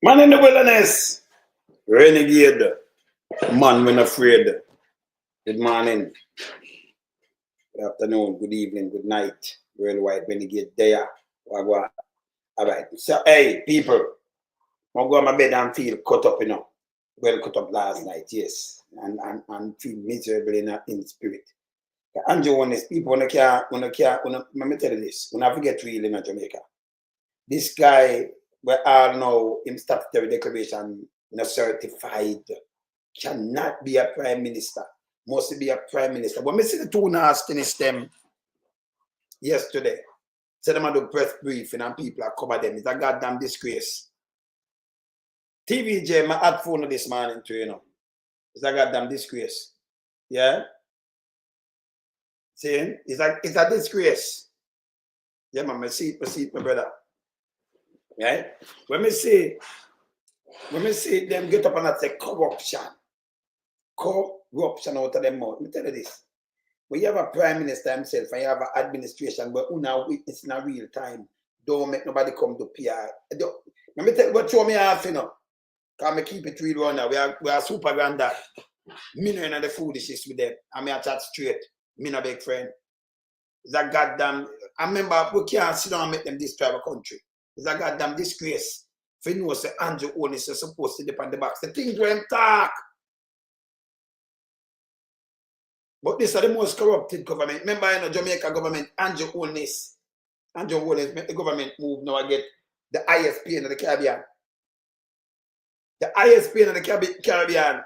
Man in the wilderness, renegade, man when afraid. Good morning, good afternoon, good evening, good night. Ruel Reid, renegade there. All right. So, hey, people, I'm going to my bed and feel cut up, Well, cut up last night, yes. And feel miserable in spirit. Andrew, Holness, people, let me tell you this, when I forget real in Jamaica. This guy, we all know him statutory declaration, certified, cannot be a prime minister, must be a prime minister. When we see the two nastiness them yesterday, say them do press briefing and people are cover them. It's a goddamn disgrace. TVJ, my ad phone this morning too, It's a goddamn disgrace. Yeah? See? It's a disgrace. Yeah, man, I see it, my brother. Right? When we see them get up and say corruption out of them mouth. Let me tell you this. When you have a prime minister himself and you have an administration where you now witness in a real time, don't make nobody come to PR. Let me tell you what show me off, Because I keep it real now. We are super granddad. Me no in the foolishness with them. I mean I chat straight. Me no big friend. It's a goddamn. I remember we can't sit down and make them destroy our country. It's a goddamn disgrace. If you know say Andrew Holness is supposed to dip on the box. The things where him talk. But this is the most corrupted government. Remember, Jamaica government, Andrew Holness make the government move now and get the ISP in the Caribbean. The ISP in the Caribbean.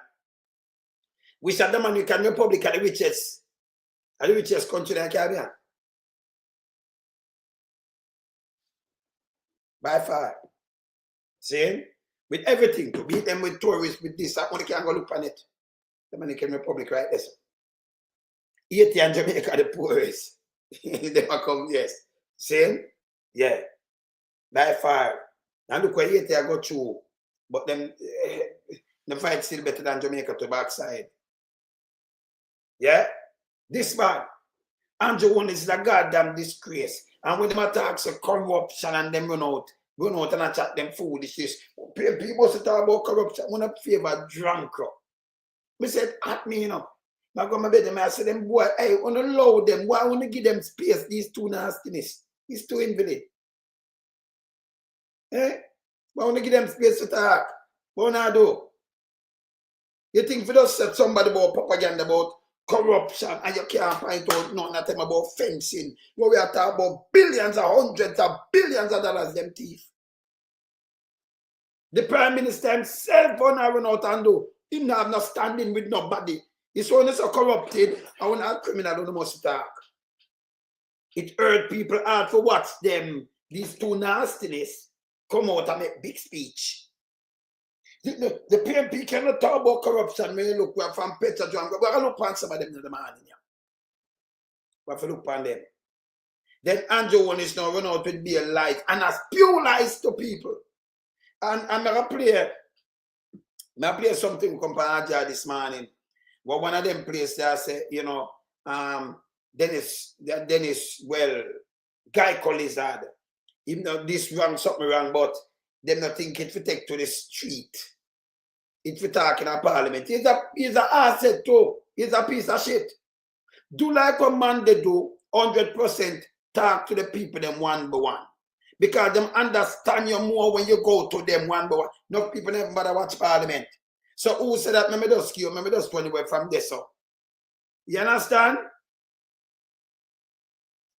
Which are the Dominican Republic are the richest country in the Caribbean. By far. See? With everything, to beat them with tourists, with this, I only can go look on it. The Dominican Republic, right? Yes. Haiti and Jamaica are the poorest. They come, yes. See? Yeah. By far. And look where Haiti I go through. But them, the fight still better than Jamaica to backside. Yeah? This man, Andrew Holness is a goddamn disgrace. And when them attacks of corruption and them run out and attack them foolishness. People say talk about corruption. I favor drunk. I said, at me, I go my bed and I say them boy, hey, I want to allow them. Why I want to give them space, these two nastiness, these two invalid. Eh? Why I want to give them space to talk? What I do? You think if you just said somebody about propaganda about corruption and you can't find out nothing at them about fencing, where we are talking about billions or hundreds of billions of dollars, them thief. The Prime Minister himself when I run out and do, he not have no standing with nobody. His one is so corrupted, and when a criminal don't must talk. It hurt people hard for watch them, these two nastiness, come out and make big speech. The PMP cannot talk about corruption when you look from Peter John. We're going to look on some of them in the morning. We have to look on them. Then Andrew Holness now run out with beer lies and has pure lies to people. And I'm going to play something from Panaja this morning. But one of them plays there say, Dennis, well, Guy Collizard. Even though this wrong, something wrong, but them not think it will take to the street. It will talk in a parliament. He's an asset too. He's a piece of shit. Do like a man they do, 100% talk to the people them one by one. Because them understand you more when you go to them one by one. No people never bother watch parliament. So who said that? Maybe just kill, maybe just run away from this. So. You understand?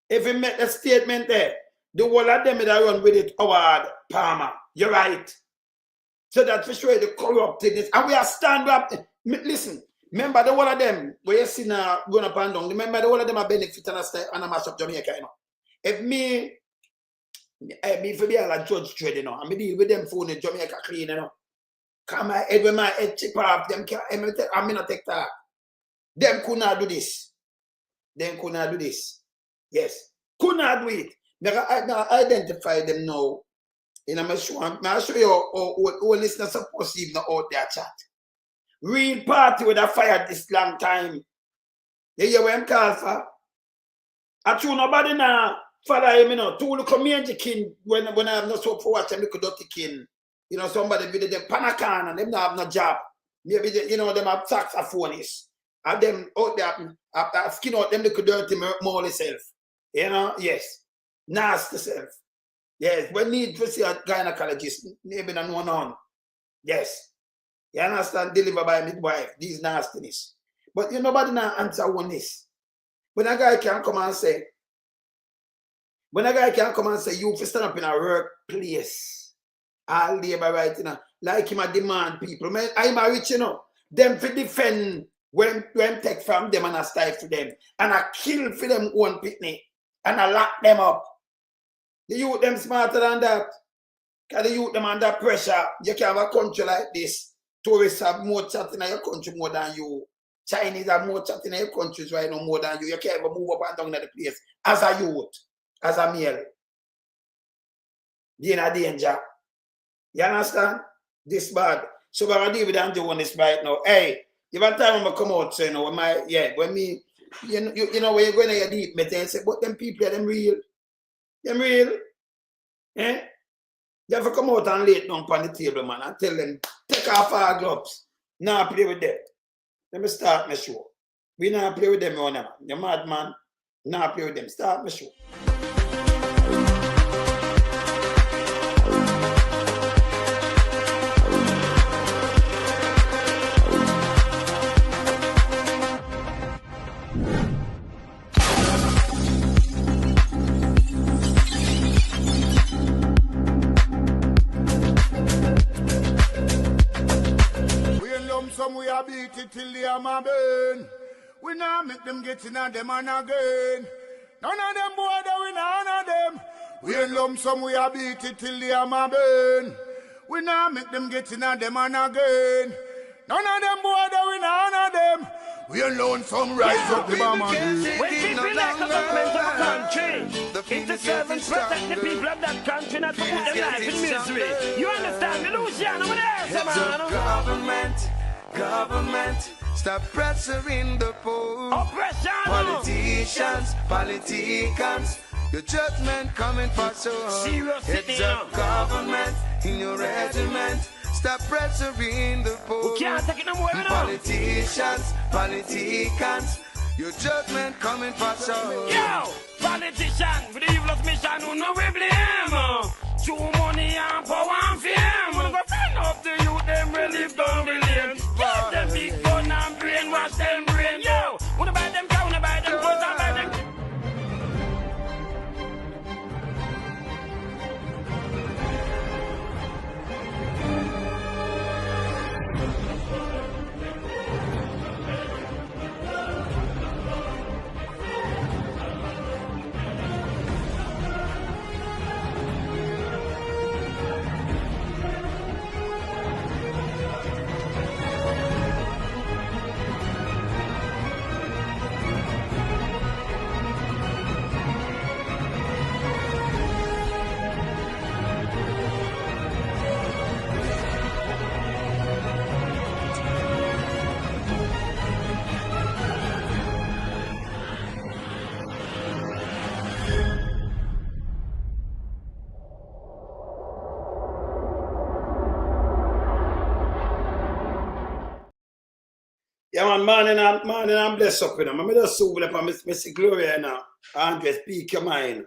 If you make a statement there, the whole of them that run with it, Howard Palmer. You're right. So that for sure the corruptedness. And we are stand up. Listen, remember the whole of them, where you see now going up and down, remember the whole of them are benefit and a mash up Jamaica, If me for be a judge trade, I deal with them phone in Jamaica clean, Come my head with my head chip off, them I'm not take that. Them could not do this. Yes. Could not do it. I identify them now. And I'm show you how listeners supposed to even out there chat. Real party would have fired this long time. You hear what I'm called for? I true nobody now follow him, Two look a major king when I have no soap for watch and look a dirty king. You know, somebody with them panacan and them not have no job. Maybe they, you know, them have saxophonists. And them out there after skin out them little dirty molly self. You know, yes. Nasty self. Yes. We need to see a gynecologist, maybe not one on. Yes. You understand? Delivered by midwife, these nastiness. But you nobody now answer one this. When a guy can come and say, you for stand up in a workplace, all labor right, you know, like him a demand people. Man, I'm a rich, you know, them for defend when take from them and I stifle them. And I kill for them one picnic and I lock them up. The youth them smarter than that. Because the youth them under pressure. You can have a country like this. Tourists have more chat in your country more than you. Chinese have more chat in your countries right now more than you. You can't even move up and down to the place as a youth, as a male. You're in a danger. You understand? This bad. So we're going to deal with Andrew on this right now. Hey, if I time when I come out, so you know, when me, you know, when you're going to your deep metal and say, but them people, them real. Them real. Eh? You have to come out and lay it down on the table, man, and tell them, take off our gloves. Now play with them. Let me start my show. We now play with them, man. You're mad, man. Now play with them. Start my show. We a beat it till the hammer burn. We now make them get in on them and again. None of them boy that we none of them. We in lump sum we a beat it till the hammer burn. We now make them get in on them and again. None of them boy that we none of them. We alone some rise up the bomb again. When people like a government of a country, it's the servants protect the people of that country, not to put their life in misery. You understand the Luciano over there, man? Government, stop pressuring the poor. Oppression. Politicians, your judgment coming for sure. Serious It's a government in your regiment. Stop pressuring the poor. We can't take it no more, you know. Politicians, your judgment coming for sure. Yo, politician, with the evilest mission, who know we blame. True money and power and fame. When go friend up the youth, them really down the lane. Give them big gun and brainwash them brain. Yo, wanna buy them car, wanna buy them clothes, and buy them. Yeah, man, I'm blessed up with them. I'm just so up on Miss Gloria now. Andre, speak your mind.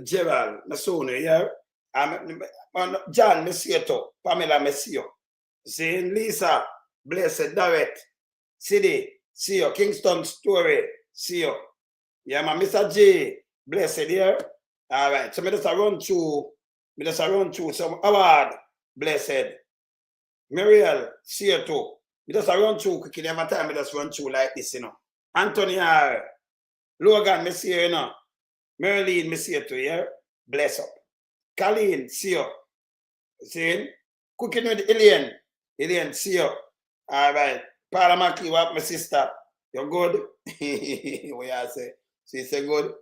Gerald, my son, yeah. John, Messieto, Pamela, Messio. See, Lisa, blessed, Darrett, City, see you. Kingston Story, see you. Yeah, man, Mr. J, blessed, yeah. All right, so me just run through some award, blessed. Muriel, see you too. We just run through quickly every time. We just run through like this, you know. Anthony R. Logan, me see you, you know. Merlene, me see you too, yeah. Bless up. Colleen, see you. See? Cooking with Ilian. Ilian, see you. All right. Paula Mackley, what my sister? You're good? What you say? She say good?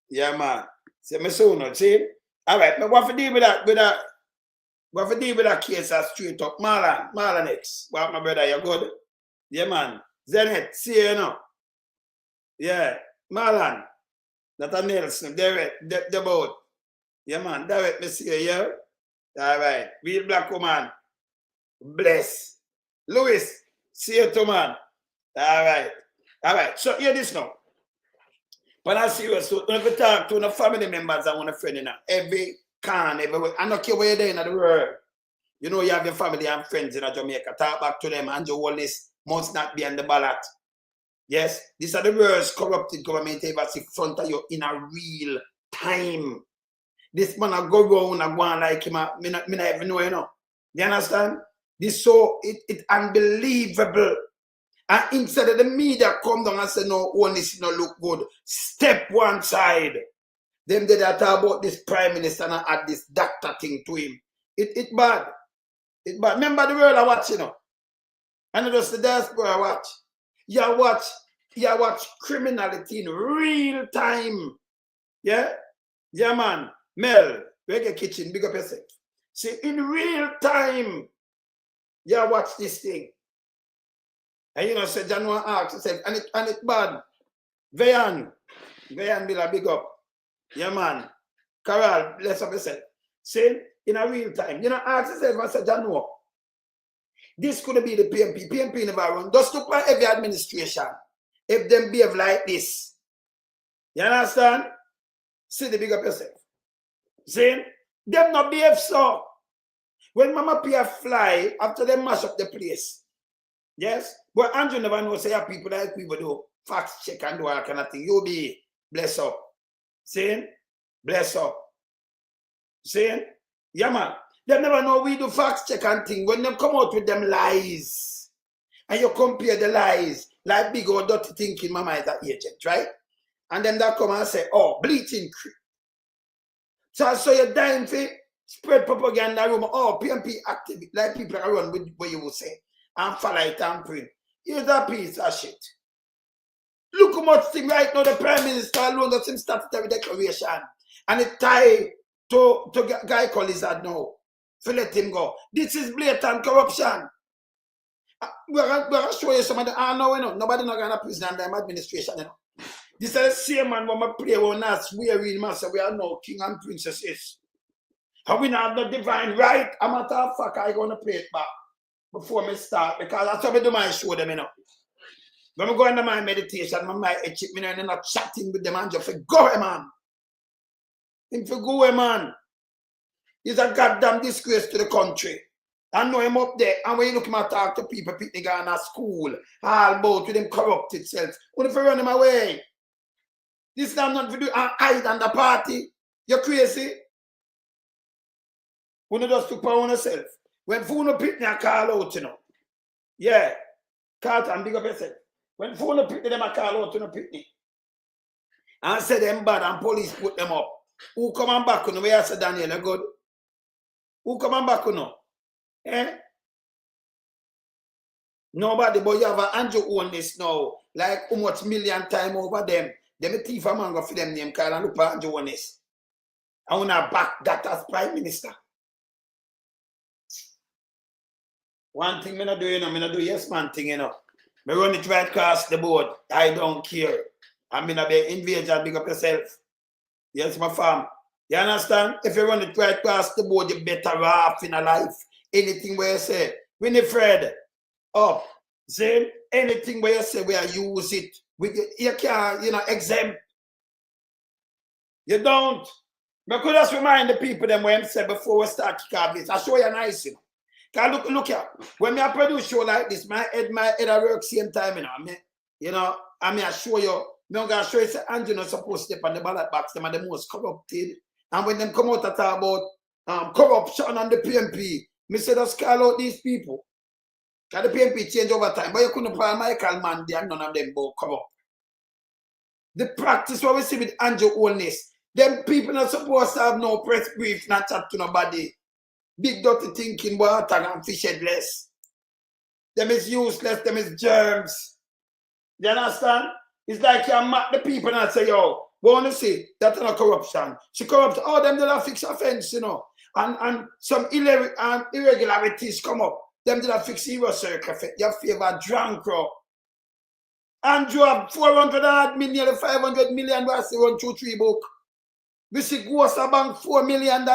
Yeah, man. See, my son, see? All right. But what to deal with that, What if deal with that case straight up? Marlon X. What my brother, you good? Yeah, man. Zenith, see you know. Yeah. Marlon. That a Nelson. Derek, the boat. Yeah, man. Derek, me see you, yeah? All right. Real black woman. Bless. Louis, see you too, man. All right. All right. So hear this now. But I serious, so when we talk to the family members and one friend, you know, every everywhere. I don't care where you're in the world. You know, you have your family and friends in Jamaica. Talk back to them. And your Holness must not be on the ballot. Yes, these are the worst corrupted government ever in front of you in a real time. This man I go around and go on like him. Me not even know, you know. You understand? This so it unbelievable. And instead of the media come down and say no, Holness no look good. Step one side. Them did that about this prime minister and add this doctor thing to him. It bad. It bad. Remember the world I watch, you know. And just the diaspora I watch. You watch criminality in real time. Yeah? Yeah, man. Mel, Reggae Kitchen, big up yourself. See, in real time, you watch this thing. And you know, say John want ask himself, and it bad. Vayan Billa, big up. Yeah, man. Carol, bless up yourself. See, in a real time. You know, ask yourself, I said, John, no. This could be the PMP. PMP never run. Just look at every administration. If them behave like this. You understand? See the big up yourself. See? Them not behave so. When Mama Pia fly, after they mash up the place. Yes? But Andrew never knows say people like people do fact check and do all kind of thing. You be bless up. See? Bless up. See? Yeah, man. They never know we do fact check and thing. When them come out with them lies, and you compare the lies, like big old dirty thinking Mama is an agent, right? And then they come and say, oh, bleaching cream. So you're dying for spread propaganda rumor, oh, PMP active, like people are run with what you will say, and follow it and print. Here's that piece of shit. Look how much thing right now the Prime Minister alone does him statutory declaration. And it tie to guy called Lizard now. So let him go. This is blatant corruption. We're going to show you some of the, no, you know, nobody not going to prison and them administration, you know. This is the same man when we play on us, we are real master, we are no king and princesses. And we not have the divine right. I'm a matter of fact, I'm going to play it back before me start, because that's how I do my show them, you know. When I go into my meditation, my mind chip me and I'm not chatting with them and just say, go away, man. If you go away, man. He's a goddamn disgrace to the country. I know him up there, and when you look at him talk to people, people going to school, all about with them corrupted self. What if you run him away? This is not to do and hide on the party. You're crazy. When you just took power on yourself. When Funo Pitney call out, you know. Yeah. Carlton, big up yourself. When Funo Pitney them a call out to no Pitney. And say them bad and police put them up. Who come on back, you know, where I say Daniel, you good? Who come on back, you know? Eh? Nobody, but you have an Andrew Holness now. Like how much million time over them. Them a thief a man go for them name call and look at Andrew Holness. I want to back that as Prime Minister. One thing I not do, you know, I not do yes man thing, you know. I run it right across the board. I don't care. I'm gonna be invader, big up yourself. Yes, my fam. You understand? If you run it right across the board, you better off in a life. Anything where you say, Winifred, up. See? Anything where you say, where you use it. You can't, you know, exempt. You don't. But could just remind the people them when I said before we start kick off this. I show you nice, you know. Cause look here. When I produce show like this, my head I work same time, you know. I show you. I'm gonna show you say Andrew not supposed to step on the ballot box, them are the most corrupted. And when them come out and talk about corruption and the PMP, me say just call out these people. Because the PMP change over time. But you couldn't put Michael Mandy and none of them both corrupt. The practice what we see with Andrew Holness, them people are supposed to have no press brief, not chat to nobody. Big dirty thinking, water and fish headless. Them is useless, them is germs. You understand? It's like you mock the people and say, yo, we want to see that's not corruption. She corrupt, all them did a fix offense, you know. And some irregularities come up. Them did a fix zero circle effect. You favor drunk crowd. Andrew have 400 million, 500 million, we see 1, 2, 3 book. We see Ghost a bank $4 million.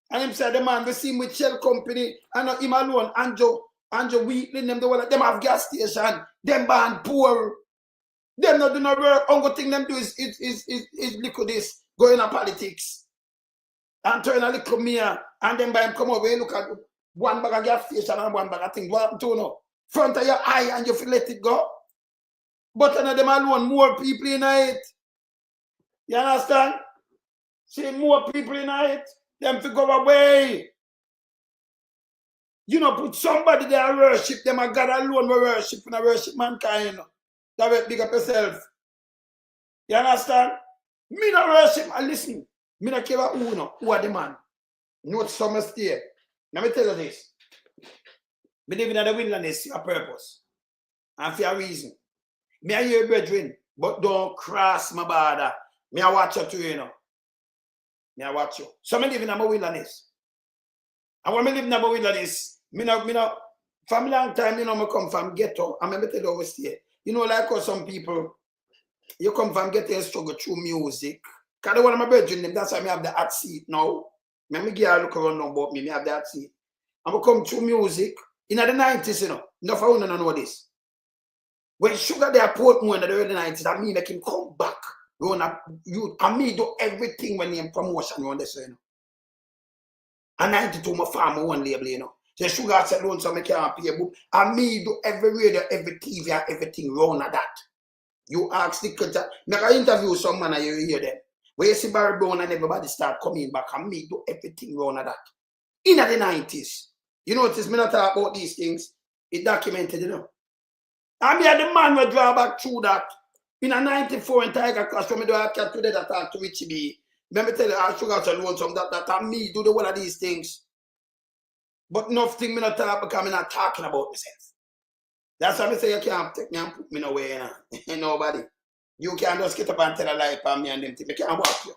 And him said the man, we see him with Shell Company, and not him alone, Andrew Wheatley, them have gas station, them band poor. Them not do no work, only thing them do is look at this, go in a politics. And turn a little mirror, and then by him come over, you look at one bag of gas station and one bag of things. What happened to you? Front of your eye and you feel let it go. But none of them alone, more people in it. You understand? See, more people in it, them to go away. You know, put somebody there worship them, and God alone will worship, and worship mankind. That way, big up yourself. You understand? Me not worship, and listen, me not care who are the man. Note some stay. Let me tell you this. Me living in the wilderness for a purpose. And for a reason. Me are your brethren, but don't cross my border. Me I watch you too, you know. Me I watch you. So me living in my wilderness. And when me live in my wilderness, me no, from a long time, you know, me come from ghetto, and me tell you overstay. You know, like how some people, you come from ghetto and struggle through music. Because one of my brethren, that's why I have the hot seat now. Me get a look around now about me have the hot seat. And we come through music. In the 90s, you know, enough I don't know this. When Sugar they put more in the early 90s, I mean make him come back. And me do everything when he in promotion, you understand? You know? And 92, my farmer one label, you know. So Sugar said, loan so I can't pay a book. And me do every radio, every TV, and everything round of that. You ask the kids, make an interview some man and you hear them. Where you see Barry Brown and everybody start coming back, and me do everything round of that. In the 90s. You notice me not talk about these things. It documented, you know. And me and the man will draw back through that. In a 94 in Tiger Clash, when me do a cat today that talk to Richie B. Let me tell you, I Sugar to loan some that and me do the one of these things. But nothing me not talk because I'm not talking about myself. That's why I say you can't take me and put me nowhere, you know. Nobody. You can't just get up and tell a lie about me and them things. You can't walk you.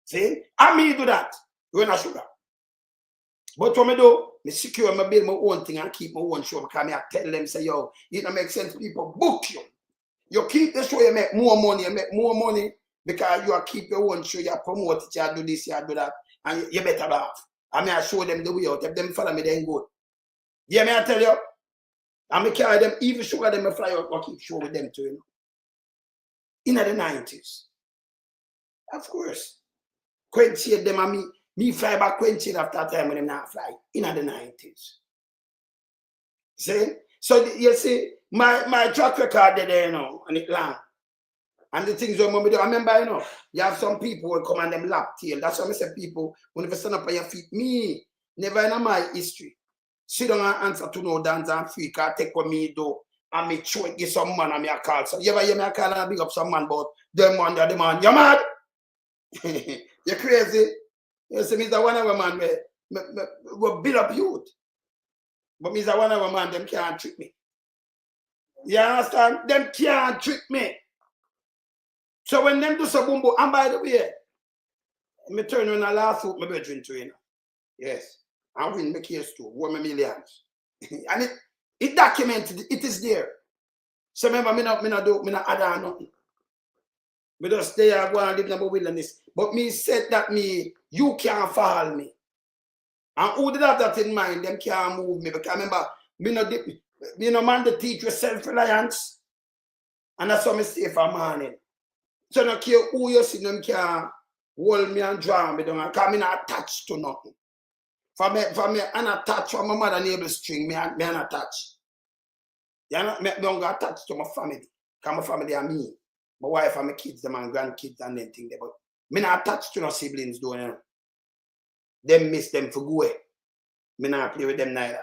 See? And me do that. You're not Sugar. But what I do, I secure my build my own thing and keep my own show because I tell them, say, yo, it don't make sense people book you. You keep the show, you make more money because you keep your own show, you promote it, you do this, you do that, and you better laugh. I mean, I show them the way out. If them follow me, then good. Yeah, me I tell you, I carry them, even Sugar them, I fly out, I keep show with them too, you know. In the 90s. Of course. Quench them and me fly back Quench after that time when them not fly. In the 90s. See? So you see, my track record there, you know, and it long. And the things when we do, I remember, you know, you have some people who come on them lap tail. That's why I say people, when you stand up on your feet, me, never in my history. Sit down and answer to no dance and free, because I take what me do, and me show it, give some man and me a call. So you ever hear me a call and I big up some man about them man, the man, you mad? You crazy? You see, me is one of a man we build up youth. But me is one of a man, them can't trick me. You understand? Them can't trick me. So when them do so boom boom, and by the way, me turn on a lawsuit my bedroom to you know. Yes. I win my case too, won my millions. And it documented, it is there. So remember, me not add on nothing. Me just stay and go and live in the wilderness. But me said that you can't follow me. And who did have that in mind, them can't move me. Because remember, me no man to teach you self-reliance. And that's how me stay for morning. So no care who you see, them can't hold me and draw me down. Because me not attached to nothing. For me unattached from my mother neighbor string, me unattached. You know, me don't go attached to my family. Because my family are me. My wife and my kids, them and grandkids and them thing there. But me not attached to no siblings though, you know. Them miss them for go away. Me not play with them neither.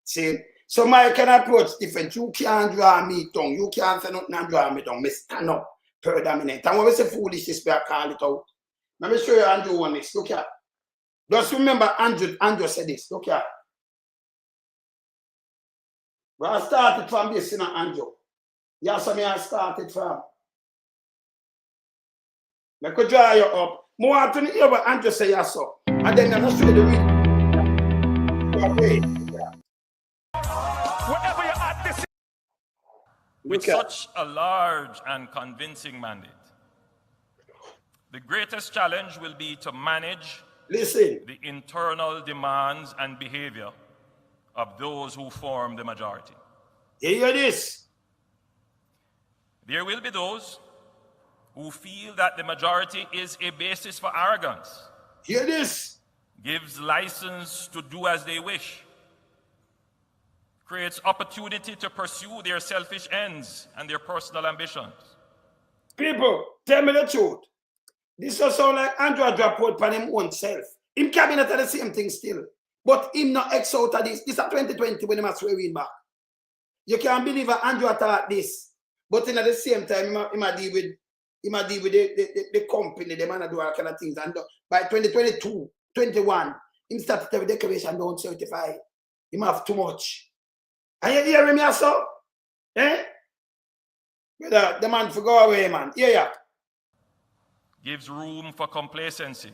See? So my can approach different. You can't draw me tongue. You can't say nothing and draw me tongue. Me stand up predominant. And when we say foolishness, I call it out. Let me show you Andrew one next. Look here. Just remember Andrew said this. Look here. But I started from this, you know, Andrew. Yes, I started from. I could draw you up. More often you hear what Andrew say yes, so. And then I'm show you the reason. Whatever you're at this. With such a large and convincing mandate, the greatest challenge will be to manage Listen. the internal demands and behavior of those who form the majority. Hear this. There will be those who feel that the majority is a basis for arrogance, Hear this. gives license to do as they wish, creates opportunity to pursue their selfish ends and their personal ambitions. People, tell me the truth. This does sound like Andrew drop out upon him own self. Him cabinet are the same thing still. But him not X out of this. This is 2020 when he must swear in back. You can't believe that Andrew thought this. But in at the same time, he might deal with the company, the man do all kind of things. And by 2022, 21, him started with declaration don't certify. He have too much. And you hear me also? Eh? The man for go away, man. Yeah. Gives room for complacency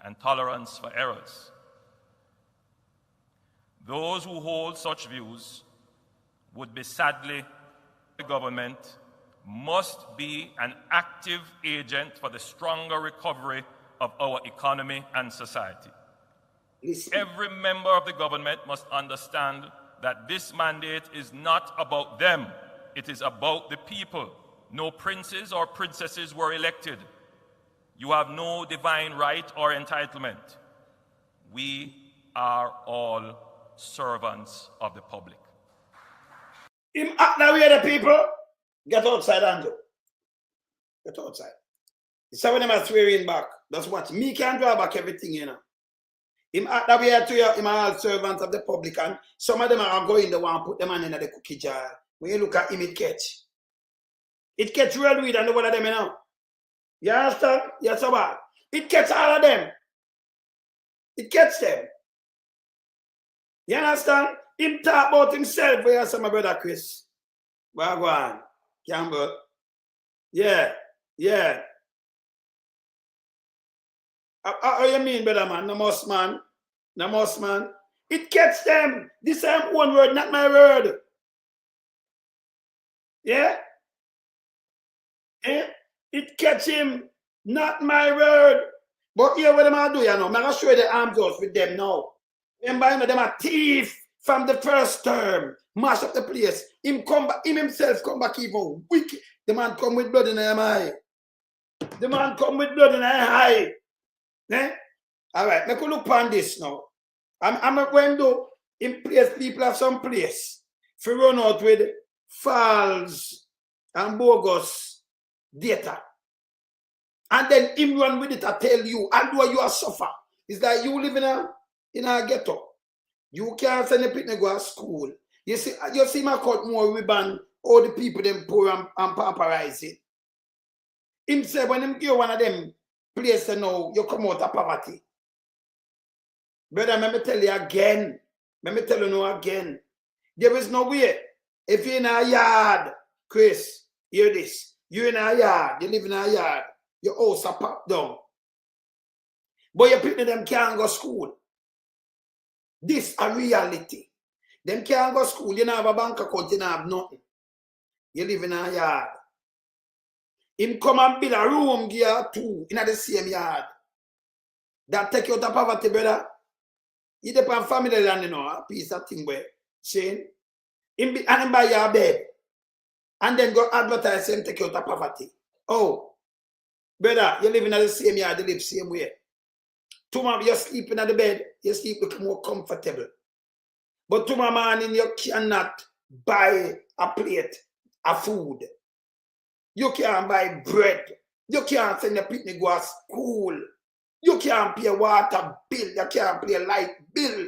and tolerance for errors. Those who hold such views would be sadly the government must be an active agent for the stronger recovery of our economy and society. Listen. Every member of the government must understand that this mandate is not about them, it is about the people. No princes or princesses were elected. You have no divine right or entitlement. We are all servants of the public. Him act that way, the people. Get outside, Andrew. Get outside. So when I'm swearing back, that's what me can draw back everything, you know. Him act that way to you, him are all servants of the public, and some of them are going the one put them in the cookie jar. When you look at him, it catch. It catch Ruel Reid and one of them, you know. You understand? Yes, sir. It catch all of them. It catch them. You understand? Him talk about himself, where you say, my brother Chris. Well, go on. Campbell. Yeah. How you mean, brother man? No must, man. It catch them. This is one word, not my word. Yeah? It catch him, not my word. But here what them I do, you know, I'm going to show you the arms out with them now. Remember, you know, them are thief from the first term. Mash up the place. Him himself come back even wicked. The man come with blood in his eye. Eh? All right, make a look on this now. I'm going to in place people have some place for run out with false and bogus data. And then him run with it, I tell you, and what you are suffer. Is that you live in a ghetto. You can't send a picnic to go to school. You see my cut more ribbon, all the people them poor and pauperize it. Him say when him give one of them places now, you come out of poverty. Brother, let me tell you again. Let me tell you again. There is no way. If you're in a yard, Chris, hear this. You're in a yard, you live in a yard, your house are popped down. But your people them can't go to school. This a reality. Them can't go to school, you don't have a bank account, you don't have nothing. You live in a yard. Him come and build a room, give you two in the same yard. That take you out of poverty, brother. You depend on family land, you know, a piece of thing where saying him buy your bed. And then go advertise him take you out of poverty. Oh, brother, you live in the same yard, you live same way. Tomorrow you're sleeping at the bed, you sleep look more comfortable. But tomorrow morning you cannot buy a plate of food. You can't buy bread. You can't send your picnic go to school. You can't pay a water bill. You can't pay a light bill.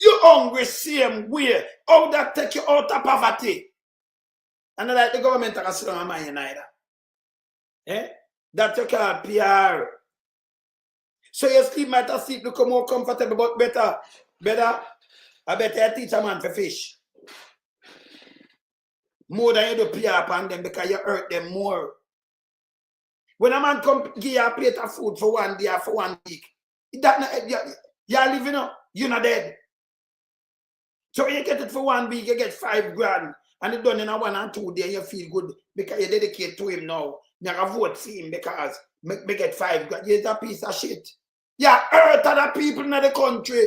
You're hungry same way. How that take you out of poverty? And like the government can sit on my mind either. Eh? That you can't PR. So your sleep might have sleep look more comfortable, but better. I better teach a man for fish. More than you do PR upon them because you hurt them more. When a man come give you a plate of food for 1 day or for 1 week, you're living up, you're not dead. So you get it for 1 week, you get 5 grand, and it's done in a 1 and 2 days, you feel good because you dedicate to him now. You have vote for him because you get 5 grand. You're a piece of shit. You hurt other people in the country.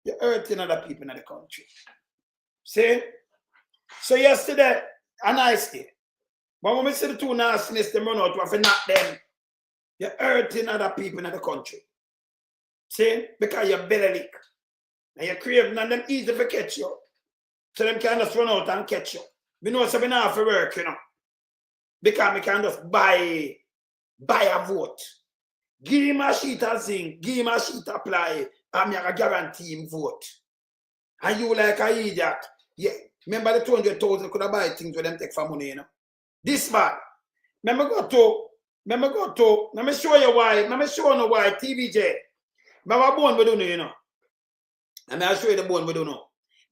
You're hurting other people in the country. See? So yesterday, a nice day. But when we see the two nastiness, them run out, we have to knock them. You're hurting other people in the country. See? Because you're belly leak. And you're craving and them easy to catch you. So them can just run out and catch you. We know so we not have to work, you know. Because we can just buy a vote. Give him a sheet of zinc, give him a sheet of ply, and I guarantee him vote. And you like a idiot. Yeah. Remember the 200,000 could have buy things with them take for money, you know. This man. Let me show you why TVJ. Remember bone we don't know, you know. And I'll show you the bone we don't know.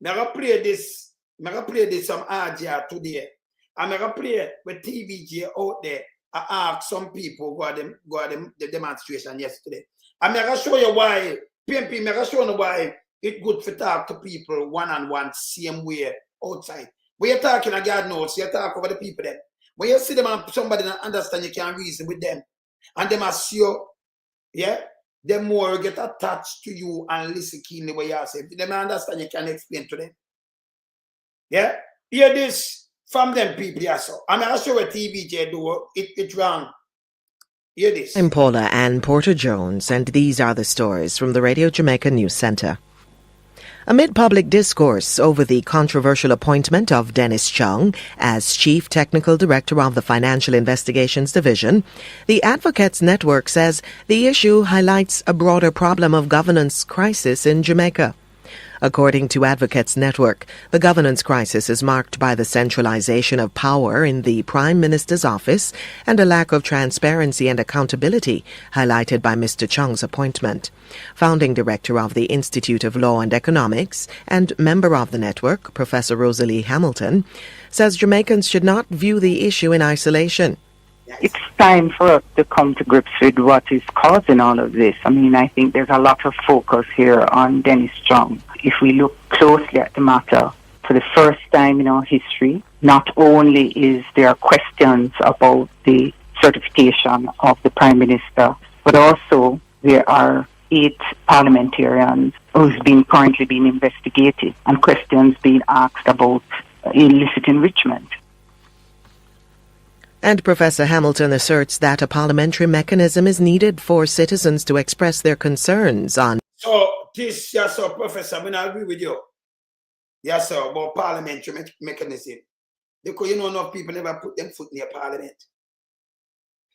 I'm going to play this some RGR today. I'm going to play with TVJ out there. I asked some people go them the demonstration yesterday. I'm going to show you why, PMP, I'm going to show you why it's good to talk to people one-on-one, same way, outside. When you're talking, God knows, you talk over the people then. When you see them and somebody don't understand, you can reason with them. And them as you, yeah, the more you get attached to you and listen keenly what you say. If they don't understand, you can explain to them. Yeah? Hear this from them people, yeah, so. I'm going to show what TVJ do. It's wrong. Hear this. I'm Paula Ann Porter-Jones, and these are the stories from the Radio Jamaica News Centre. Amid public discourse over the controversial appointment of Dennis Chung as Chief Technical Director of the Financial Investigations Division, the Advocates Network says the issue highlights a broader problem of governance crisis in Jamaica. According to Advocates Network, the governance crisis is marked by the centralization of power in the Prime Minister's office and a lack of transparency and accountability highlighted by Mr. Chung's appointment. Founding director of the Institute of Law and Economics and member of the network, Professor Rosalie Hamilton, says Jamaicans should not view the issue in isolation. It's time for us to come to grips with what is causing all of this. I mean, I think there's a lot of focus here on Dennis Chung. If we look closely at the matter, for the first time in our history, not only is there questions about the certification of the Prime Minister, but also there are 8 parliamentarians who's currently being investigated and questions being asked about illicit enrichment. And Professor Hamilton asserts that a parliamentary mechanism is needed for citizens to express their concerns on. So, this, yes, sir, Professor, I agree with you. Yes, sir, about parliamentary mechanism. Because you know, enough people never put them foot near parliament.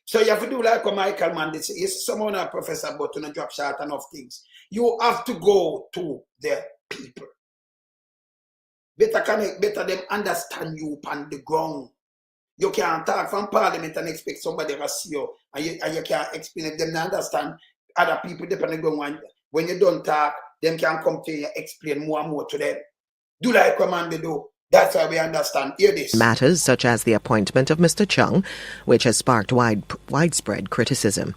So you have to do like what Michael Mann did say. Yes, someone a professor, but to not drop short enough things. You have to go to the people. Better them understand you on the ground. You can't talk from parliament and expect somebody to see you. And you can't explain if them not understand other people depending on when you don't talk, them can come to you and explain more and more to them. Do like what man they do. That's why we understand. Hear this. Matters such as the appointment of Mr. Chung, which has sparked widespread criticism.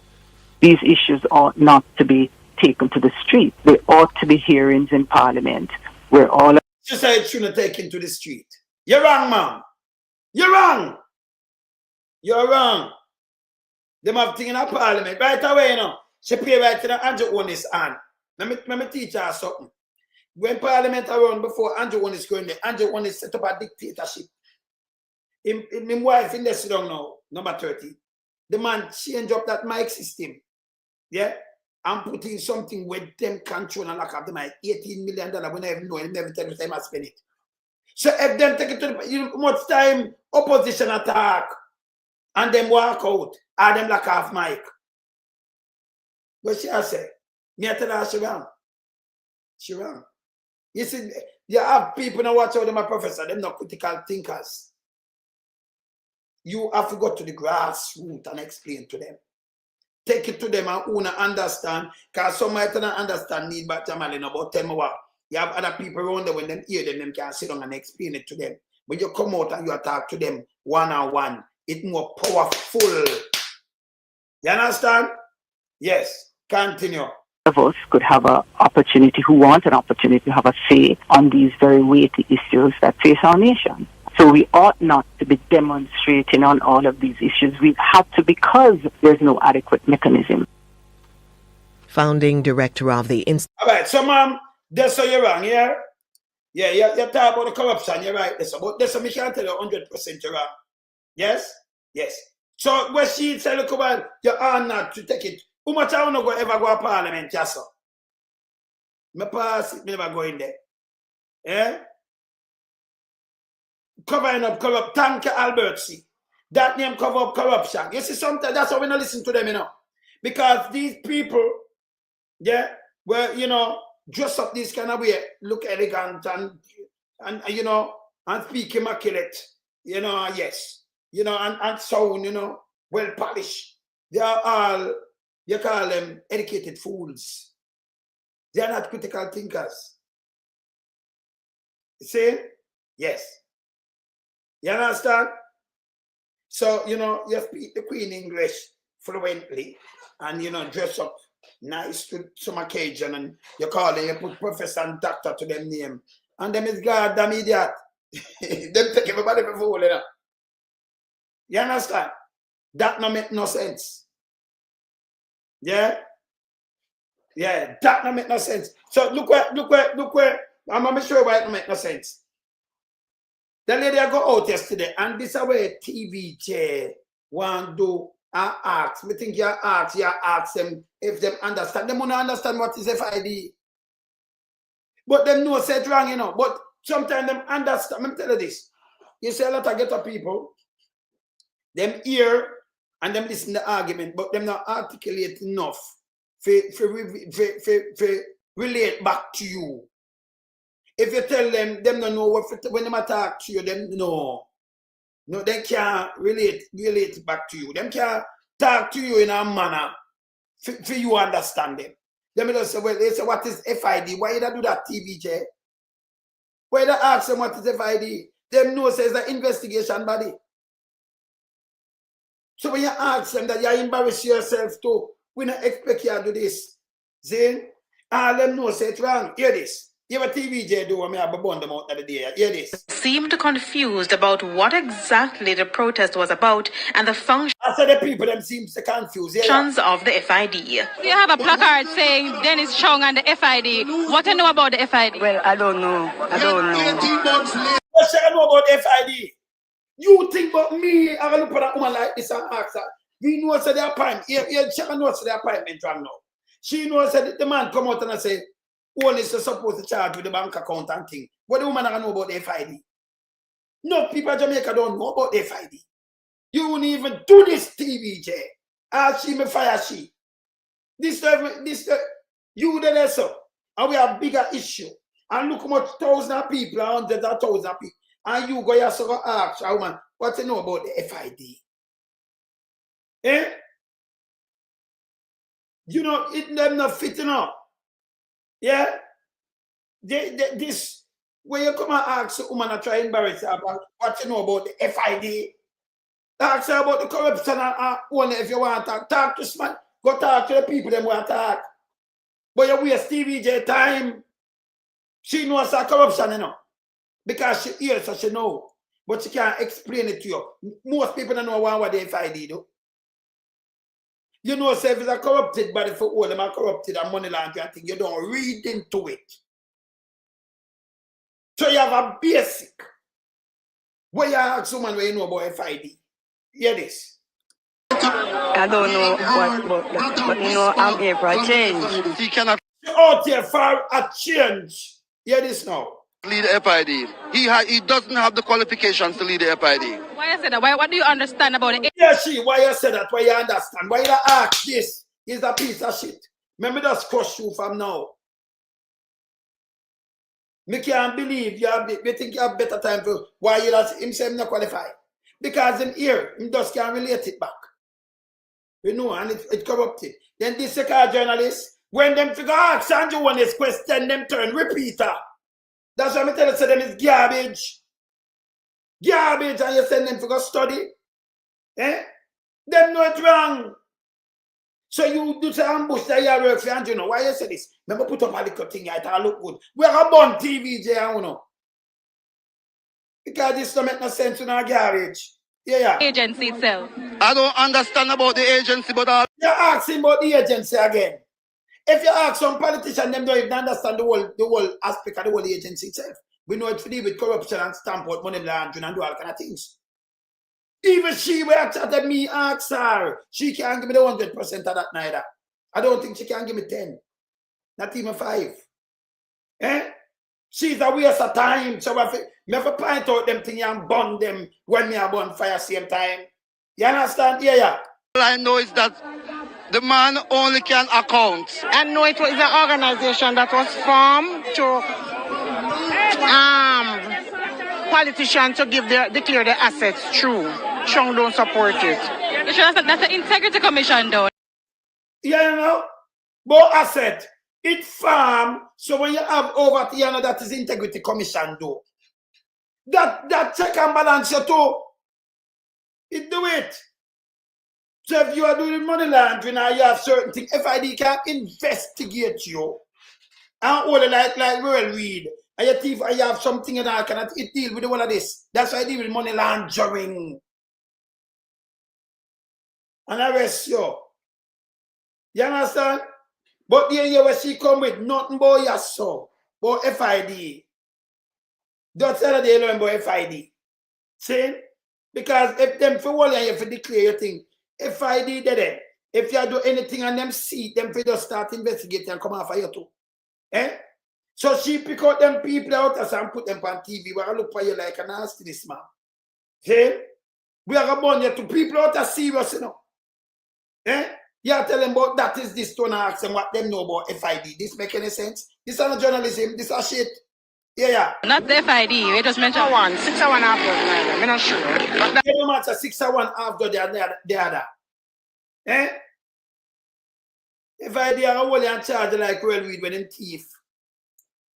These issues ought not to be taken to the street. There ought to be hearings in Parliament where all... Society shouldn't take him to the street. You're wrong, man. You're wrong. You're wrong. Them have thing in a Parliament. Right away, you know. She pay right to the Andrew Holness hand. Let me teach her something. When Parliament around before Andrew Holness going there, Andrew Holness set up a dictatorship. My wife in there sit down now, number 30. The man change up that mic system. Yeah? And put in something with them control and lock up the mic. $18 million when I even know him never tell me time I spend it. So if them take it to the, you know, much time opposition attack and them walk out, or them lock off mic. What she say? Me I tell her she wrong. She wrong. You see, you have people now watch out them a professor, them not critical thinkers. You have to go to the grassroots and explain to them. Take it to them and who not understand, because some might not understand need but Jamal about tell me what. You have other people around there when them hear them can sit down and explain it to them. When you come out and you talk to them one-on-one, it's more powerful. You understand? Yes. Continue. Of us could have an opportunity, who want an opportunity to have a say on these very weighty issues that face our nation. So we ought not to be demonstrating on all of these issues. We have to, because there's no adequate mechanism. founding director of the All right, so ma'am, that's so you're wrong, yeah? Yeah, you talk about the corruption, you're right. But that's what I can't tell you 100% you're wrong. Yes? Yes. So when she said, look about you are not to take it. How much I want to go ever go to Parliament, yes, sir? Me pass it, me never go in there. Yeah? Covering up corrupt. Thank you, Albert C. That name cover up corruption. You see, sometimes that's why we don't listen to them, you know. Because these people, yeah, well, you know, dress up this kind of way, look elegant and you know, and speak immaculate, you know, yes. You know, and sound, you know, well polished. They are all, you call them educated fools. They are not critical thinkers. You see? Yes. You understand? So, you know, you speak the Queen English fluently and, you know, dress up nice to some occasion and you call them, you put professor and doctor to them name. And them is goddamn idiot. Them take everybody for fool, you know. You understand? That no make no sense. Yeah? Yeah, that no make no sense. So look where, I'm gonna show you why it no make no sense. The lady I go out yesterday, and this is where TVJ want to do and ask. Me think you ask them if them understand. They want to understand what is FID. But them know say it wrong, you know. But sometimes them understand. Let me tell you this. You see a lot of ghetto people, them hear and them listen to the argument, but them not articulate enough for relate back to you. If you tell them don't know what when them attack to you, them no, they can't relate back to you. Them can't talk to you in a manner for you understand them. Them just say, well, they say, what is FID? Why you do that, TVJ? Why you ask them what is FID? Them know says the investigation body. So when you ask them that you embarrass yourself too, we don't expect you to do this. See? All them know say it's wrong. Hear this. You have a TVJ do me have a bond them out of the day. Hear this. Seemed confused about what exactly the protest was about and the functions I said the people them seems confused. of the FID. You have a placard saying Dennis Chung and the FID. What do you know about the FID? Well, I don't know. What you know about FID? You think about me, I'm going to put a woman like this and ask her. We know say the appointment. She knows the appointment wrong now. She knows that the man come out and say, Holness is supposed to charge with the bank account and thing. What the woman I know about the FID? No, people in Jamaica don't know about the FID. You won't even do this, TVJ. She may fire she. This you the lesson. And we have bigger issue. And look how much thousands of people, hundreds of thousands of people. And you go here so ask a woman, what you know about the FID? Eh? You know, it them not fitting up. Yeah? This, when you come and ask a woman and try to embarrass her about what you know about the FID, ask her about the corruption and only if you want to talk to smart, go talk to the people them want to talk. But you waste TVJ time. She knows her corruption, you know. Because she hears so she know. But she can't explain it to you. Most people don't know what the FID do. You know, say if it's a corrupted body for all them are corrupted and money laundering thing, you don't read into it. So you have a basic. Where you ask someone where you know about FID. Hear this. I don't know but you know, I'm here for a change. He cannot You're out here for a change. Hear this now. lead the FID. He doesn't have the qualifications to lead the FID. Why you say that? What do you understand about it? Yeah, why you say that? Why you understand? Why you ask this? Is a piece of shit. Let me just crush you from now. Me can't believe you think you have better time for why you not him say him not qualified. Because him here, him just can't relate it back. You know, and it corrupted. Then this second journalist, when them figure ask Andrew one is question, them turn repeater. That's why I tell you, say them is garbage. Garbage, and you send them to go study. Eh? Them know it wrong. So you do say ambush that you work for Andrew, you know. Why you say this? Remember put up a little thing here, it look good. We're a bun TVJ, you know. Because this don't make no sense in our garbage. Yeah. Agency itself. I don't understand about the agency, but You're asking about the agency again. If you ask some politician, them don't even understand the whole aspect of the whole agency itself. We know it's to deal with corruption and stamp out money laundering and do all kind of things. Even she will chat me, ask her. She can't give me the 100% of that neither. I don't think she can give me 10. Not even 5. Eh? She's a waste of time. So I have to point out them things and burn them when me are burn fire same time. You understand? Yeah. All I know is that the man only can account. I know it was an organization that was formed to politicians to declare the assets true. Chung don't support it. That's the Integrity Commission, though. Yeah, you know? But asset, it farm, so when you have over to that is Integrity Commission, though. That check and balance you too. It do it. So if you are doing money laundering and you have certain things, FID can investigate you. And all like Ruel Reid. And you thief, and you have something and I cannot deal with all of this. That's why I deal with money laundering. And arrest you. You understand? But the year where she come with nothing but yes, so. But FID. Don't tell her they learn about FID. See? Because if them for all you have to declare your thing, FID there. If you do anything on them see, them for just start investigating and come after you too. Eh? So she pick out them people out and put them on TV where I look for you like a nastiness man. See? We are going to people out as serious, you know. Eh? You tell them about that is this to ask them what them know about FID. This make any sense? This is not journalism, this is shit. Yeah. Not the FID, we just mentioned 6 or 1 after, I'm not sure. But that no matter 6 or 1 after the other. Eh? FID are only in charge like Ruel Reid when them thief.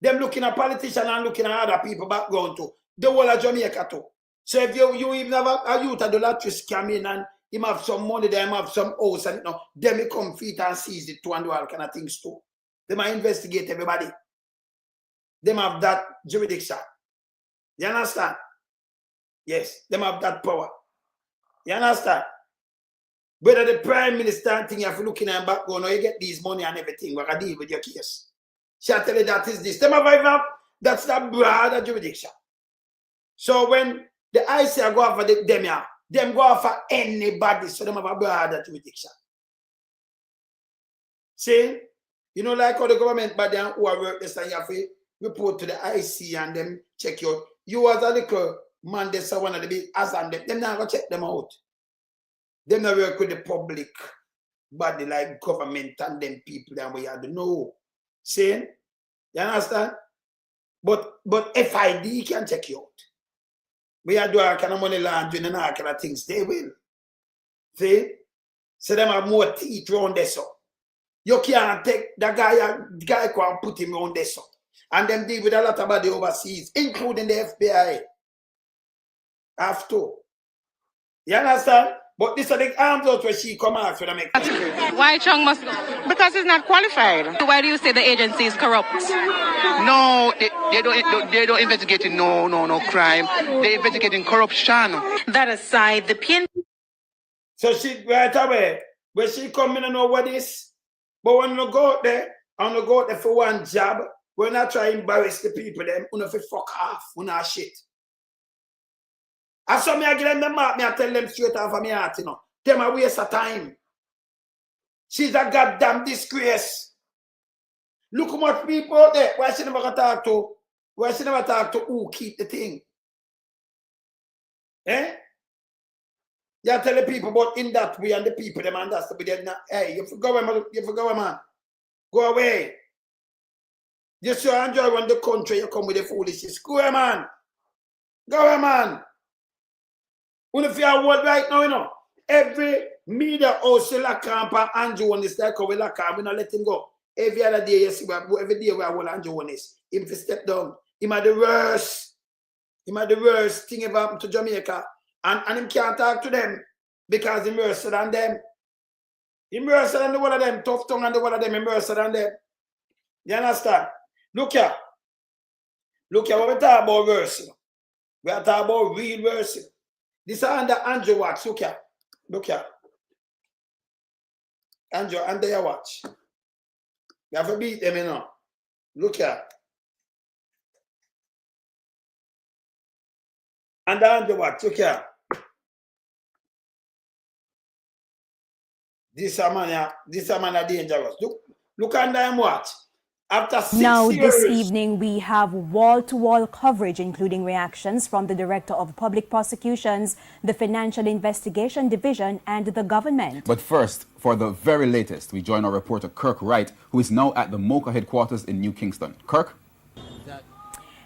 Them looking at politicians and looking at other people background too. The whole of Jamaica too. So if you even have a youth at the lottery scam in and him have some money there, him have some house and you know, them will come feet and seize it too and do all kind of things too. They might investigate everybody. Them have that jurisdiction. You understand? Yes, them have that power. You understand? Whether the Prime Minister thing you have to look in and background or you get these money and everything, we're going to deal with your case. Shall tell you that is this. Them have that's the broader jurisdiction. So when the ICA go after them go after anybody, so them have a broader jurisdiction. See? You know, like how the government body and who are work this and you have to report to the IC and them check you out. You as a little man, this is one of the big as and them not going to check them out. Them not work with the public body like government and them people that we have to know. See? You understand? But FID can check you out. We are doing all kind of money laundering and all kind of things. They will. See? So them have more teeth around this. So. You can't take the guy can put him on this. So. And them deal with a lot about the overseas, including the FBI. Have to. You understand? But this is the arms out where she come out for them. Why Chung must? Because he's not qualified. Why do you say the agency is corrupt? No, they don't investigate no crime. They investigating corruption. That aside, the PNP. So she right away, when she come in and know what is, but when you go out there, and you go out there for one job, we're not trying to embarrass the people, them, you know, for fuck off, you know, shit. And so me I give them the mark, me I tell them straight off of me heart, you know. Them a waste of time. She's a goddamn disgrace. Look how much people out there. Why she never talk to? Why she never talk to who keep the thing? Eh? You tell the people about in that way and the people them understand. But not, hey, you forgot man. Go away. You so enjoy when the country you come with the foolishness. Go away, man. Go away, man. When if you are world right now, you know, every media house lock camp and Andrew on this like how we lock camp, we not let him go. Every other day you see every day we are one Andrew on this. Him to step down. Him had the worst. Him had the worst thing ever happened to Jamaica. And him can't talk to them because he's worse than them. He's worse than the one of them. Tough tongue and the one of them. He's worse than them. You understand? Look here. Look here what we talk about worse. We are talking about real worse. This is under Andrew watch. Look here. Look here. Andrew, under your watch. You have to beat them, you know. Look here. And down the watch, look here. This a man dangerous. Look under him watch. After 6 Now, years. this evening, we have wall-to-wall coverage, including reactions from the Director of Public Prosecutions, the Financial Investigation Division, and the government. But first, for the very latest, we join our reporter Kirk Wright, who is now at the MOCA headquarters in New Kingston. Kirk?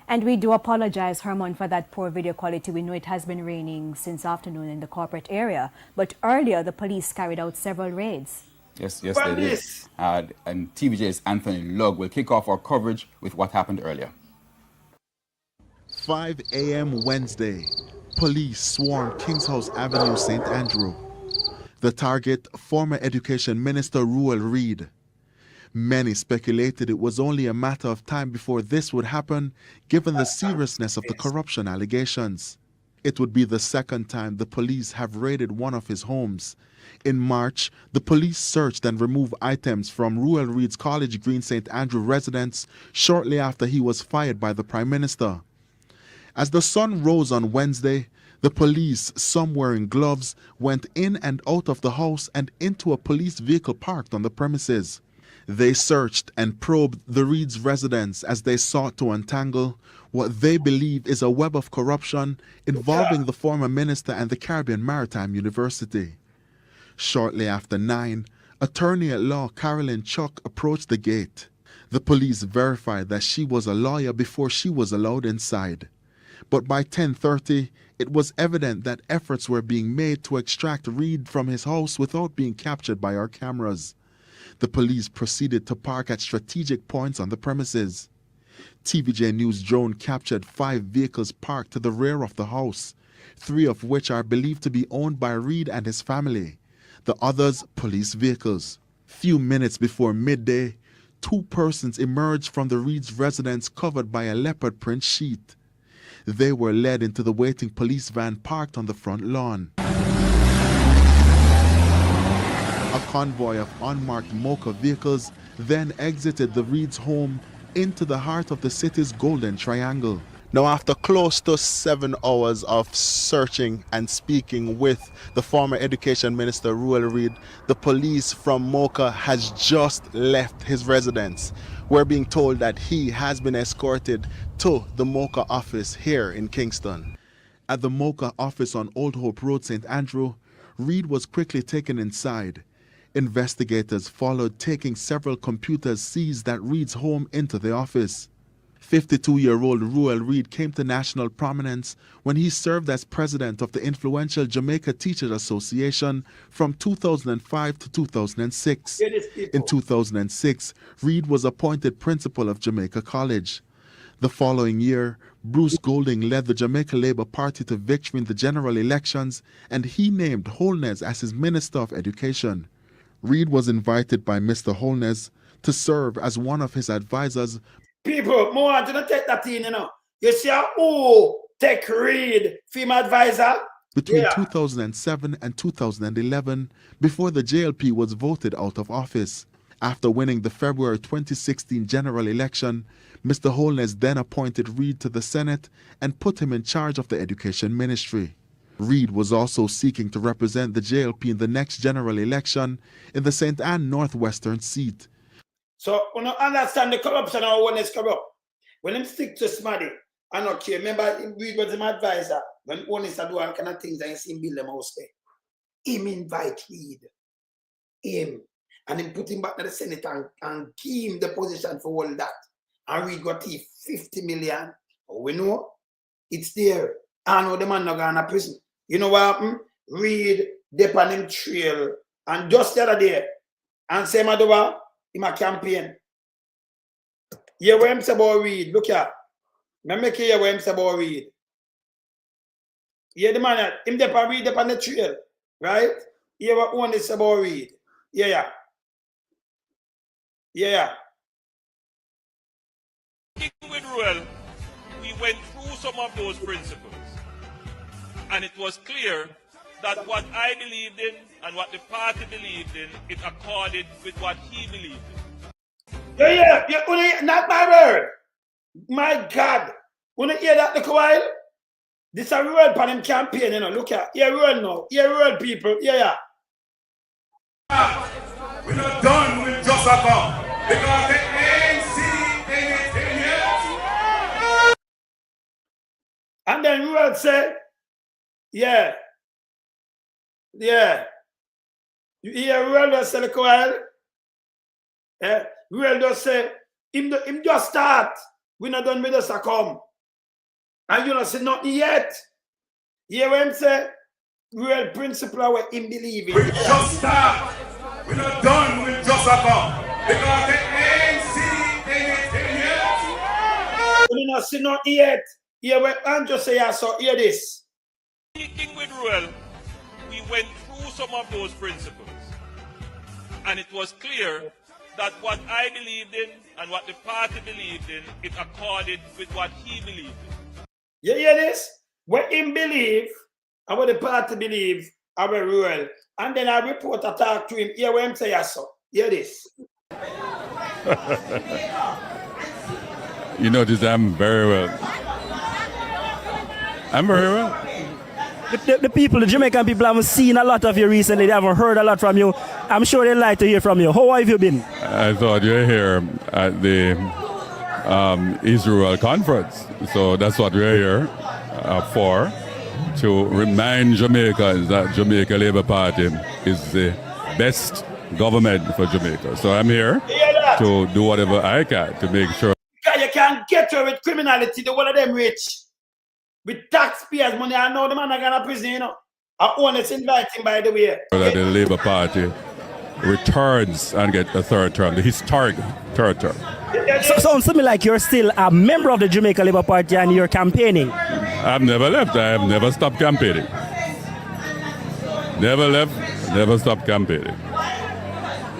And we do apologize, Herman, for that poor video quality. We know it has been raining since afternoon in the corporate area. But earlier, the police carried out several raids. Yes, they did. And TVJ's Anthony Lugg will kick off our coverage with what happened earlier. 5 a.m. Wednesday, police swarmed King's House Avenue, St. Andrew. The target, former Education Minister Ruel Reid. Many speculated it was only a matter of time before this would happen, given the seriousness of the corruption allegations. It would be the second time the police have raided one of his homes. In March, the police searched and removed items from Ruel Reid's College Green St. Andrew residence shortly after he was fired by the Prime Minister. As the sun rose on Wednesday, the police, some wearing gloves, went in and out of the house and into a police vehicle parked on the premises. They searched and probed the Reid's residence as they sought to untangle what they believe is a web of corruption involving the former minister and the Caribbean Maritime University. Shortly after 9, attorney-at-law Carolyn Chuck approached the gate. The police verified that she was a lawyer before she was allowed inside. But by 10:30, it was evident that efforts were being made to extract Reid from his house without being captured by our cameras. The police proceeded to park at strategic points on the premises. TVJ News drone captured 5 vehicles parked to the rear of the house, 3 of which are believed to be owned by Reid and his family. The others, police vehicles. Few minutes before midday, 2 persons emerged from the Reid's residence covered by a leopard print sheet. They were led into the waiting police van parked on the front lawn. A convoy of unmarked MOCA vehicles then exited the Reid's home into the heart of the city's Golden Triangle. Now, after close to 7 hours of searching and speaking with the former Education Minister Ruel Reid, the police from MOCA has just left his residence. We're being told that he has been escorted to the MOCA office here in Kingston. At the MOCA office on Old Hope Road, St. Andrew, Reid was quickly taken inside. Investigators followed, taking several computers seized at Reid's home into the office. 52-year-old Ruel Reid came to national prominence when he served as president of the influential Jamaica Teachers Association from 2005 to 2006. In 2006, Reid was appointed principal of Jamaica College. The following year, Bruce Golding led the Jamaica Labour Party to victory in the general elections, and he named Holness as his Minister of Education. Reid was invited by Mr. Holness to serve as one of his advisors. People, more want to take that in, you know. You see who take Reid, female advisor? Between 2007 and 2011, before the JLP was voted out of office. After winning the February 2016 general election, Mr. Holness then appointed Reid to the Senate and put him in charge of the Education Ministry. Reid was also seeking to represent the JLP in the next general election in the St. Ann Northwestern seat. So, you know, understand the corruption or when it's corrupt. When him stick to somebody, I don't care. Remember, Reid was his advisor. When Holness do all kind of things, and you see him build them house there. Him invite Reid. Him. And him put him back to the Senate and give him the position for all that. And Reid got 50 million. We know it's there. I know the man not going to prison. You know what happened? Reid dip on him trail. And just the other day, and say, Madova, in my campaign. Yeah, what him say about Reid? Look here. I make you hear what him say about Reid. Yeah, the man, him dip on Reid, dip on the trail. Right? Yeah, what one is about Reid? Yeah. With Ruel, we went through some of those principles. And it was clear that what I believed in and what the party believed in, it accorded with what he believed in. Not my word. My God. Wanna hear that look a while? This is a Ruel Panam campaign, you know. Look at Ruel now. Ruel people. Yeah. We're not done with just a come. Because they ain't seen anything yet. And then Ruel said, yeah. You hear Ruel just say look a while? Yeah. Ruel just say, him just start. We're not done with us a come. And you don't say nothing yet. You hear what him say? Real principle of what him believe in. We just start. We're not done with just a come. Because they ain't seen anything yet. We don't see nothing yet. Hear what Andrew say, so hear this. Speaking with Ruel, we went through some of those principles. And it was clear that what I believed in and what the party believed in, it accorded with what he believed in. You hear this? What him believe and what the party believe about Ruel. And then a reporter talk to him. Hear what him say, so hear this. You notice I'm very well. I'm very well. The people, the Jamaican people haven't seen a lot of you recently. They haven't heard a lot from you. I'm sure they'd like to hear from you. How have you been? I thought you were here at the Israel conference. So that's what we're here for, to remind Jamaicans that Jamaica Labour Party is the best government for Jamaica. So I'm here to do whatever I can to make sure. Because you can't get away with criminality, the one of them rich. With taxpayers' money, I know the man are going to prison, you know. I Holness inviting, by the way. That the Labour Party returns and get a third term, the historic third term. So sounds to me like you're still a member of the Jamaica Labour Party and you're campaigning. I've never left. I have never stopped campaigning. Never left, never stopped campaigning.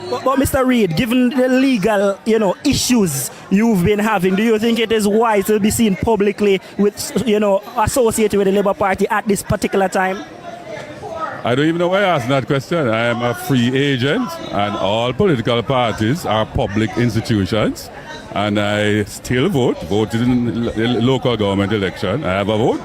But Mr. Reid, given the legal, issues you've been having, do you think it is wise to be seen publicly with, associated with the Labour Party at this particular time? I don't even know why I asked that question. I am a free agent, and all political parties are public institutions, and I still voted in the local government election. I have a vote.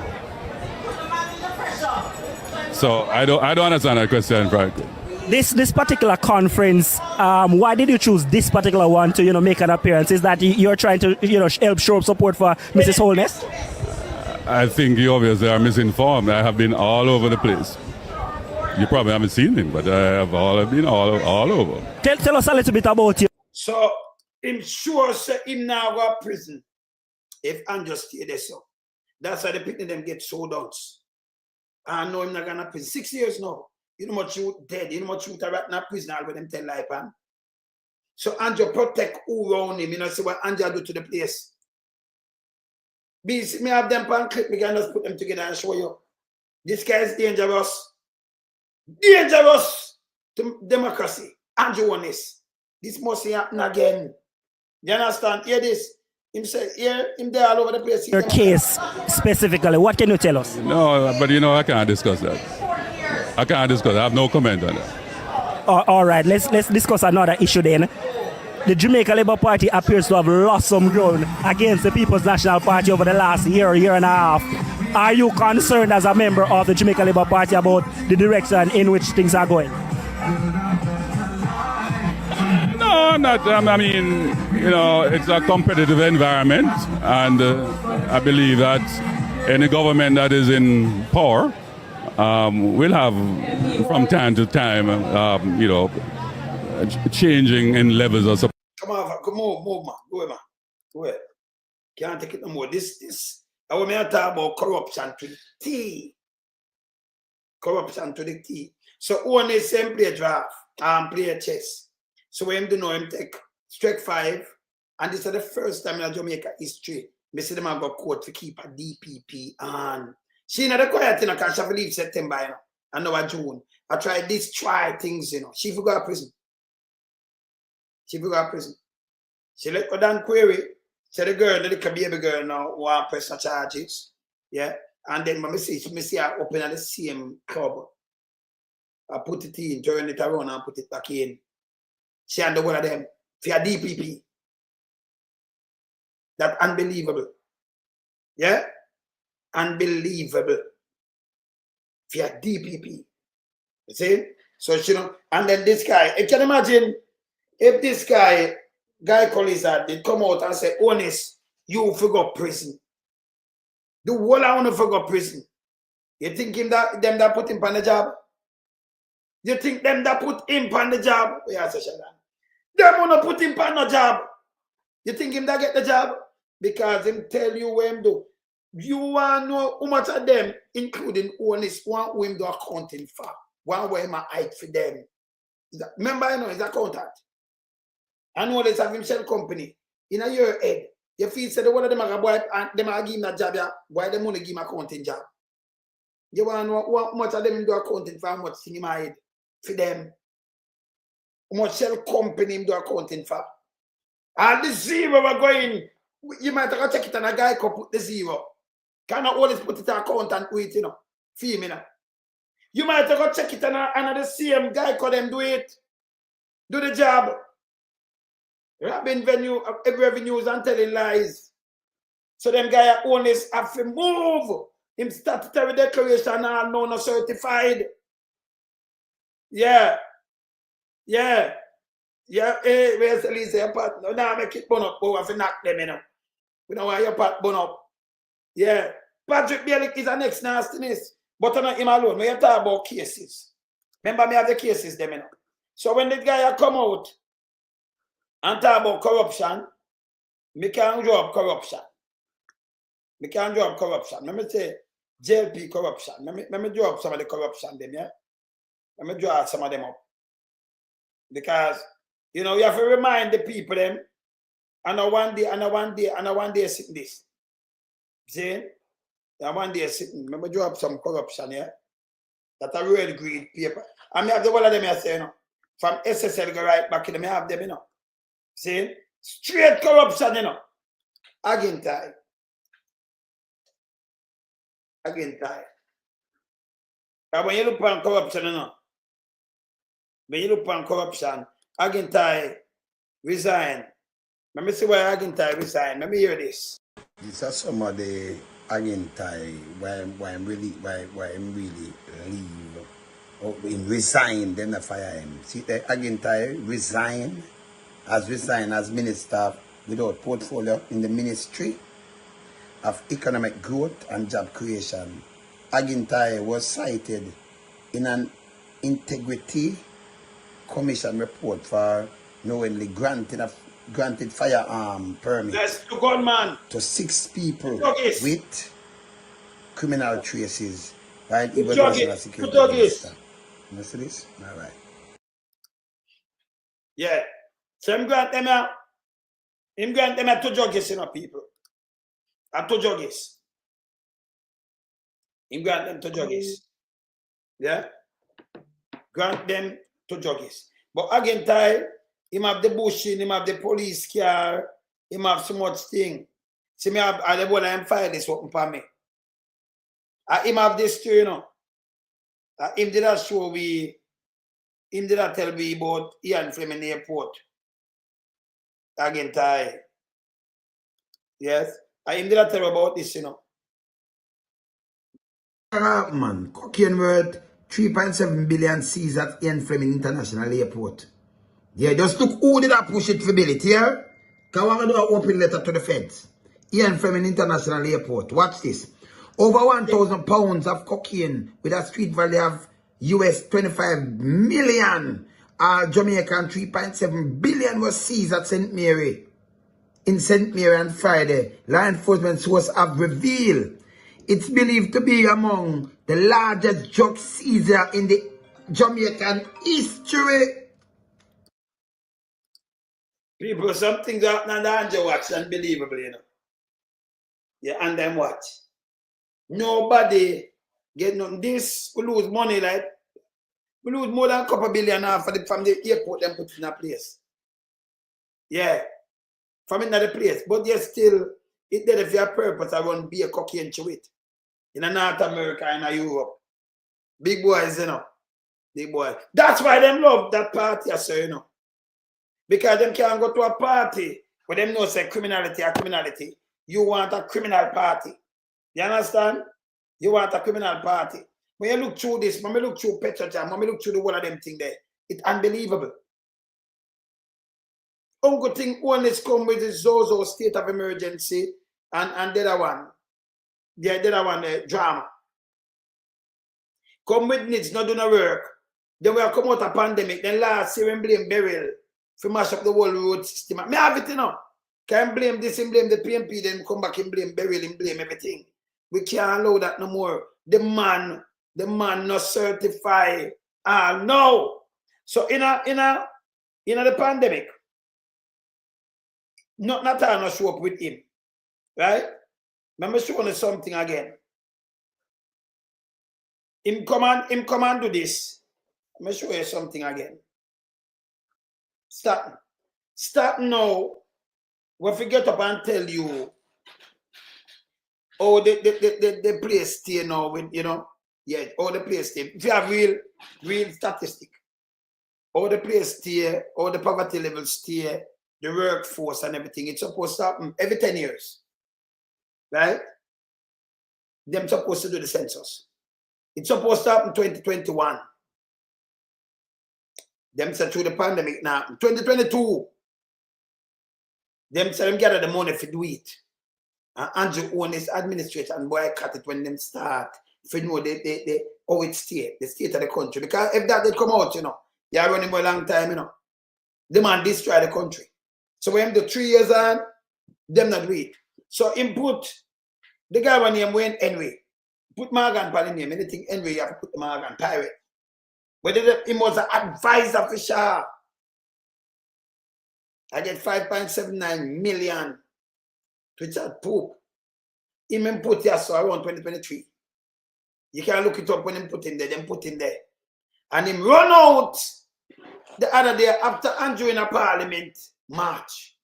So I don't understand that question, frankly. This particular conference, why did you choose this particular one to make an appearance? Is that you're trying to help show up support for Mrs. Holness? I think you obviously are misinformed. I have been all over the place. You probably haven't seen him, but I have been all over. Tell us a little bit about you. So him sure say him now go to prison if Andrew stay there. So that's why the people them get sold out. I know him not gonna prison 6 years now. You know much you dead, you know much you right now prison all with them tell life, man. So Andrew protect who around him, see what Andrew do to the place. Me have them pan clip, me can just put them together and show you. This guy is dangerous. Dangerous to democracy. Andrew Holness. This must happen again. You understand? Hear this. Him say, him there all over the place. Your case specifically, what can you tell us? No, but I can't discuss that. I can't discuss. I have no comment on that. All right, let's discuss another issue then. The Jamaica Labour Party appears to have lost some ground against the People's National Party over the last year and a half. Are you concerned as a member of the Jamaica Labour Party about the direction in which things are going? No, I'm not. I mean, it's a competitive environment, and I believe that any government that is in power will have, from time to time, changing in levels of support. Come on, move, man. Go ahead, man. Go ahead. Can't take it no more. This. I want to talk about corruption to the T. Corruption to the T. So only same play draft and play chess. So when him do know him take strike 5, and this is the first time in Jamaica history. Me see them have got court to keep a DPP on. She not the quiet thing because she have to leave September, and now June. I tried this things, She will go to prison. She let go down query. So the girl, the little baby girl now, want press the charges. Yeah. And then me see her open at the same club. I put it in, turn it around and put it back in. She and the one of them for a DPP. That unbelievable. Yeah? Unbelievable. For your DPP. You see? So, you know, and then this guy, you can imagine if this guy Colliser, did come out and say, Holness, you forgot prison. The whole I want to forgot prison. You think them that put him on the job? You think them that put him on the job? Yeah, them want to put him on the job. You think him that get the job? Because him tell you what him do. You want to know how much of them, including Holness, want who him do accounting for. One way him a hide for them. Remember, you know, he's accountant. And Holness have himself company. In a year head, you feel say the one of them are boy and them are give him that job, yeah. Why them want to give him accounting job? You want to know how much of them do accounting for, how much thing him hide for them. How much shell company him do accounting for. And the zero are going, you might have to check it and a guy could put the zero. Cannot always put it in accountant with, you know. Feel me now. You might have to check it and the same guy could them do it. Do the job. Robbing venue of every revenues and telling lies. So them guy are Holness have to move. Him statutory declaration are no certified. Yeah. Yeah. Yeah. Hey, where's the least your part? No, now make it burn up. We have to knock them, you know. We don't want your part burn up. Yeah. Patrick Bielik is a next nastiness. But I'm not him alone. We talk about cases. Remember me have the cases them, you know. So when this guy come out and talk about corruption, me can't draw up corruption. Me can't draw up corruption. Let me say JLP corruption. Let me draw up some of the corruption them, yeah? Let me draw some of them up. Because, you know, you have to remind the people them, and one day sitting this. See? And one day sitting. Let me draw up some corruption, yeah? That a real greed paper. And me have the one of them I say, you know, from SSL go right back in them, I have them, you know. See? Straight corruption, you know. Again time. Again time. And when you look on corruption, you know. When you look on corruption, again time resign. Let me see why again time resign. Let me hear this. These are some of the Agintai why I'm really leave or him resign, then I fire him. See the Agintai resigned as minister without portfolio in the Ministry of Economic Growth and Job Creation. Agintai was cited in an Integrity Commission report for knowingly granted firearm permit to gunman to 6 people Juggies. with criminal traces, right? He was Juggies. a security minister. You see this? All right. Yeah. So him grant them out. Him grant them out to Juggies, you know, people. And to Juggies. Him grant them to Juggies. Yeah? Grant them to Juggies. But again, time, him have the bushing, him have the police car, him have so much thing. See me have the one I'm fire this open for me. Him have this too, you know. Him did not show him did not tell me about Ian Fleming Airport. Again, Thai. Yes. Him did not tell about this, you know. Man, cocaine worth 3.7 billion seized at Ian Fleming International Airport. Yeah, just look who did I push it for Billy here. Because we're going to do an open letter to the feds. Ian Fleming International Airport. Watch this. Over 1,000 pounds of cocaine with a street value of US 25 million. Jamaican 3.7 billion was seized at St. Mary. In St. Mary on Friday. Law enforcement sources have revealed it's believed to be among the largest drug seizure in the Jamaican history. People, some things happen on the Andrew watch, unbelievable, you know. Yeah, and then what? Nobody get nothing. This, we lose money, like, we lose more than a couple billion from the airport them put in a place. Yeah, from another place. But yes, still, it did for a purpose I run beer, cocaine to it. In North America and Europe. Big boys, you know. Big boys. That's why them love that party, sir, you know. Because them can't go to a party When them know say criminality are criminality, you want a criminal party. You understand? You want a criminal party. When you look through this, when you look through Petrojam, when you look through the whole of them thing there, it's unbelievable. Uncle thing Holness come with the Zozo state of emergency and the other one. The other one, drama. Come with needs, not do no work. Then we come out of pandemic. Then last year, we blame Beryl for mash up the whole road system. Me have it, you know. Can blame this and blame the PMP, then come back and blame Beryl and blame everything. We can't allow that no more. The man not certified. No. So in the pandemic, not all not show up with him. Right? Let me show you something again. Him come and do this. Let me show you something again. Start now. We'll forget up and tell you. Oh, the place stay now with, you know. Yeah, all the place stay. If you have real statistic. All the place stay, all the poverty levels stay, the workforce and everything. It's supposed to happen every 10 years. Right? Them supposed to do the census. It's supposed to happen 2021. Them said through the pandemic now. 2022. Them said them gather the money for do it. And Andrew Holness administration boycott it when them start. If you know how it stay, the state of the country. Because if that did come out, you know, they are running for a long time, you know. The man destroy the country. So when the 3 years on, them not do it. So input the guy one name Wayne Henry. Put Morgan for the name. Anything Henry, you have to put the Morgan pirate. But he was an advisor for Shah. I get 5.79 million. Richard Pope. He put here so around 2023. You can look it up when him put in there, them put in there. And him run out the other day after Andrew in a parliament march.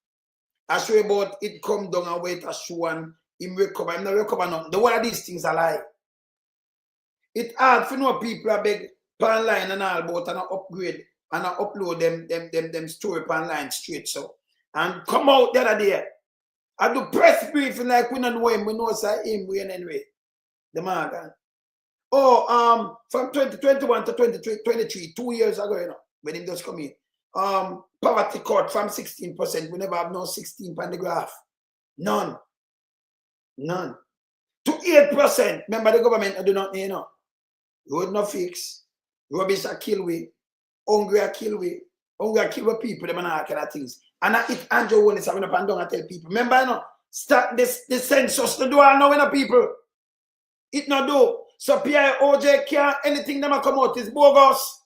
I show you about it come down and wait a show and him recover. Him not recover nothing. The one of these things are lie. It hard for no people are beg pan line and all about and upgrade and upload them story pan line straight so. And come out the other day. I do press briefing like we don't know him, we know say him Wayne anyway. The Morgan. Oh, from 2021 to 2023, 2 years ago, you know, when him just come in. Poverty cut from 16%. We never have no 16 on the graph. None. To 8%. Remember the government do not, you know. Road no fix. Rubbish are kill we. Hungry are kill we. Hungry are kill we people. Them and all kind of things. And I eat Andrew Holness having up and down and tell people. Remember, you know, start the census to do all now, you know, people. It not do. So Pierre OJ can't anything them come out is bogus.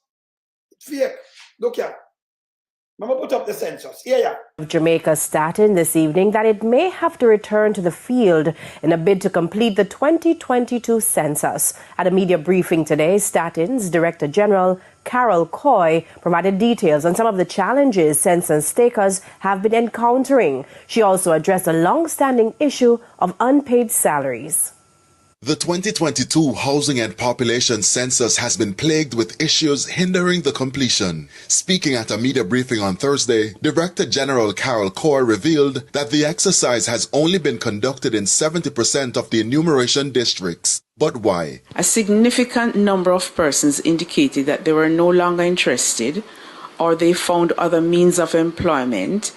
It's fake. Look here. I'm gonna put up the census. Yeah. Jamaica Staten this evening that it may have to return to the field in a bid to complete the 2022 census. At a media briefing today, Staten's Director General Carol Coy provided details on some of the challenges census takers have been encountering. She also addressed a long-standing issue of unpaid salaries. The 2022 Housing and Population Census has been plagued with issues hindering the completion. Speaking at a media briefing on Thursday, Director General Carol Coy revealed that the exercise has only been conducted in 70% of the enumeration districts. But why? A significant number of persons indicated that they were no longer interested or they found other means of employment,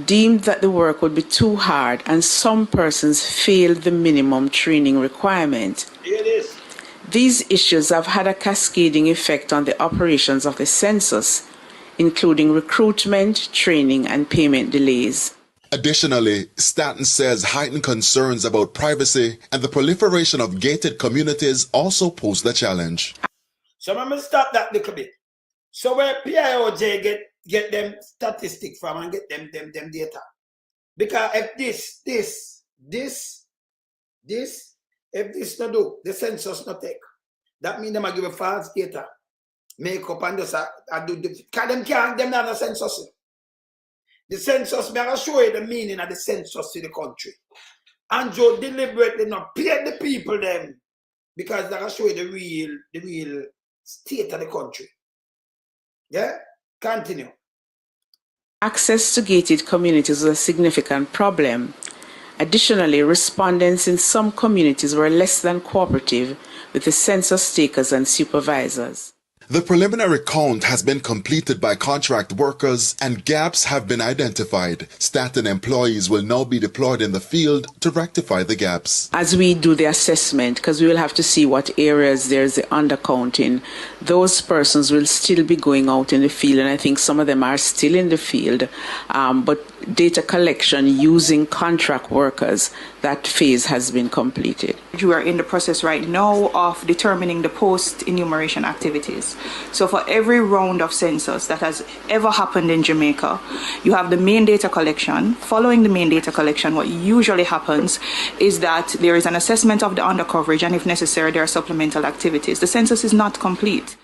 deemed that the work would be too hard, and some persons failed the minimum training requirement. These issues have had a cascading effect on the operations of the census, including recruitment, training, and payment delays. Additionally, Staten says heightened concerns about privacy and the proliferation of gated communities also pose the challenge. So I'm going to stop that little bit. So where PIOJ get them statistics from and get them data. Because if if this not do, the census not take. That means them give a false data. Make up and just do the because them not a census. The census may show you the meaning of the census in the country. And Joe deliberately not pay the people them because they show you the real state of the country. Yeah? Continue. Access to gated communities was a significant problem. Additionally, respondents in some communities were less than cooperative with the census takers and supervisors. The preliminary count has been completed by contract workers and gaps have been identified. Staten employees will now be deployed in the field to rectify the gaps. As we do the assessment, because we will have to see what areas there's the undercounting, those persons will still be going out in the field, and I think some of them are still in the field, but data collection using contract workers, that phase has been completed. We are in the process right now of determining the post-enumeration activities. So for every round of census that has ever happened in Jamaica, you have the main data collection. Following the main data collection, what usually happens is that there is an assessment of the undercoverage, and if necessary, there are supplemental activities. The census is not complete.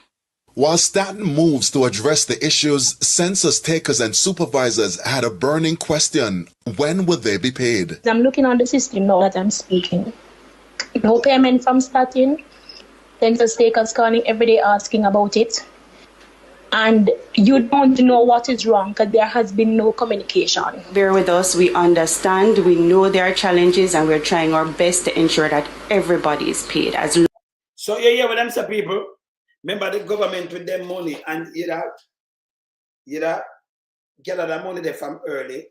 While Staten moves to address the issues, census takers and supervisors had a burning question. When would they be paid? I'm looking on the system now that I'm speaking. No payment from Staten. Census takers calling every day asking about it. And you don't know what is wrong because there has been no communication. Bear with us, we understand, we know there are challenges, and we're trying our best to ensure that everybody is paid. So yeah, with them say people, remember the government with them money, and you get all the money there from early,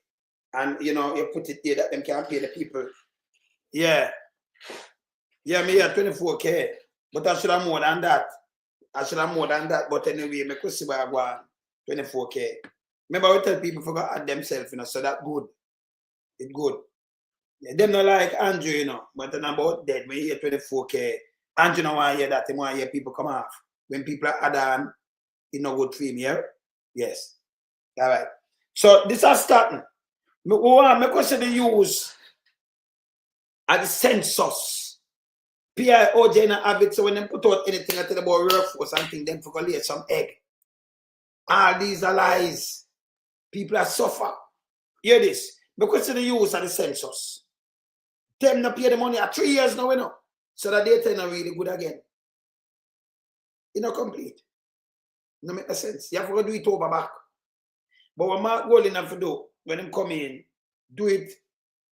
and you put it there that them can't pay the people. Yeah, me at 24K, but I should have more than that. But anyway, me could see where I go on 24K. Remember, we tell people to add themselves, so that good. It's good. Yeah, them not like Andrew, but then about dead, when you hear 24K, Andrew don't want to hear that, he want to hear people come off. When people are add on, it's not good for him, yeah? Yes. All right. So this is starting. Me question the use at the census. PIOJ and have it, so when they put out anything I tell about workforce and things, them for lay some egg. All these are lies. People are suffer. Hear this. Because of the use of the census. Them not pay the money at 3 years now, so that data not really good again. It's not complete. No make sense. You have to do it over back. But what Mark Golding have to do when them come in, do it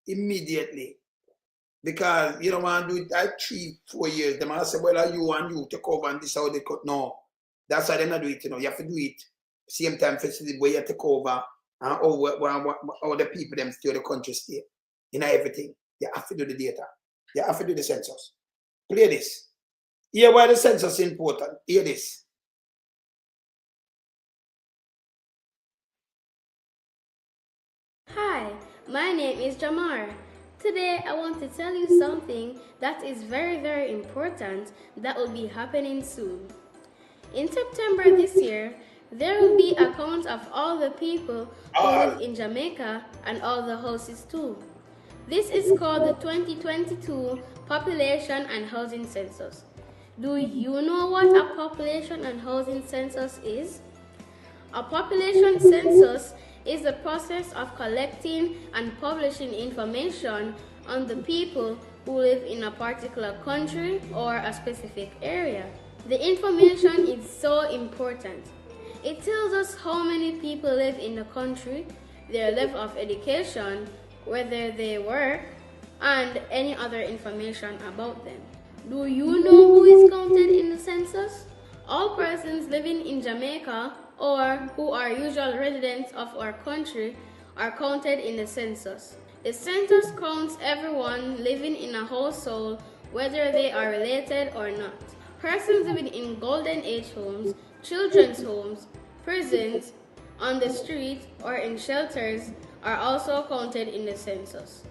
immediately. Because you don't want to do it like 3-4 years. They might say, well, are you and you take over and this how they cut. No. That's why they not do it, You have to do it same time facility where you take over and all the people them still the country stay. Everything. You have to do the data. You have to do the census. Play this. Hear why the census is important. Hear this. Hi, my name is Jamar. Today I want to tell you something that is very, very important that will be happening soon. In September this year, there will be a count of all the people who live in Jamaica and all the houses too. This is called the 2022 Population and Housing Census. Do you know what a population and housing census is? A population census is the process of collecting and publishing information on the people who live in a particular country or a specific area. The information is so important. It tells us how many people live in the country, their level of education, whether they work, and any other information about them. Do you know who is counted in the census? All persons living in Jamaica or who are usual residents of our country are counted in the census. The census counts everyone living in a household, whether they are related or not. Persons living in Golden Age homes, children's homes, prisons, on the street, or in shelters are also counted in the census.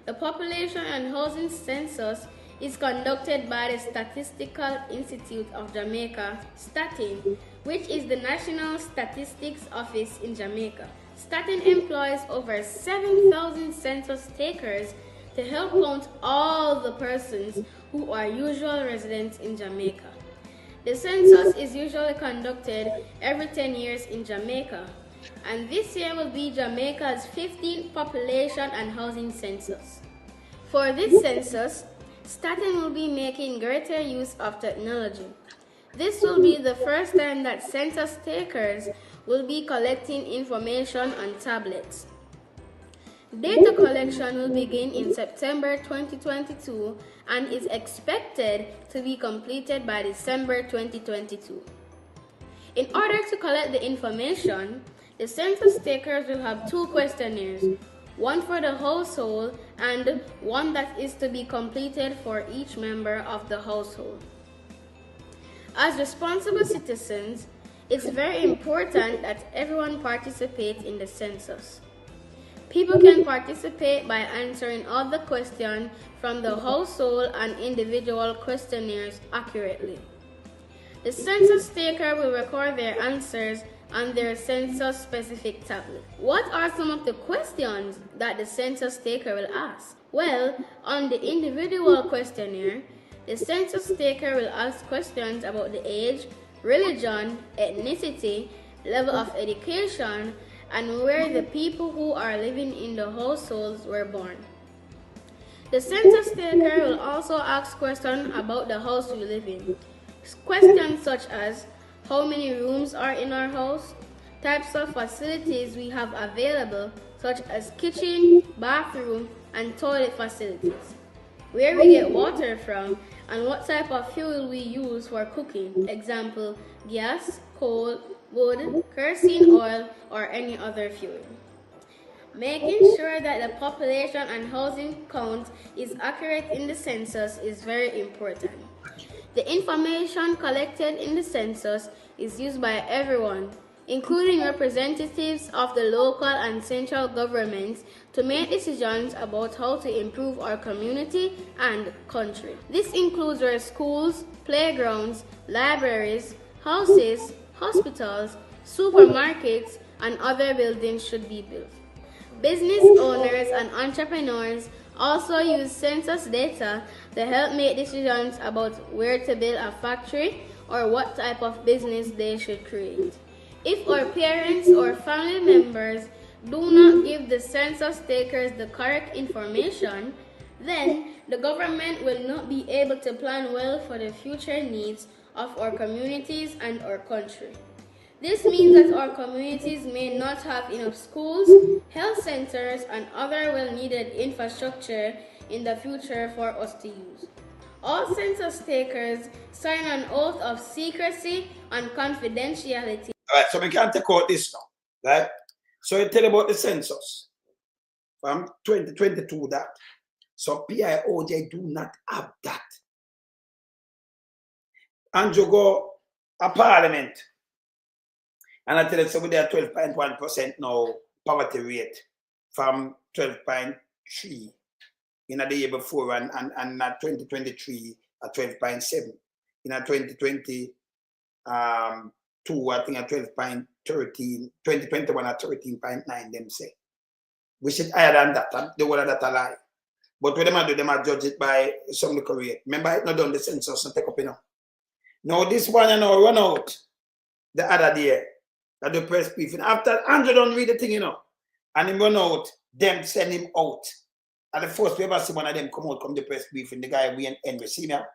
The Population and Housing Census is conducted by the Statistical Institute of Jamaica, STATIN, which is the National Statistics Office in Jamaica. STATIN employs over 7,000 census takers to help count all the persons who are usual residents in Jamaica. The census is usually conducted every 10 years in Jamaica, and this year will be Jamaica's 15th Population and Housing Census. For this census, STATIN will be making greater use of technology. This will be the first time that census takers will be collecting information on tablets. Data collection will begin in September 2022 and is expected to be completed by December 2022. In order to collect the information, the census takers will have 2 questionnaires, one for the household and one that is to be completed for each member of the household. As responsible citizens, it's very important that everyone participates in the census. People can participate by answering all the questions from the household and individual questionnaires accurately. The census taker will record their answers on their census-specific tablet. What are some of the questions that the census taker will ask? Well, on the individual questionnaire, the census taker will ask questions about the age, religion, ethnicity, level of education, and where the people who are living in the households were born. The census taker will also ask questions about the house we live in. Questions such as how many rooms are in our house, types of facilities we have available such as kitchen, bathroom, and toilet facilities, where we get water from, and what type of fuel we use for cooking, example, gas, coal, wood, kerosene oil, or any other fuel. Making sure that the population and housing count is accurate in the census is very important. The information collected in the census is used by everyone, including representatives of the local and central governments, to make decisions about how to improve our community and country. This includes where schools, playgrounds, libraries, houses, hospitals, supermarkets, and other buildings should be built. Business owners and entrepreneurs also use census data to help make decisions about where to build a factory or what type of business they should create. If our parents or family members do not give the census takers the correct information, then the government will not be able to plan well for the future needs of our communities and our country. This means that our communities may not have enough schools, health centers, and other well-needed infrastructure in the future for us to use. All census takers sign an oath of secrecy and confidentiality. All right, so we can take out this now, right? So I tell you about the census from 2022 that. So PIOJ do not have that. And you go a parliament, and I tell you, so we are 12.1% now poverty rate from 12.3 in the year before, and 2023 at 12.7. In 2022, I think at 12.13, 2021 at 13.9, them say. We should higher than that. The word of that a lie. But what them do, them judge it by some local rate. Remember, it's not done the census and take up, you know. Now this one, you know, run out the other day at the press briefing. After Andrew don't read the thing, you know, and him run out, them send him out. And the first we ever see one of them come out from the press briefing, the guy we Henry, see now.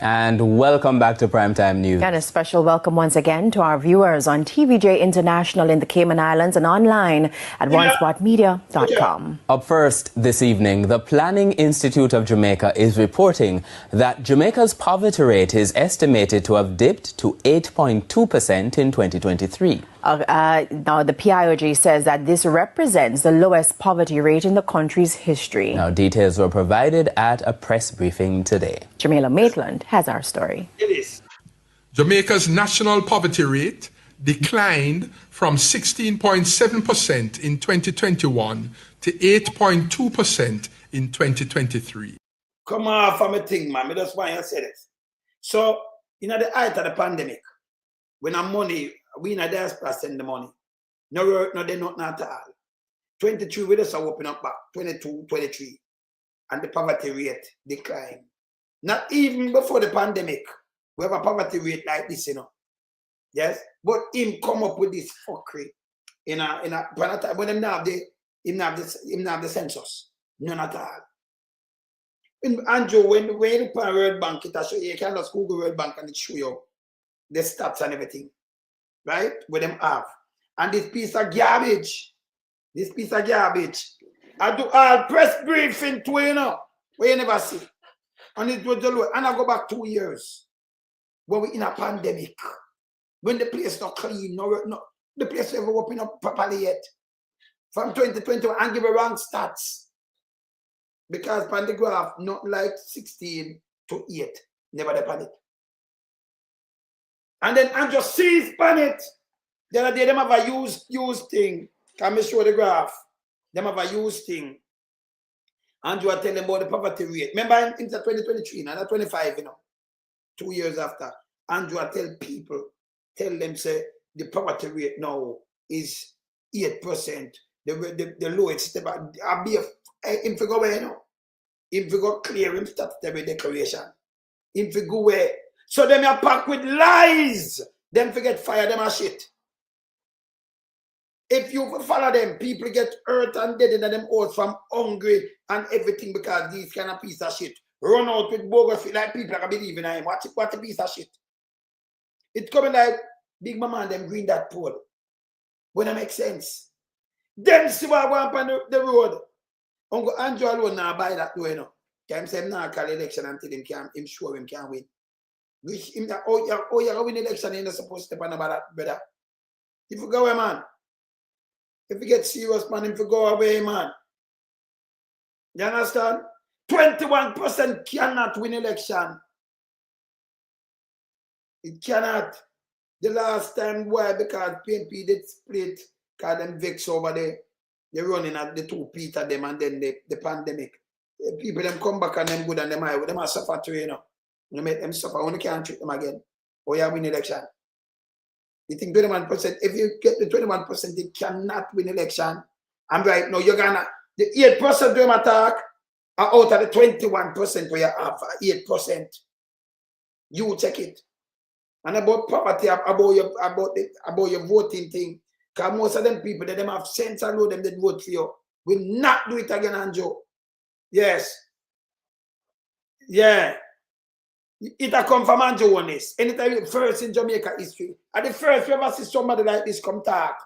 And welcome back to Primetime News. And a special welcome once again to our viewers on TVJ International in the Cayman Islands and online at onespotmedia.com. Up first this evening, the Planning Institute of Jamaica is reporting that Jamaica's poverty rate is estimated to have dipped to 8.2% in 2023. Now, the PIOJ says that this represents the lowest poverty rate in the country's history. Now, details were provided at a press briefing today. Jamila Maitland has our story. It is. Jamaica's national poverty rate declined from 16.7% in 2021 to 8.2% in 2023. Come on from a thing, man. I just want to say this. So, in the height of the pandemic, when our money, we in a diaspora send the money. No, they not at all. 23, we just open up back. 22, 23. And the poverty rate declined. Not even before the pandemic, we have a poverty rate like this, you know. Yes? But him come up with this fuckery in a when him not have the census. None at all. Andrew, when you put World Bank, it show you can just Google World Bank and it show you the stats and everything. right? With them have. And this piece of garbage, I do all press briefing to you know, where you never see. And it was the low. And I go back 2 years when we in a pandemic. When the place not clean, no, the place never open up properly yet. From 2021, and give a wrong stats. Because on the graph, not like 16 to 8. Never the panic. And then I just sees pan it. The other day, them have a used thing. Can me show the graph? Them have a used thing. Andrew was telling about the poverty rate. Remember in 2023, not 25, you know, 2 years after. Andrew tell them, say, the poverty rate now is 8%. The lowest step. I'll be him to go away, you know. Him to go clear him statutory declaration. Him to go away. So them are packed with lies. Them forget fire, them are shit. If you follow them, people get hurt and dead in them out from hungry and everything because these kind of piece of shit. Run out with bogus like people can believe in him. What a piece of shit. It's coming like Big Mama and them green that pole. When it makes sense. Them see what want on the road. Uncle Andrew alone now buy that door, you know. Can say him now call election until him show him can win. Wish him that you win election, you're not supposed to step on about that, brother. If you go away, man. If you get serious, man, if you go away, man. You understand? 21% cannot win election. It cannot. The last time, why? Because PNP did split, because them vex over there. They're running at the 2 feet of them and then the pandemic. The people them come back and them good and them high. Them are suffer too, you know. You make them suffer when you can't treat them again. Or you win election. You think 21%, if you get the 21%, you cannot win election. I'm right now, you're gonna, the 8% them attack are out of the 21% where you have 8%. You check it. And about poverty, about your voting thing. Because most of them people, they them have sense and know them that vote for you. Will not do it again, Anjo. Yes. Yeah. It a come from Anjo Holness. Anytime first in Jamaica history. And the first you ever see somebody like this come talk.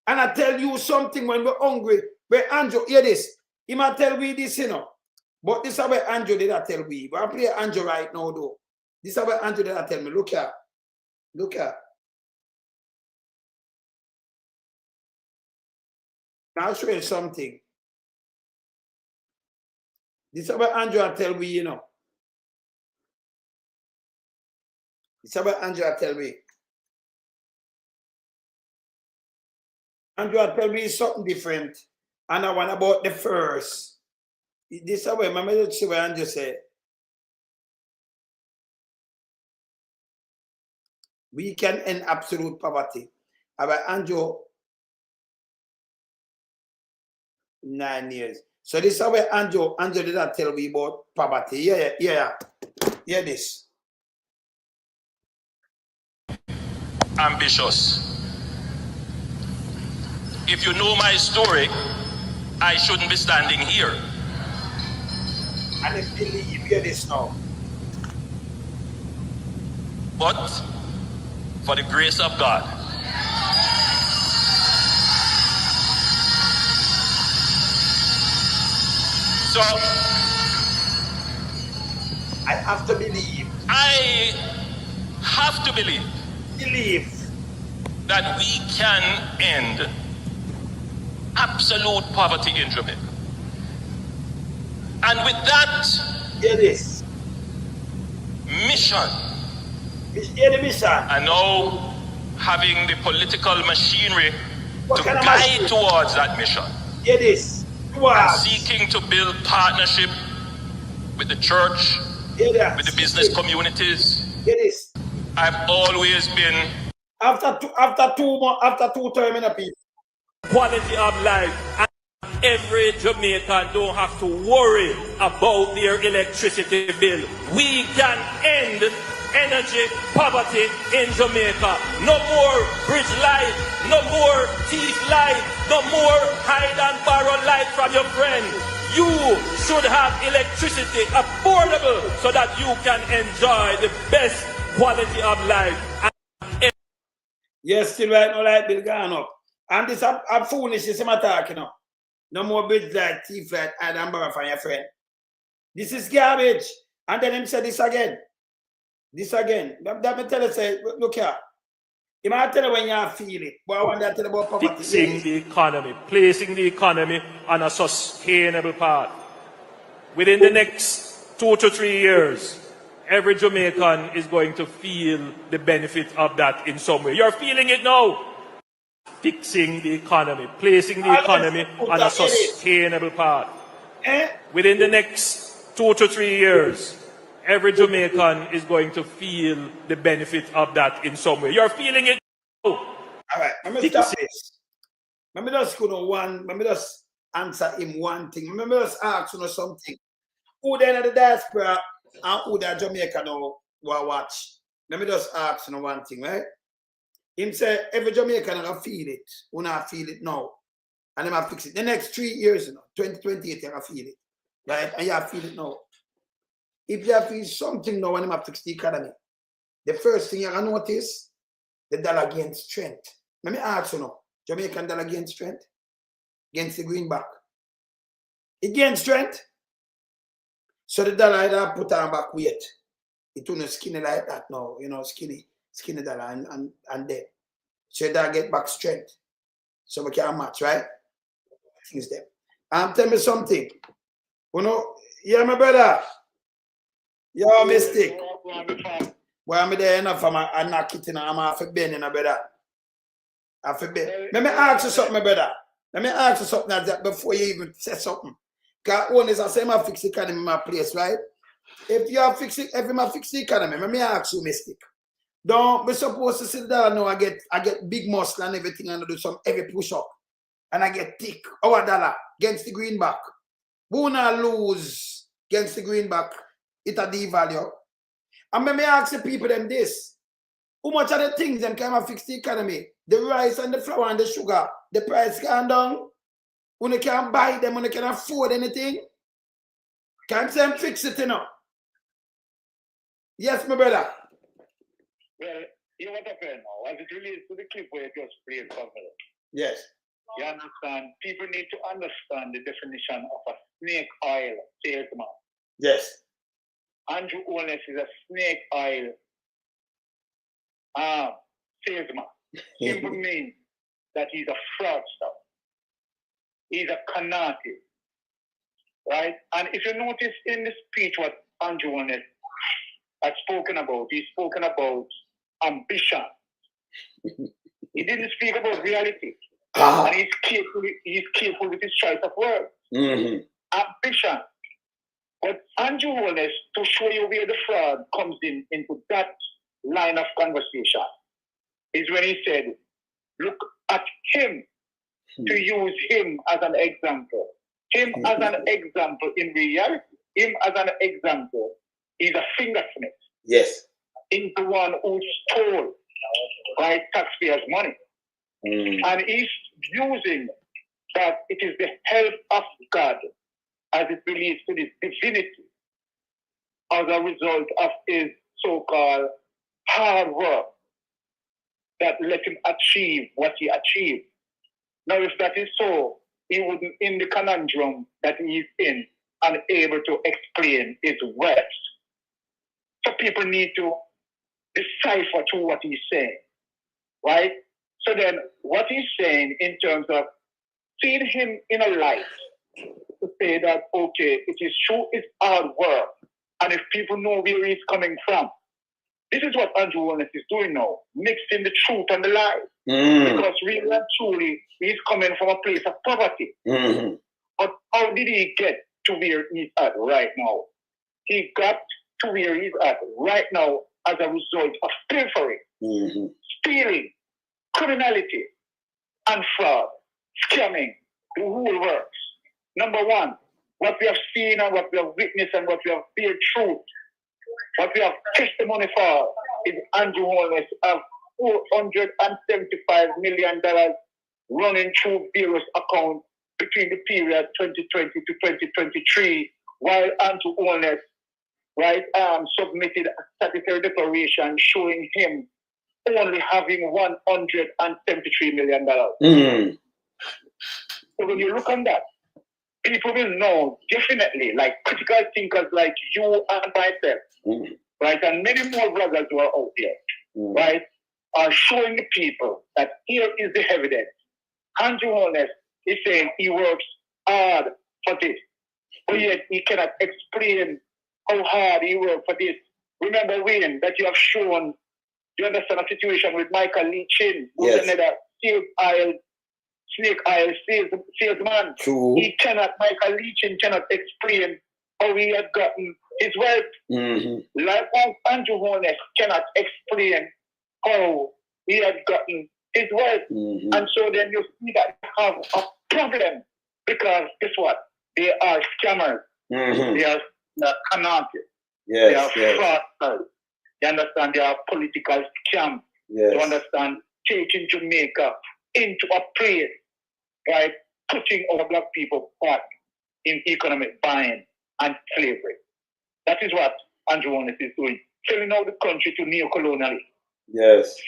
And I tell you something when we're hungry. Where Anjo, hear this. He might tell we this, you know. But this is where Anjo did I tell we. But I play Anjo right now though. This is where Anjo did I tell me. Look here. Look here. I'll show you something. This is what Andrew tell me, you know. This is what Andrew tell me. Andrew tell me something different. And I want about the first. This is what my mother see what Andrew said. We can end absolute poverty. About Andrew 9 years. So this is where Andrew did not tell me about poverty. Yeah. Hear this. Ambitious. If you know my story, I shouldn't be standing here. And if you hear this now. But for the grace of God, so I have to believe. I have to believe that we can end absolute poverty in Jamaica. And with that mission, and now having the political machinery to guide towards that mission. And seeking to build partnership with the church, with the business communities. I've always been after two terms in a piece. Quality of life. And every Jamaican don't have to worry about their electricity bill. We can end energy poverty in Jamaica. No more bridge light, no more teeth light, no more hide and borrow light from your friend. You should have electricity affordable so that you can enjoy the best quality of life. Yes, still right now, light bill gone up. And this a foolishness I'm talking now. No more bridge light, thief light, and borrow from your friend. This is garbage. And then him say this again. This again. That me tell you, say, look here. You might tell you when you feel it. But I want to tell you about poverty. Fixing the economy, placing the economy on a sustainable path. Within the next 2 to 3 years, every Jamaican is going to feel the benefit of that in some way. You're feeling it now. Fixing the economy, placing the economy on a sustainable path. Within the next 2 to 3 years, every Jamaican is going to feel the benefit of that in some way. You're feeling it now. All right, let me stop this. Let me just answer him one thing. Let me just ask you something. Who then at the diaspora and who that Jamaica now will watch? Let me just ask you one thing, right? Him say every Jamaican will feel it. Who not feel it now. And them have fix it. The next 3 years, 2028, you have feel it. Right? And you have feel it now. If you feel something now when you have fix the economy, the first thing you have notice, the dollar gain strength. Let me ask you now. Jamaican dollar gain strength against the greenback. It gains strength. So the dollar either put on back weight. It will not skinny like that now, skinny dollar and then. So that get back strength. So we can match, right? Things there. Tell me something. Yeah, my brother. You're a mistake. Well, I'm there enough for my knock it in. I'm half a ben in a brother. Half a ben. Let me ask you something, my brother. Let me ask you something before you even say something. Because Holness, I say I fix the economy in my place, right? If you are fixing, if you fix the economy, let me ask you, mistake. Don't be supposed to sit down now. I get big muscle and everything, and I do some heavy push up, and I get thick. Our dollar against the greenback. Who not lose against the greenback? It a devalue. And let me ask the people them this: how much of the things them can fix the economy? The rice and the flour and the sugar, the price gone down. When you can't buy them, when you can afford anything, can't say fix it, Yes, my brother. Well, you know what happened now? As it relates to the clip where you just played for me. Yes. You understand? People need to understand the definition of a snake oil salesman. Yes. Andrew Holness is a snake oil salesman. Simply means that he's a fraudster. He's a canatic. Right? And if you notice in the speech what Andrew Holness had spoken about, he's spoken about ambition. He didn't speak about reality. And he's careful with his choice of words. Ambition. But Andrew Holness, to show you where the fraud comes into that line of conversation, is when he said, look at him, to use him as an example. Him as an example in reality, him as an example is a fingersmith. Yes. He's the one who stole by taxpayers' money. And he's using that it is the help of God as it relates to this divinity as a result of his so-called hard work that let him achieve what he achieved. Now, if that is so, he wouldn't, in the conundrum that he's in, unable to explain his words. So people need to decipher to what he's saying, right? So then what he's saying in terms of seeing him in a light to say that, okay, it is true, it's hard work. And if people know where he's coming from, this is what Andrew Holness is doing now, mixing the truth and the lie. Because really and truly, he's coming from a place of poverty. But how did he get to where he's at right now? He got to where he's at right now as a result of pilfering, stealing, criminality, and fraud, scamming, the whole works. Number one, what we have seen and what we have witnessed and what we have felt truth, what we have testimony for is Andrew Holness of $475 million running through various accounts between the period 2020 to 2023, while Andrew Holness, submitted a statutory declaration showing him only having $173 million. So when you look on that, people will know definitely, like critical thinkers like you and myself, right, and many more brothers who are out there, right, are showing the people that here is the evidence. Andrew Holness is saying he works hard for this, but yet he cannot explain how hard he worked for this. Remember, Wayne, that you have shown, you understand a situation with Michael Lee Chin, who's another snake oil salesman. True. Michael Lee Chin cannot explain how he had gotten his wealth. Like Andrew Holness cannot explain how he had gotten his wealth. And so then you see that they have a problem because guess what? They are scammers. They are canards. They are fraudsters. You understand? They are political scams. You understand? Taking Jamaica into a place, right? Putting our black people back in economic buying and slavery. That is what Andrew Holness is doing. Selling out the country to neo-colonialism.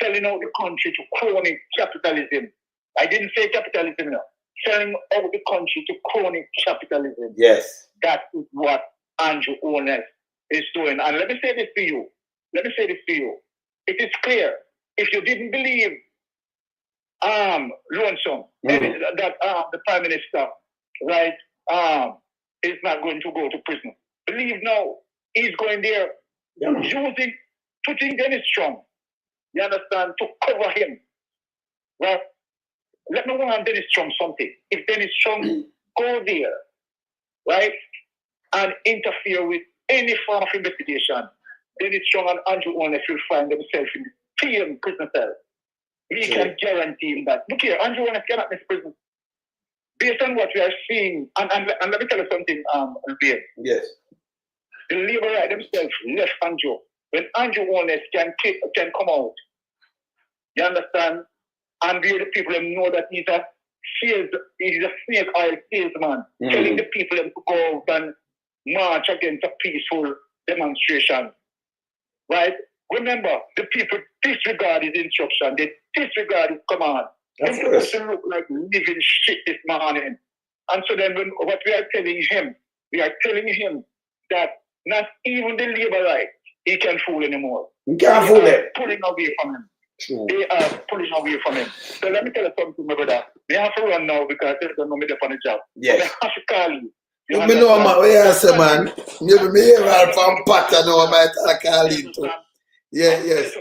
Selling out the country to crony capitalism. I didn't say capitalism now. Selling out the country to crony capitalism. That is what Andrew Holness is doing. And let me say this to you. It is clear. If you didn't believe Lonesome, that the Prime Minister, right, is not going to go to prison. Believe now, he's going there putting Dennis Strong, you understand, to cover him. Right? Let me warn Dennis Strong something. If Dennis Strong go there, right, and interfere with any form of investigation, Dennis Strong and Andrew Holness will find themselves in the same prison cell. We can guarantee him that. Look here, Andrew Holness cannot miss prison. Based on what we are seeing, and let me tell you something, Albert. The Labour right themselves left Andrew. When Andrew Holness can come out, you understand, and be the people them know that he's a snake oil salesman, telling the people them to go out and march against a peaceful demonstration. Right? Remember, the people disregard his instruction, they disregard his command. They're supposed to look like living shit this morning. And so then what we are telling him that not even the Labour right he can fool anymore. You can't fool them. Pulling away from him. They are pulling away from him. So let me tell you something, my brother. They have to run now because they don't know me on the job. Yes. They have to call you. You know, man, we are say, man. You hear from Pata now, I call him too. Yes.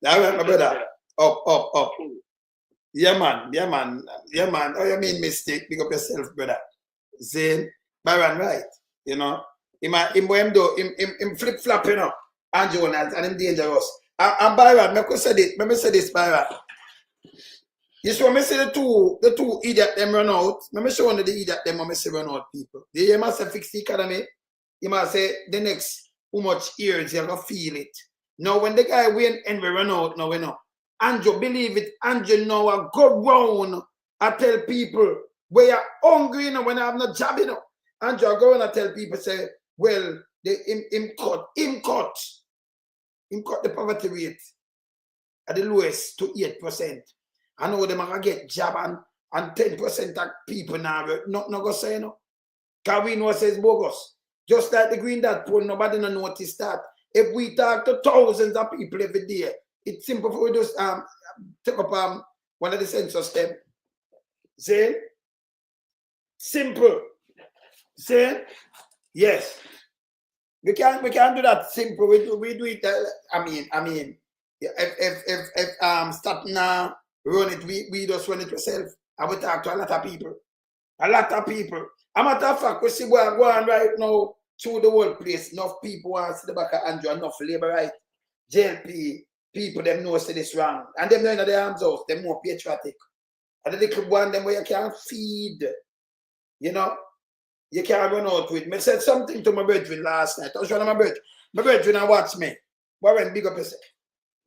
Now, my brother. Up. Yeah, man. Oh, you mean mistake? Pick up yourself, brother. Zane, Byron, right? You know, him flip-flop, you know, and Jonas, and him dangerous. And Byron, let me say this, Byron. You see when I say the two idiot them run out, let me show you the idiot them when I say run out people. They must say fix the economy. You must say the next how much years you're going to feel it. Now when the guy win and we run out, now we know. Andrew, believe it, Andrew now I go round and tell people where you're hungry, you know, when I have no job, you know. Andrew, I go and I tell people, say, well, him cut the poverty rate at the lowest to 8%. I know them are going to get job and 10% of people now, not go say, you know. Because we know it says bogus. Just like the Green Dot poll, nobody no notice that. If we talk to thousands of people every day, it's simple for we just take up one of the census them. Say simple. Say yes. We can do that simple. We do it. I mean, if stop now, run it. We just run it ourselves. I will talk to a lot of people. A matter of fact, we see where I go on right now through the whole place. Enough people want to see the back of Andrew, enough labor right. JLP, people them know say this wrong. And them know in their arms house, them more patriotic. And the little one them where you can't feed. You know? You can't run out with me. I said something to my brethren last night. I was one of my brethren. My brethren I watch me. Warren, big up yourself.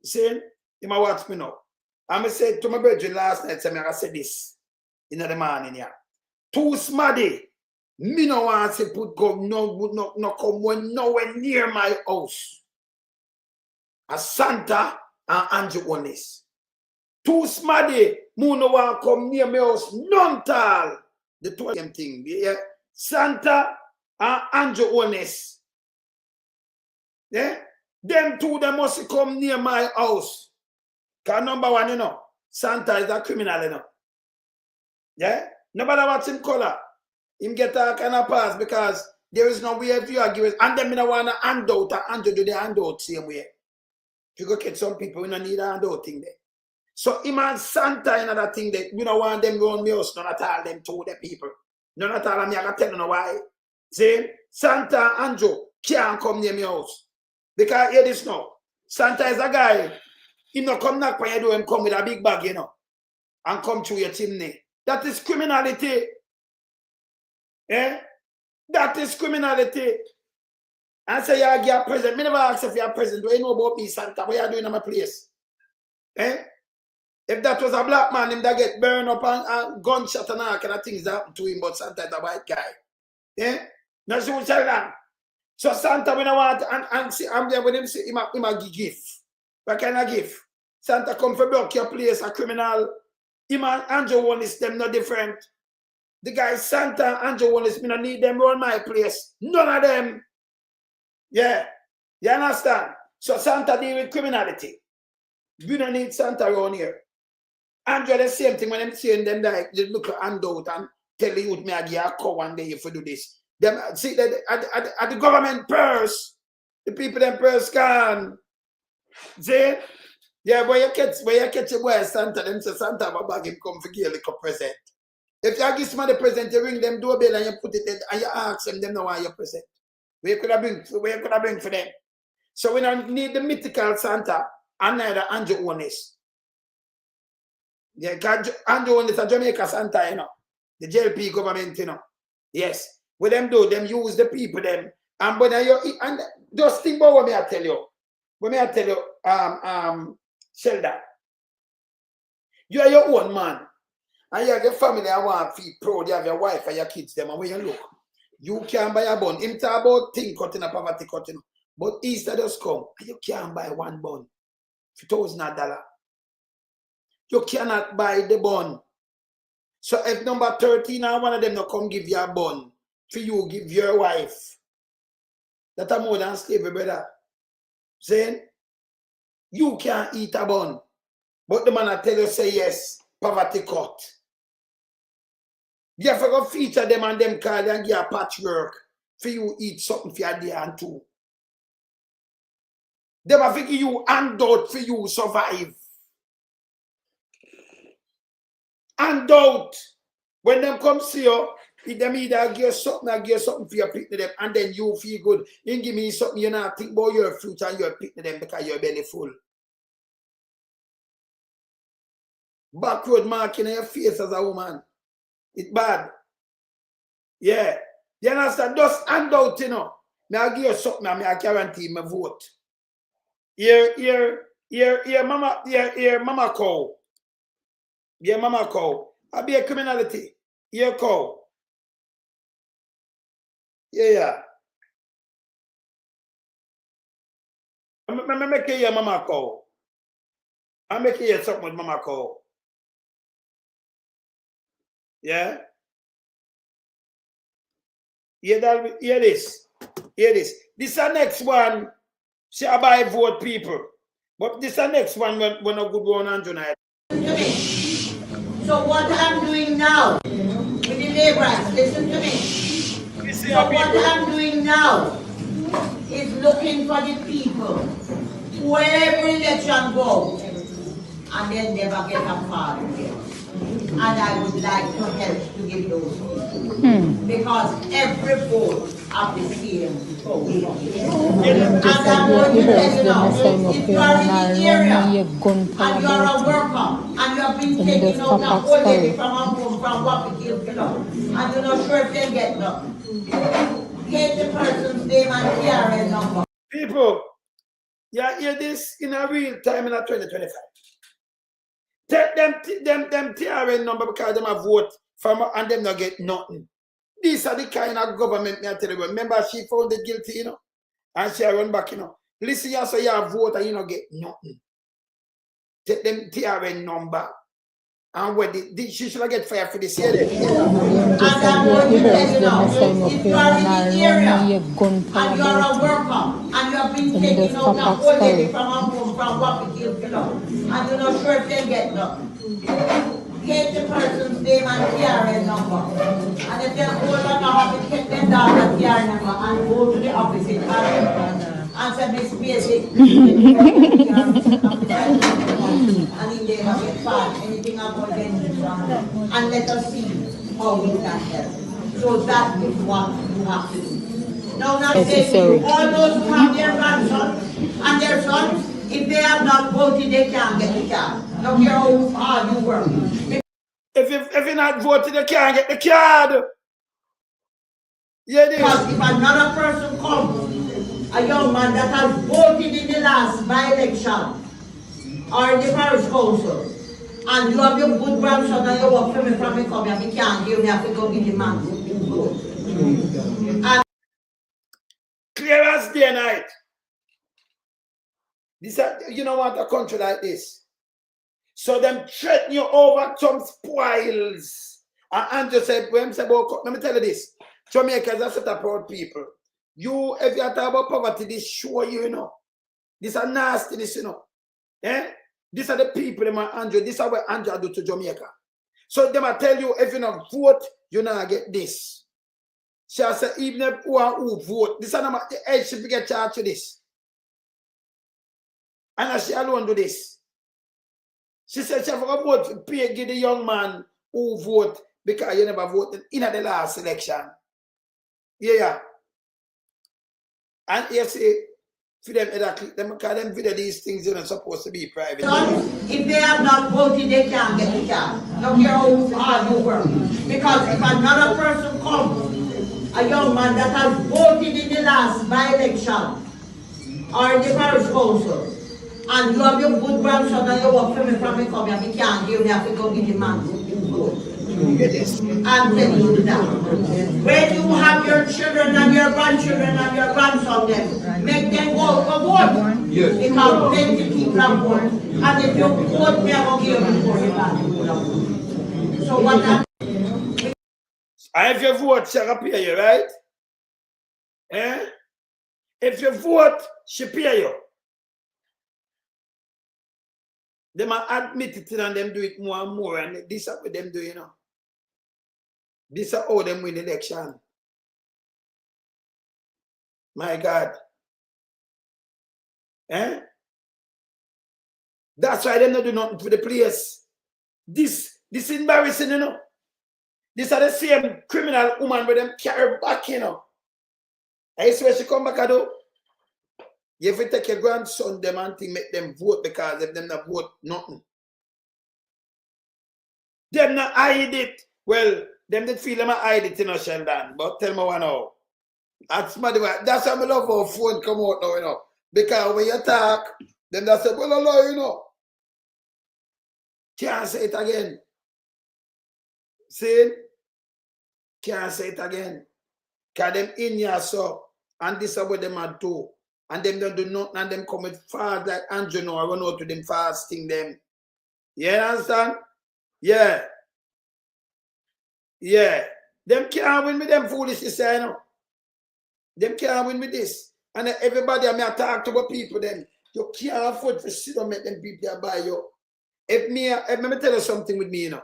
See? You might watch me now. And I said to my brethren last night, I said this in the morning here. Too smaddy. Me no want to put come nowhere near my house. A Santa and Andrew Holness. Two smaddy, no one come near me house, none tall. The two same thing. Yeah? Santa and Andrew Holness. Yeah? Them two, they must come near my house. Because number one, you know, Santa is a criminal, you know. Yeah? Nobody wants him color. Him get a kind of pass because there is no way if you argue. And then I want to hand out and Andrew do the handout same way. If you go get some people, we don't need a handout thing there. So him and Santa another thing that we don't want them around me house, none at all them two the people. None at all, I can tell you why. See, Santa and Andrew can't come near me house. Because hear this now. Santa is a guy, he not come knock on your door and come with a big bag, you know, and come through your chimney. That is criminality. Eh? That is criminality. And say you give a present. Me never ask if you're a present. Do you know about me, Santa? What you doing in my place? Eh? If that was a black man, him that get burned up and gunshot and all kind of things that happen to him, but Santa is a white guy. Eh? Now she will tell them. So Santa, when I want and see, I'm there with him, see him a give gift. What kind of gift? Santa come for block your place, a criminal. Him and Andrew Holness, them no different. The guy Santa and Andrew Holness, me no need them around my place. None of them. Yeah. You understand? So Santa deal with criminality. We don't need Santa around here. Andrew, the same thing when I'm saying them like they look at handout and tell the youth me I give a cow one day if you do this. Them see that at the government purse, the people them purse can. See? Yeah, where you catch a boy Santa, them say Santa have a bag him come for give a present. If you give somebody present, you ring them doorbell and you put it in and you ask them know why you present. Where you could have bring for them. So we don't need the mythical Santa and neither Andrew Holness. Yeah, Andrew Holness a Jamaica Santa, you know. The JLP government, you know. Yes. What them do, them use the people them. And when you and just think about what me I tell you. What me I tell you, Sheldon. You are your own man. And you have your family and want to feel proud. You have your wife and your kids them. And when you look, you can't buy a bun. Him talk about thing cutting a poverty cutting. But Easter just come. And you can't buy one bun for $1,000. You cannot buy the bun. So if number 13 and one of them not come give you a bun, for you give your wife, that's more than slavery, brother. Saying you can't eat a bun. But the man I tell you say yes, poverty cut. You have to go feature them and them call and give a patchwork for you eat something for your day and two. Them have to give you handout for you survive. Handout. When them come see you, if them either give you something for your picnic them, and then you feel good. You give me something, you not think about your future and your picnic them because your belly full. Backroad marking in your face as a woman. It's bad. Yeah. You understand? Just handout, you know. I give you something and I guarantee my vote. Here, mama cow. Yeah, mama cow. I be a criminality. Here, cow. Yeah. I'm making you mama cow. I'm making you something with mama cow. Yeah. Hear this. Hear this. This is the next one. See buy vote people. But this is the next one when a good one and tonight. So what I'm doing now with the laborers, listen to me. So what I'm doing now is looking for the people who every election go and then never get a card again. And I would like to help to give those people. Because every vote have the same vote. And I'm going to tell you now, if you are in the area and you are a worker and you have been taking out a whole lady from a home from Wapping Hill, and you're not sure if they get nothing, get the person's name and KRN number. People, you hear this in a real time in a 2025. Take them TRN number because them have vote from and them not get nothing. These are the kind of government me I tell you. Remember she found it guilty, you know, and she run back, you know. Listen, you say you have vote and you don't get nothing. take them TRN number, and when she should get fired for this year. If you are in the area and you're a worker and you have been taking out a whole lady from a home from Wapikill Pillow, and you're not sure if they get nothing. Get the person's name and TRN number. And if they're old and not happy, take them down the TRN number and go to the office in and say, Miss Basic, and in there have get fine, anything about them, and let us see how we can help. So that is what you have to do. Now, not saying all those who have their grandsons and their sons, if they have not voted, they can't get the card. No care how hard you work. If you're not voting, you can't get the card. Yeah, because if another person comes, a young man that has voted in the last by-election or in the parish council, and you have your good grandson and you work for me from me come here, you can't give me, have to go get the man who vote. Clear as day and night. This, you don't want a country like this. So them threaten you over some spoils. And Andrew said, let me tell you this. Jamaicans are such a proud people. You, if you talk about poverty, this show you, know. This are nastiness, you know. Eh? These are the people, Andrew. This is what Andrew do to Jamaica. So they might tell you, if you not vote, you not get this. She said, even if who vote, this is not the edge should get charged to this. And she alone do this. She said she have to vote, pay, give the young man who vote because you never voted in the last election. Yeah. And you see, for them, them call them video these things, you're not supposed to be private. If they have not voted, they can't get the card. No care how hard you work. Because if another person comes, a young man that has voted in the last by-election or in the parish council, and you have your good grandson and you work for me from me come here, you can't give me, have to go get the man who vote. I'm telling you that. When you have your children and your grandchildren and your grandson, then make them go for vote. Yes. Because plenty people are vote. And if you vote, they are going to give you for your body. So what happened? And if you vote, she will pay you, right? Eh? If you vote, she pay you. They might admit it and them do it more and more, and this is what them do, you know. This is how them win the election. My God. Eh? That's why them not do nothing for the place. This embarrassing, you know. These are the same criminal woman with them carry back, you know. I swear she come back, I do. You have to take your grandson, them and make them vote because if them not vote, nothing. Them not hide it. Well, them did feel them hide it, you know, Sheldon. But tell me one now. That's why I love how phone come out now, you know. Because when you talk, them that say, well, Allah, you know. Can't say it again. See? Can't say it again. Because them in here so, and this is what them are do. And them don't do nothing, and them come with fast like Andrew now. I run out to them fasting them. You understand? Yeah. Yeah. Them can't win with them foolishness, you know. Them can't win with this. And everybody I may talk to about people then. You can't afford to sit and make them people that buy you. If me tell you something with me, you know.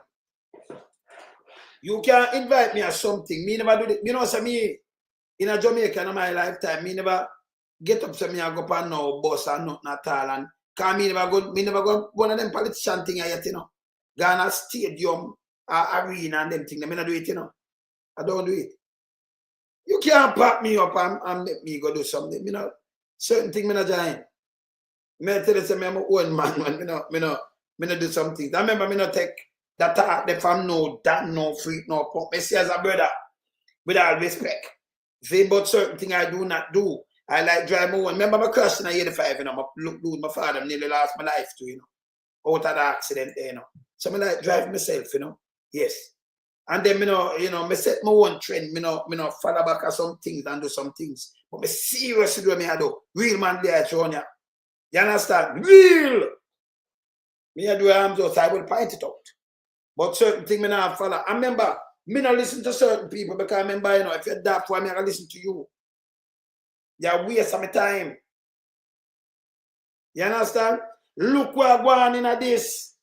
You can't invite me or something. Me never do it. You know, so me in a Jamaica in my lifetime, me never get up so me I go up and no bus and nothing at all. And cause me never go one of them politician thing yet, you know. Ghana stadium, arena and them thing. Me not do it, you know. I don't do it. You can't pack me up and make me go do something. You know, certain thing me not join. Me tell you say me am my own man, me no do something. I remember me not take that talk the fam no damn no freak no pump. Me see as a brother with all respect. Say but certain thing I do not do. I like drive my own. Remember my crash in 85, you know, my father nearly lost my life too, you know. Out of the accident there, you know. So I like drive myself, you know. Yes. And then, you know, me set my own trend, me no follow back at some things and do some things. But me seriously do me I do. Real man there, Junior. You understand? Real! Me I do arms out, I will point it out. But certain things me not follow. I remember, me not listen to certain people because I remember, you know, if you're daft for me, I listen to you. You're waste of my time. You understand? Look where I'm going in this.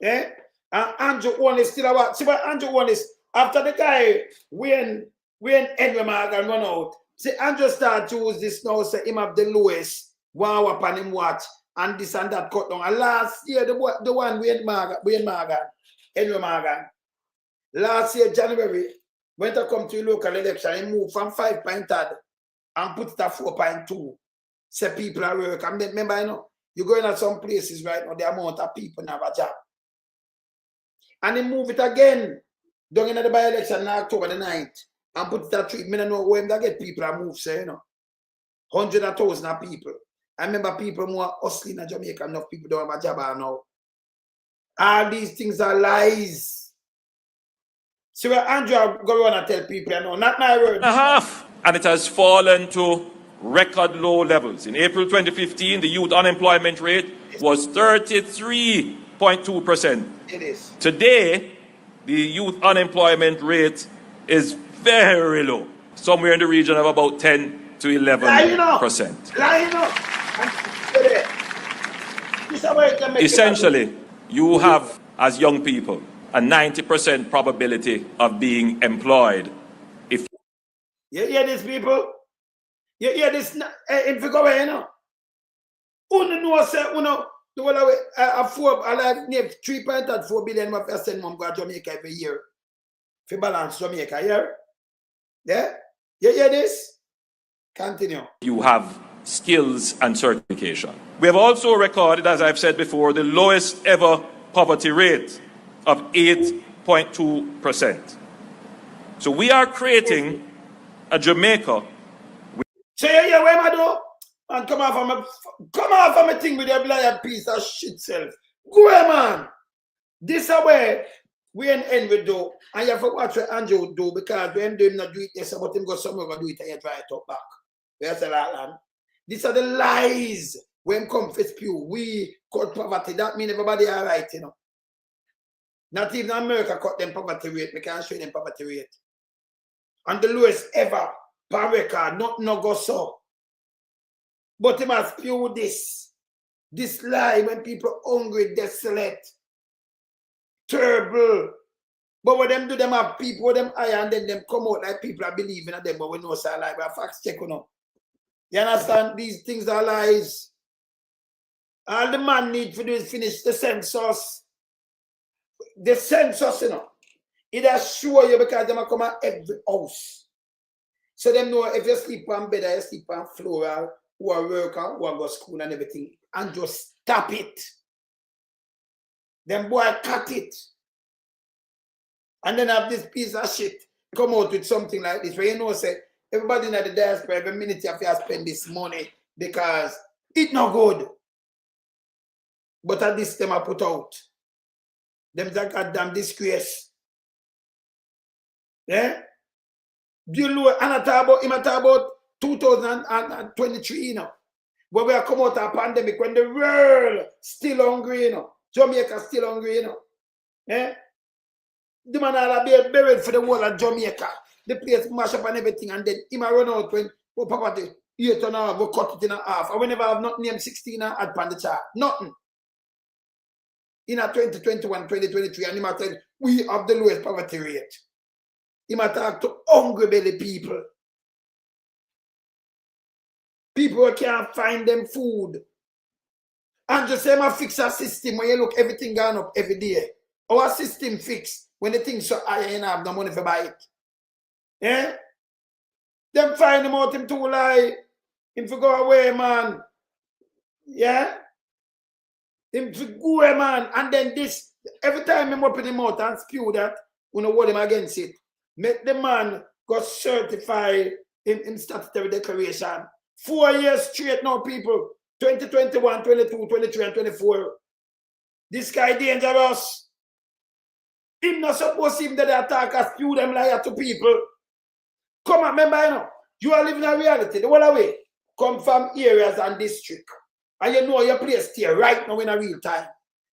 Eh? And Andrew Holness still about. See what Andrew Holness, after the guy, when Henry Morgan run out, see Andrew start to use this now, say him have the lowest, one upon him watch, and this and that cut down. And last year, the one Henry Morgan, last year, January, when to come to local election, he moved from 5.3 and put it at 4.2. Say people are work. And remember, you know, you're going at some places right now, the amount of people have a job. And he move it again during the by-election on October the 9th and put it at 3. I don't know where they get people that move, say, you know. 100,000 of people. I remember people more hustling in Jamaica, enough people don't have a job now. All these things are lies. See where Andrew go on and tell people, you know, not my word. And it has fallen to record low levels. In April 2015, the youth unemployment rate was 33.2%. It is. Today, the youth unemployment rate is very low, somewhere in the region of about 10 to 11%. Essentially, you have, as young people, a 90% probability of being employed. If you hear this, people? You hear this? If you go away, you know, uno know say uno the whole away I like 3.4 billion of send mom go to Jamaica every year. For balance Jamaica, yeah? You hear this? Continue. You have skills and certification. We have also recorded, as I've said before, the lowest ever poverty rate of 8.2%. So we are creating a Jamaica. So yeah, where am I do? And come off from a thing with your blind piece of shit self. Go away, man. This is where we end with do. And you have to watch what Andrew do because when him not do it, yes, but him go somewhere go do it and you try to talk back. That's a lot, man. These are the lies when come first pew. We cut poverty. That means everybody all right, you know. Not even America cut them poverty rate. We can't show them poverty rate. And the lowest ever per record, not no go so. But he must spew this lie when people hungry, desolate, terrible. But when them do them have people, with them high and then them come out like people are believing in them, but we know it's a lie. We have facts check on them. You understand? These things are lies. All the man need to do is finish the census. The census, you know, it assure you because they come at every house. So them know if you sleep on bed or you sleep on floor, who are worker, who are go to school and everything, and just stop it. Them boy cut it. And then have this piece of shit come out with something like this, where you know say everybody in the diaspora every minute you have to spend this money because it's not good. But at this them I put out. Them that goddamn disgrace. Yeah? You know, and I talk about 2023, you know, where we are come out of a pandemic when the world still hungry, you know. Jamaica still hungry, you know. Eh? The man will be buried for the whole of Jamaica. The place mash up and everything, and then he might run out when Papa 8 and a half, we cut it in half. And we never have nothing named 16 and add on the chart. Nothing. In a 2021, 2023, and he might tell we have the lowest poverty rate. He might talk to hungry belly people. People who can't find them food. And just say, I fix a system when you look everything gone up every day. Our system fixed when the things so high and have no money for buy it. Yeah? Them find him out him too lie. Him to go away, man. Yeah? Him to go away, man. And then this, every time him open him out and spew that, we know what him against it. Make the man go certify in statutory declaration. 4 years straight now, people. 2021, 22, 23, and 24. This guy dangerous. Him not supposed to even that attack and spew them liar to people. Come on, remember, you know, you are living a reality. The whole away come from areas and district. And you know your place here right now in a real time.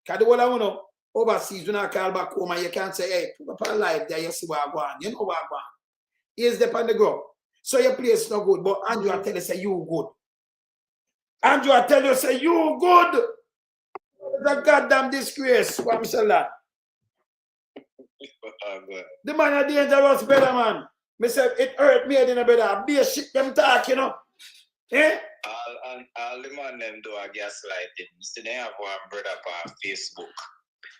Because the whole of you overseas, when I call back home and you can't say, hey, put up a life there, you see what I want. You know what I want. Here's the on the ground. So your place is not good, but Andrew I tell you, say you good. Andrew I tell you, say you good. It's a goddamn disgrace. What I'm saying that. The man is dangerous, better man. Me say it hurt me in a better. Be a shit them talk, you know. Eh? All the man them do a gaslighting. See, they have one brother on Facebook.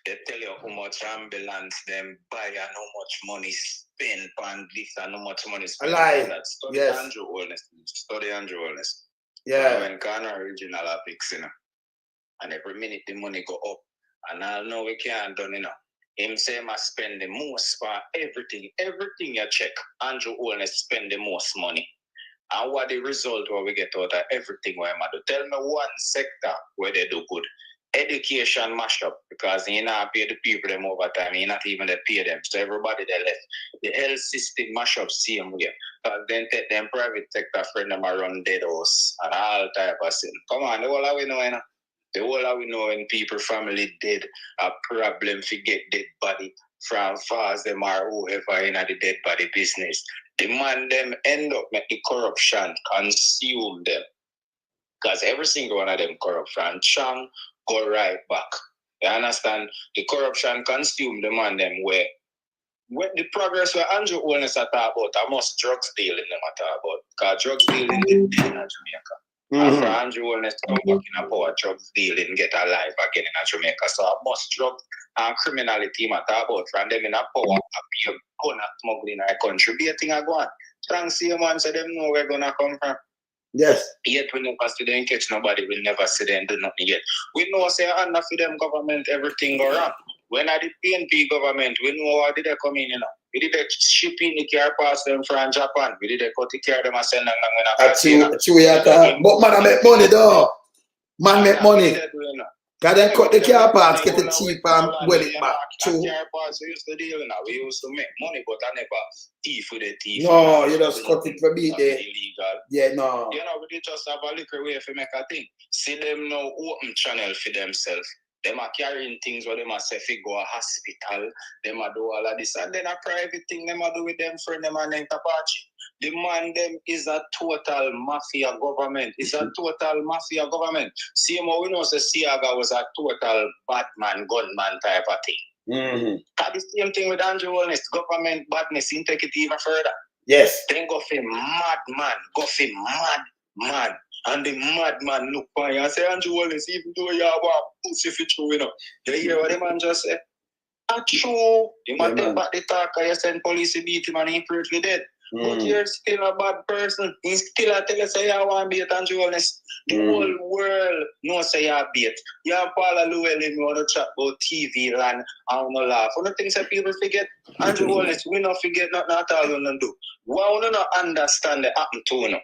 They tell you how much ambulance them buy and how much money spent on this and how much money spent on that. Study Andrew Holness. Study Andrew Holness. Yeah. When Connor original are fixing, and every minute the money go up. And I know we can't done, you know. Him say must spend the most for everything. Everything you check, Andrew Holness spend the most money. And what the result where we get out of everything where I do. Tell me one sector where they do good. Education mash up because he not pay the people them over time. He not even they pay them. So everybody they left. The health system mash up same way. Then take them private sector friend them run dead house and all type of sin. Come on, the whole of we know, you know. The whole of we know when people family dead, a problem to get dead body from far as them are whoever in the dead body business. The man them end up make the corruption consume them. Because every single one of them corruption chang go right back. You understand? The corruption consume the man them where the progress where Andrew Holness are talk about, I must drugs dealing them are talk about. Because drugs dealing is dead in Jamaica. And for Andrew Holness come back in a power drugs dealing get alive again in Jamaica. So I must drugs and criminality matter about from them in a power appear gun smuggling in our country. Be a thing I go on. Thanks to you man, so them know where we're gonna come from. Yes. Yet we never see them catch nobody, we never see them do nothing yet. We know say under for them government everything go wrong. When I did PNP government, we know how did they come in, you know. We did the shipping the car past them from Japan. We did the cut the car them and send them but man I make money though. Man make money. Because then cut the car parts, get it cheap and well it back. True. Car parts we used to deal now. We used to make money, but I never thief with the thief. No, you just cut it for me there. Illegal. Yeah, no. You know, we just have a liquor way to make a thing. See them now open channel for themselves. Them are carrying things where them are say if go a hospital, them are do all of this, and then a private thing them are do with them friend them and then Tapachi. The man them is a total mafia government. It's a total mafia government. See how we know say Siaga was a total Batman, gunman type of thing. The same thing with Andrew Holness, government badness, he take it even further. Yes. Then go for madman, go for madman. And the madman look for you and say, Andrew Holness, even though you have a pussy for true, you know. You hear what the man just say? Not true. You might take back the talk and you send police to beat him and he perfectly dead. But you're still a bad person. He still a tell you say you want to beat Andrew Holness. The whole world knows say you beat. You have Paula Llewellyn, you want to chat about TV land and no laugh. One of the things that people forget, Andrew Holness, we don't forget nothing at all we don't do. Why we don't understand the happen to you?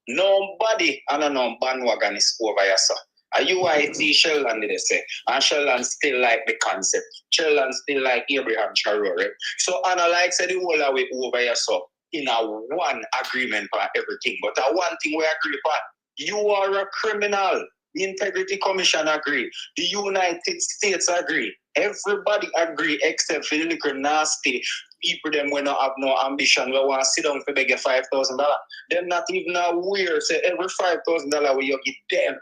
Nobody and no bandwagon is over here, sir. A UIT Sheldon did they say, and Sheldon still like the concept. Sheldon still like Abraham Traore. So Anna like said the whole away over here, so in a one agreement for everything. But one thing we agree upon, you are a criminal. The Integrity Commission agree. The United States agree. Everybody agree except for the little nasty people them when not have no ambition. We want to sit down for beg $5,000. Them not even aware. Say every $5,000 we you give them.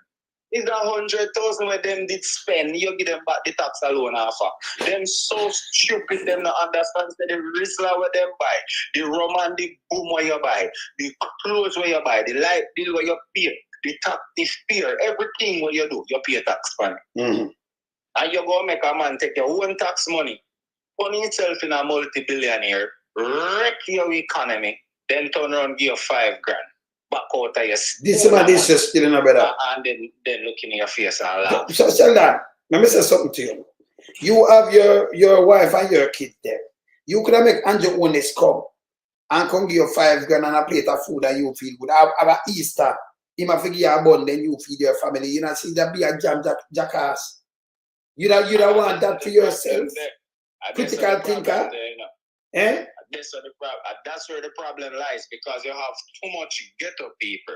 It's 100,000 where them did spend. You give them back the tax alone offer. Them so stupid them not understand. Say the Rizla where them buy, the rum and the boom where you buy, the clothes where you buy, the light bill where you pay, the tax, the fear, everything what you do, you pay tax for it. And you go make a man take your own tax money, put yourself in a multi-billionaire, wreck your economy, then turn around and give you $5,000. Back out of your this is still in a better. And then look in your face and laugh. So Sheldon, let me say something to you. You have your wife and your kid there. You could have make Andrew Holness come and come give you $5,000 and a plate of food and you feel good. Have a Easter. He might figure a bun, then you feed your family. You know, see that be a jackass. You don't want that for yourself. Critical thinker. Eh? That's where the problem lies, because you have too much ghetto people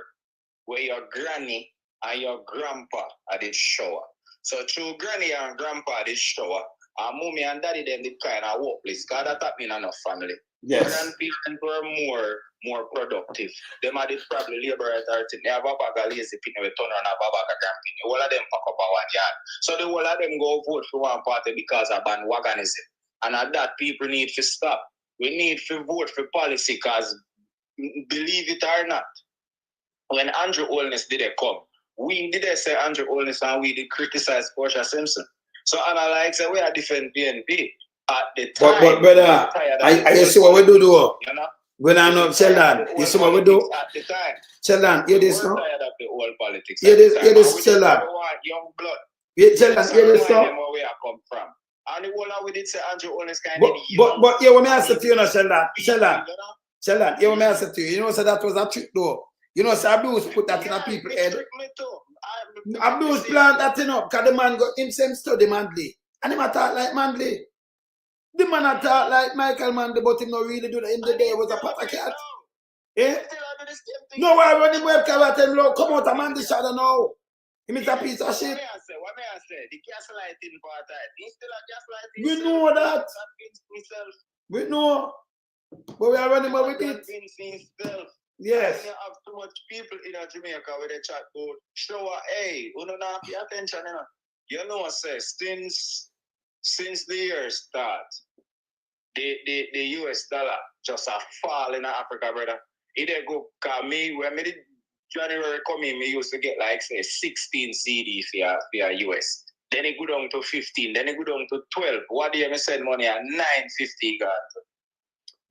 where your granny and your grandpa are the shower. So through granny and grandpa this shower, and mommy and daddy them the kind of hopeless. Because that happened in enough family. Yes. Grandparents were more productive. Them are the probably labor authority. They have a bag of lazy people with turn on a bag of grandparents. All of them pack up a one yard. So the whole of them go vote for one party because of bandwagonism. And at that people need to stop. We need to vote for policy because believe it or not, when Andrew Holness did come, we did say Andrew Holness and we did criticize Portia Simpson. So and I like say we are different PNP at the time. But brother, I see what we do though. You know? When I know Sheldon, you see what we do? At the time. Sheldon, hear this now? Tired of the old politics. Hear this, Sheldon. Young blood. Sheldon, hear this now? Where I come from. And the whole we did say Andrew Holness kind of But yeah, what me ask to you now, Sheldon. Sheldon, yeah, what me ask to you. You know, so that was a trick though. You know, so Abdus put that in a people's head. Abdus plant that thing up because the man got him same study Mandley. And him attack like Mandley. The man attack like Michael Mandley, but him not really do that. Him the day was a patter cat. Eh? No, why when him webcam at him low, come out a man the shadow now. Him is a piece of shit. What may I say? The gaslighting part, he's still a gaslighting. We know that. We know. But we are running with it. Yes. You have too much people in Jamaica with a chat board. Show hey, you don't have to pay attention, you know. You know, say since the year start, the US dollar just a fall in Africa, brother. It go cause me when me did January come in, me used to get like say 16 CD for US. Then it go down to 15, then it go down to 12. What do you send money at 950 God?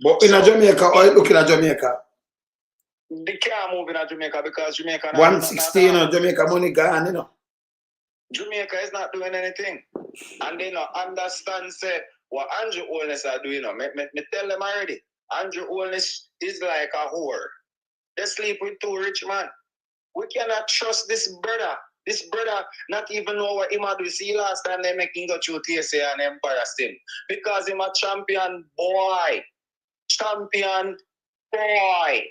But in Jamaica, or looking at Jamaica? They can't move in Jamaica because Jamaica 116 in Jamaica money gone, you know. Jamaica is not doing anything. And they don't understand say what Andrew Holness are doing. Me tell them already. Andrew Holness is like a whore. They sleep with two rich men. We cannot trust this brother. This brother not even know what he do. See last time they make him go through TSA and embarrass him. Because he's a champion boy. Champion boy.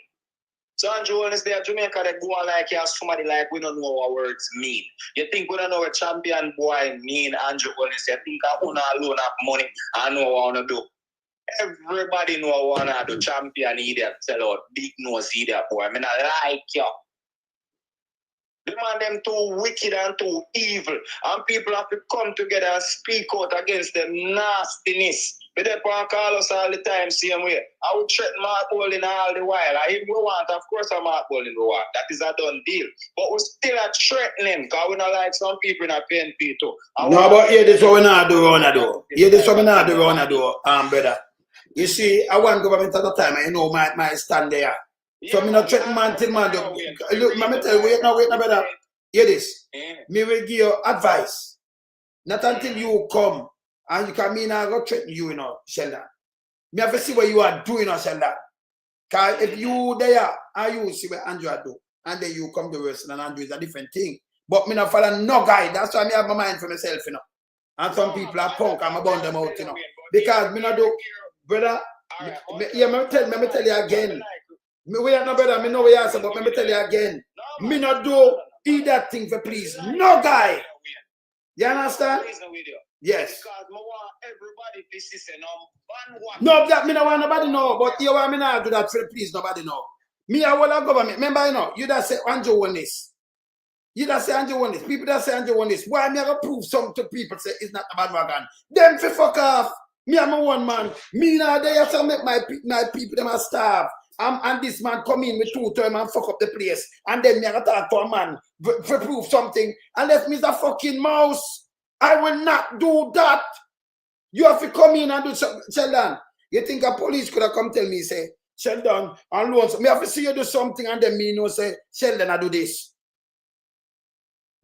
So Andrew Holness there, Jamaica, they go on like you have somebody like we don't know what words mean. You think we don't know what champion boy mean, Andrew Holness? You think I want to loan up money and know what I want to do? Everybody know what I want to do. Champion idiot, sell out, big nose idiot boy. I mean, I like you. The man them too wicked and too evil. And people have to come together and speak out against them nastiness. But they call us all the time same way. I would threaten Mark Bowling all the while. If we want, of course, I'm Mark Bowling we want. That is a done deal. But we still are threatening because we not like some people in a PNP too. No, but here this what we not do around the door. Here this what we not do around the door, brother. You see, I want government at the time, and you know my stand there. So I'm not threatening man till man. Look, let me tell you, wait now, brother. Hear this. Me will give you advice. Not until you come. And you can mean I go threaten you, you know, Sheldon. Me have to see what you are doing, you know, Sheldon. Because if you there, and you see what Andrew do, and then you come to Western and Andrew is a different thing. But me not follow no guy. That's why me have my mind for myself, you know. And some people are punk, I'm about them out, you know. Because me not do, brother, me tell you again. We are no brother, me know what you are saying, but me tell you again. Me not do either thing for please. No guy. You understand? Yes. Because I want everybody to see no, that me no want nobody know, but you want me not do that for please nobody know. Me I want a government. Remember, you know, you that say Andrew Holness. You that say Andrew Holness. People that say Andrew Holness. Why me I prove something to people say it's not a bandwagon. Them for fuck off. Me I'm a one man. Me now they have to make my people them a starve. And this man come in with 2 terms and fuck up the place. And then me I talk to a man for prove something. Unless me's a fucking mouse. I will not do that. You have to come in and do something. Sheldon, you think a police could have come tell me, say, Sheldon, and loans. Me have to see you do something and then me know, say, Sheldon, I do this.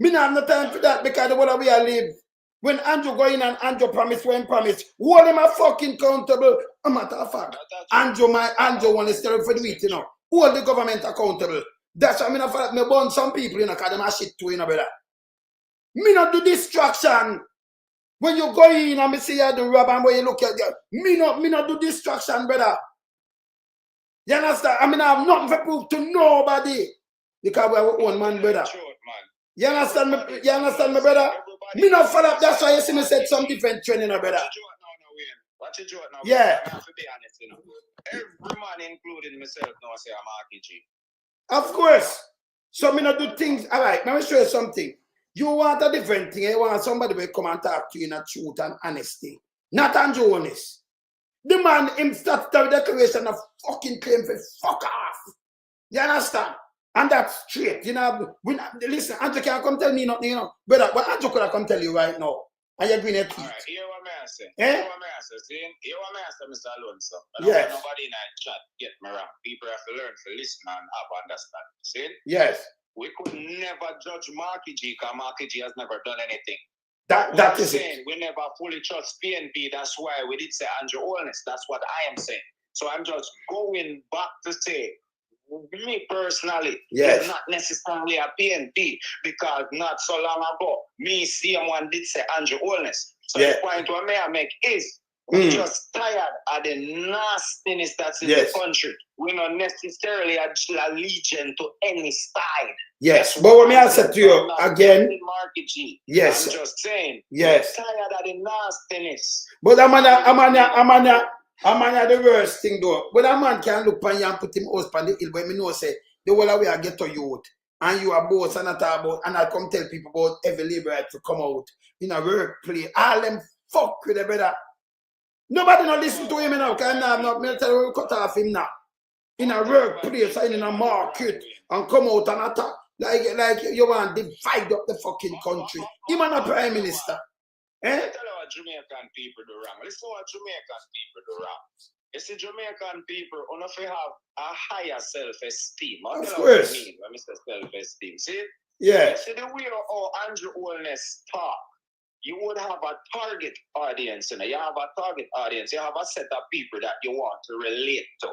Me not have no time for that because the world where I live. When Andrew go in and Andrew promise, when promise, hold him a fucking accountable. A matter of fact, Andrew want to stay for the week, you know. Hold the government accountable. That's why I mean, I burn some people, you know, because they are shit too, you know, brother. Me not do distraction. When you go in and me see you do rub and when you look at you, me not do distraction, brother. You understand? I mean, I have nothing to prove to nobody. Because we're one man, brother. You understand me? You understand me, brother? Me not follow up. That's why you see me said some different training, brother. Watch it joke now. Yeah. I have to be honest, you know. Every man, including myself, now say I'm Marky G. Of course. So me not do things. All right, let me show you something. You want a different thing. You want somebody to come and talk to you in a truth and honesty. Not Andrew Holness. The man him statutory declaration of fucking claim for fuck off. You understand? And that's straight. You know, listen, Andrew can't come tell me nothing, you know. Brother, but Andrew could have come tell you right now. And you're doing it. All right, hear what I say. Eh? Hear what I say. See? Hear what I say, Mr. Alonso. I don't Yes. want nobody in that chat get me wrong. People have to learn to listen and have understanding. See? Yes. We could never judge Marky G because Marky G has never done anything. That is it. We never fully trust PNP. That's why we did say Andrew Holness. That's what I am saying. So I'm just going back to say, me personally, yes, is not necessarily a PNP because not so long ago, me someone did say Andrew Holness. So the point what I make is we're just tired of the nastiness that's in the country. We're not necessarily allegiant to any side. Yes, but what me I said to you again, yes, I'm just saying, yes, we're tired of the nastiness. But I'm the worst thing though. But a man can look on you and put him house on the hill, but me know say the whole way I get to youth and you are boss and not about and I come tell people about every liberate to come out in a workplace. All them fuck with the brother. Nobody not listen to him now, because I'm not me tell you cut off him now. In a workplace and in a market and come out and attack. Like you want to divide up the fucking country. Him and a prime minister. Eh? Tell you what Jamaican people do wrong. Listen what Jamaican people do wrong. You see, Jamaican people, if you have a higher self-esteem. Of course. What I mean when I say self-esteem. See? Yeah. You see the way how Andrew Holness talk. You would have a target audience, you have a target audience, you have a set of people that you want to relate to.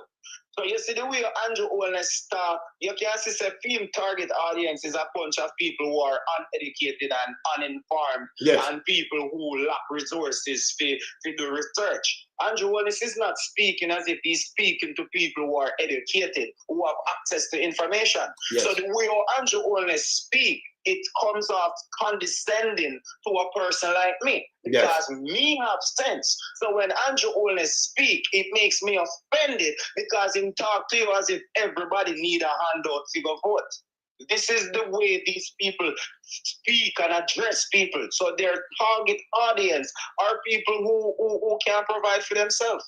So you see the way Andrew Holness talk, you can see the film target audience is a bunch of people who are uneducated and uninformed, and people who lack resources to do research. Andrew Holness is not speaking as if he's speaking to people who are educated, who have access to information. So the way how Andrew Holness speak, it comes off condescending to a person like me. Because me have sense. So when Andrew Holness speak, it makes me offended because he talk to you as if everybody need a handout to go vote. This is the way these people speak and address people. So their target audience are people who can provide for themselves.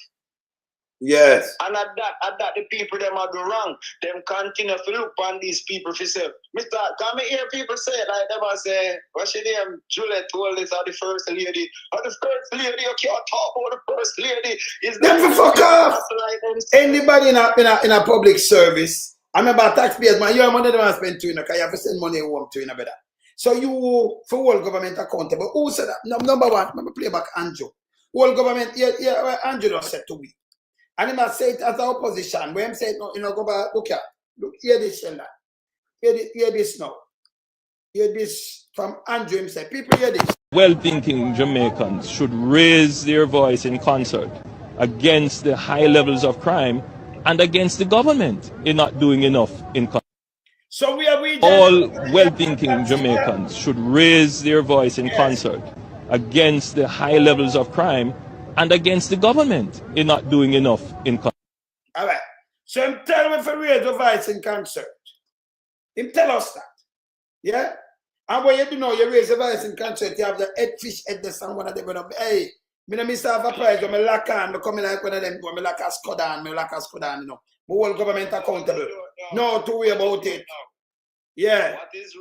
Yes. And at that the people them are go wrong. Them continue to look on these people for say, Mr. Can me hear people say like them say, what's your name? Juliet Holness are the first lady. Or the first lady, you can't talk about the first lady. Is that fuck off? Anybody in a public service, I remember taxpayers, man, your money don't spend to you, because you have to send money home to you, better. So you for whole government accountable. Who said that? Number one, let me play back Andrew. Whole government, Andrew don't said to me. And he must say it as an opposition. When he said, no, go back, look here. Look, hear this, Sheldon. Hear this now. Hear this from Andrew himself. People hear this. Well-thinking Jamaicans should raise their voice in concert against the high levels of crime and against the government in not doing enough in concert. So we are all well-thinking Jamaicans should raise their voice in concert against the high levels of crime and against the government in not doing enough in concert. All right. So him tell me for raise the voice in concert. Him tell us that. Yeah? And when you do know you raise the voice in concert, you have the head fish head the sound one of them going up. Hey, me no miss half a prize when me lock on, me come like one of them, me lock a scodan, you know. The whole government accountable. No to worry about it. Yeah. What is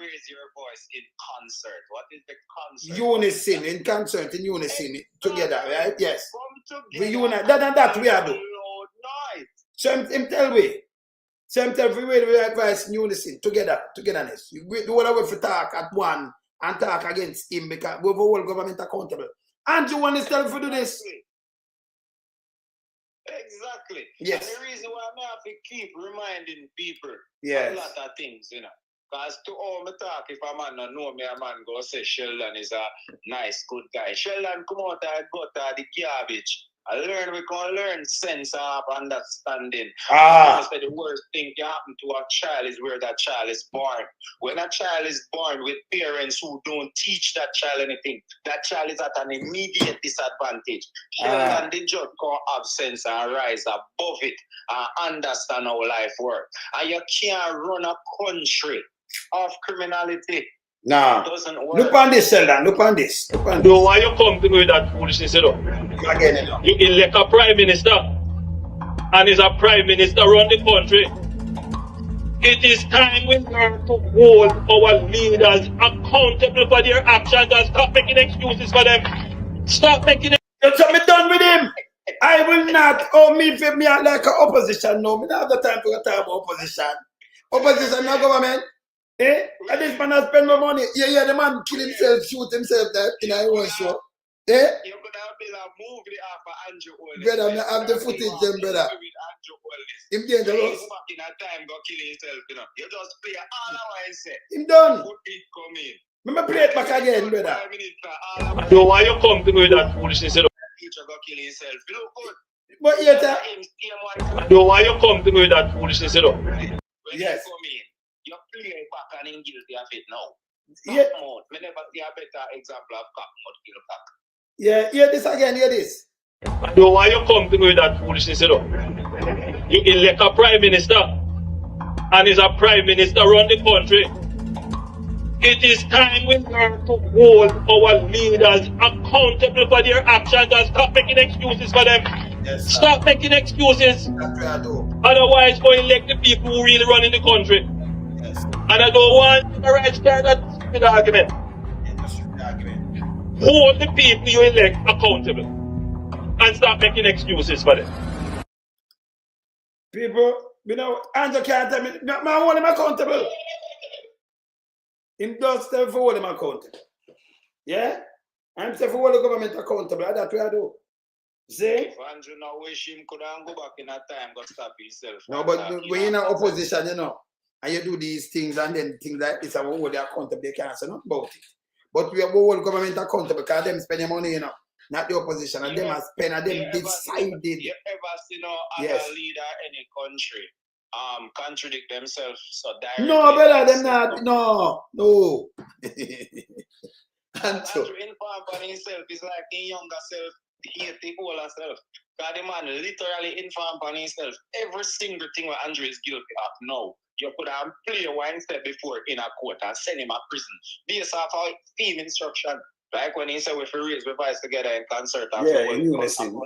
raise your voice in concert? What is the concert? Unison, in concert, in unison, together, right? Yes. We unite. That we are doing. So him tell we. So him tell we advise in unison, togetherness. We do all we for talk at one and talk against him because we have a whole government accountable. And you want to tell for do this? Exactly. Yes. And the reason why I have to keep reminding people a lot of things, you know. Because to all me talk, if a man don't know me, a man go say Sheldon is a nice, good guy. Sheldon come out and go to the garbage I learn, we can learn sense of understanding. So the worst thing can happen to a child is where that child is born. When a child is born with parents who don't teach that child anything, that child is at an immediate disadvantage. Children, the judge can have sense and rise above it and understand how life works. And you can't run a country of criminality. Nah. Doesn't work. Look on this, Sheldon. Look on this. Look on this. No, why you come to me with that foolishness, you know? You elect a prime minister, and is a prime minister run the country. It is time we learn to hold our leaders accountable for their actions and stop making excuses for them. Stop making it. That's what me done with him. I will not. Me like an opposition. No, me don't have the time to talk about opposition. Opposition, no government. And this man has spent my money. Yeah, the man kill himself, shoot himself there in a one show. You could have been a movie after Andrew Holness. Brother, I have the footage, them brother. Him He's back in a time, go kill himself, you know. You just play all I say. Him done. Footage come in. Remember play it back again, brother. No, why you come to me with that foolishness, you know? Teacher go kill himself. Look good. But yeah, no, why you come to me with that foolishness, you know? Yes. You play back and in guilty of it now. Yeah. Me never see a better example of cock mouth kill cock. Yeah, hear this again, hear this. No, why you come to me with that foolishness, you know? You elect a prime minister, and is a prime minister run the country. It is time we learn to hold our leaders accountable for their actions and stop making excuses for them. Yes, stop making excuses. That's what I do. Otherwise, go elect the people who really run in the country. Yes. And I don't want the right to start that stupid argument. Hold the people you elect accountable and stop making excuses for them. People, you know, Andrew can't tell me, I want him accountable. Him does tell for hold him accountable. Yeah? I'm saying for hold the government accountable. That's what I do. See? If Andrew now wish him could go back in a time, go stop himself. No, but when you're in opposition, you know, and you do these things and then things like this, and we hold you accountable, they can't say nothing about it. But we have hold government accountable because them spend your money, you know, not the opposition, and them have spent, and them decided. You ever see no other leader in any country contradict themselves so directly? No, brother, them not. No. Andrew inform on himself is like the younger self, hate the older self. Because the man literally inform on himself every single thing what Andrew is guilty of now. You could have played what he said before in a court and send him to prison based off our team instruction. Like when he said we have to raise the voice together in concert. Yeah, you listen.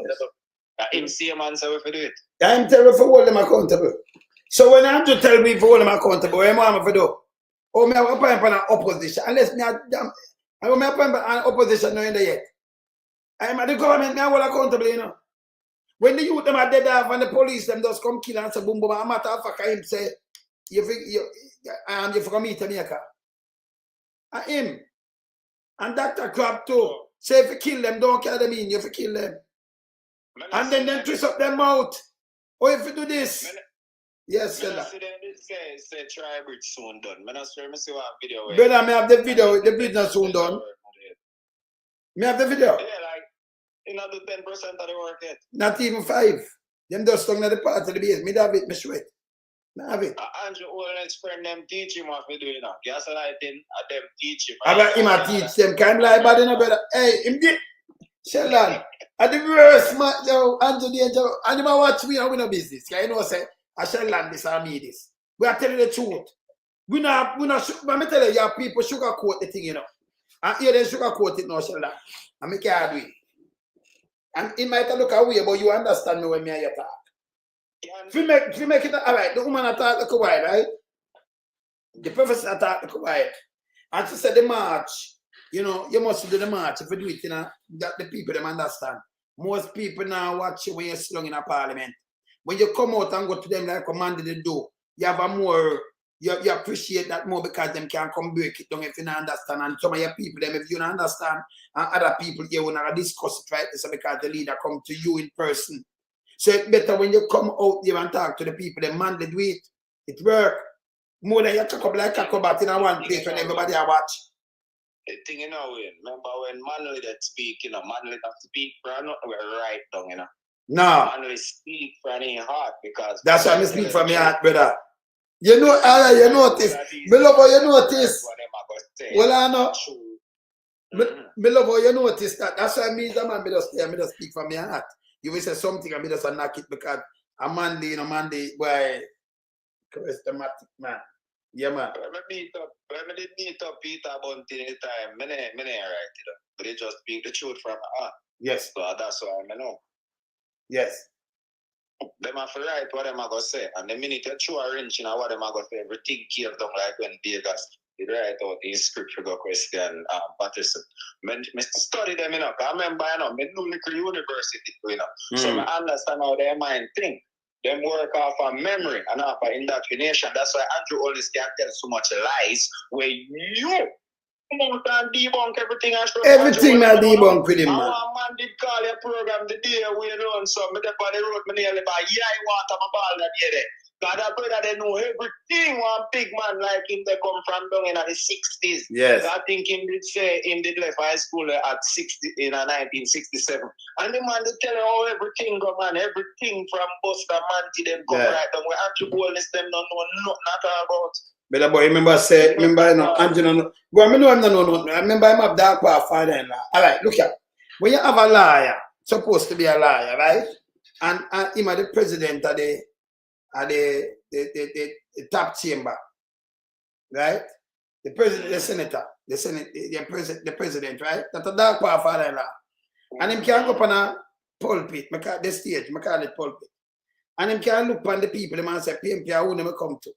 Him see a man say we have to do it. I'm telling you for hold them accountable. So when Andrew tell me for hold them accountable, what am I to do? Oh, me have a point on an opposition. Unless me have I don't have an opposition no in there yet. I'm at the government, me hold accountable, you know. When the youth them are dead off and the police them just come kill and say boom boom, a matter of fact, him say you for meet Jamaica. And him. And Dr. Crab too. Say if you kill them, don't kill them in, you have to kill them. And then they twist up their mouth. Or if you do this. Yes, sir. Say try bridge soon done. I see what video. Brother, me have the video. The bridge not soon done. Me have the video. Yeah, like, you know, the 10% of the work yet. Not even 5. Them just stung at the part of the base. Me have it, me sweat. Me have it. Andrew Holness friend them teach him what we do, you know. Gas lighting, them teach him. About him a teach them. Can't lie about it, no, brother. Hey, him did. Sheldon. At the worst, man, yo, Andrew Danger. And you watch me and we no business. Can you know, say, I Sheldon this or me this. We are telling the truth. We not, let me tell you, your people sugarcoat the thing, you know. And here they sugarcoat it now, Sheldon. And me can't do it. And it might look away, but you understand me when me and you talk. If you make it, all right, the woman attack the Kuwait, right? The professor attack the Kuwait. And she said the march, you know, you must do the march. If you do it, you know, that the people them understand. Most people now watch you when you're slung in a parliament. When you come out and go to them like commanded to do, you have a more, you appreciate that more because them can come break it down if you don't understand. And some of your people, them, if you don't understand, and other people here will not discuss it, right? So because the leader come to you in person. So it's better when you come out there and talk to the people, the man they do it. It work. More than you talk up like a combat in one place when everybody watch. The thing, you know, remember when Manly that speak, you know, Manly not speak for nothing, we're right down, you know. No. Manly speak from his heart because that's why I speak from my heart, brother. You know, you notice. Me love how you notice. Well, I know. Me love how you notice that. That's why me, the man, me just speak from my heart. You will say something and me just knock it because a Monday, you know, Monday, boy, charismatic man. Yeah, man. When I did meet up Peter Bunty in the time, I ain't right, you know. But they just speak the truth from my heart. Yes. So that's why I know. Yes. Them have to write what them are going to say. And the minute you throw a wrench in what them are going to say, everything came down like when Vegas did write out the script for question Patterson. I study them, you know. I remember, you know, I knew little university, you know. So I understand how their mind think. Them work off of memory and off of indoctrination. That's why Andrew Holness can tell so much lies where you come out and debunk everything. Everything I debunk with him, man. Our man did call your program the day we learned something. The body wrote me nearly by I want a ball that day. God, I pray that they know everything. One big man like him, they come from down in the 60s. Yes. I think him did say him did left high school at 1967. And the man did tell you how everything go, man. Everything from Buster Manti, them come right down. We actually Holness, them don't know nothing at all about. But boy, remember, you know, Angela, well, I know I'm not no. I remember I'm a dark father-in-law. All right, look at when you have a liar, supposed to be a liar, right? And him are the president of the top chamber, right? The president, the senator, the president, right? That's a dark father-in-law. And him can go up on a pulpit, the stage, I call it pulpit. And him can look on the people, the man say, PMP, I wouldn't come to.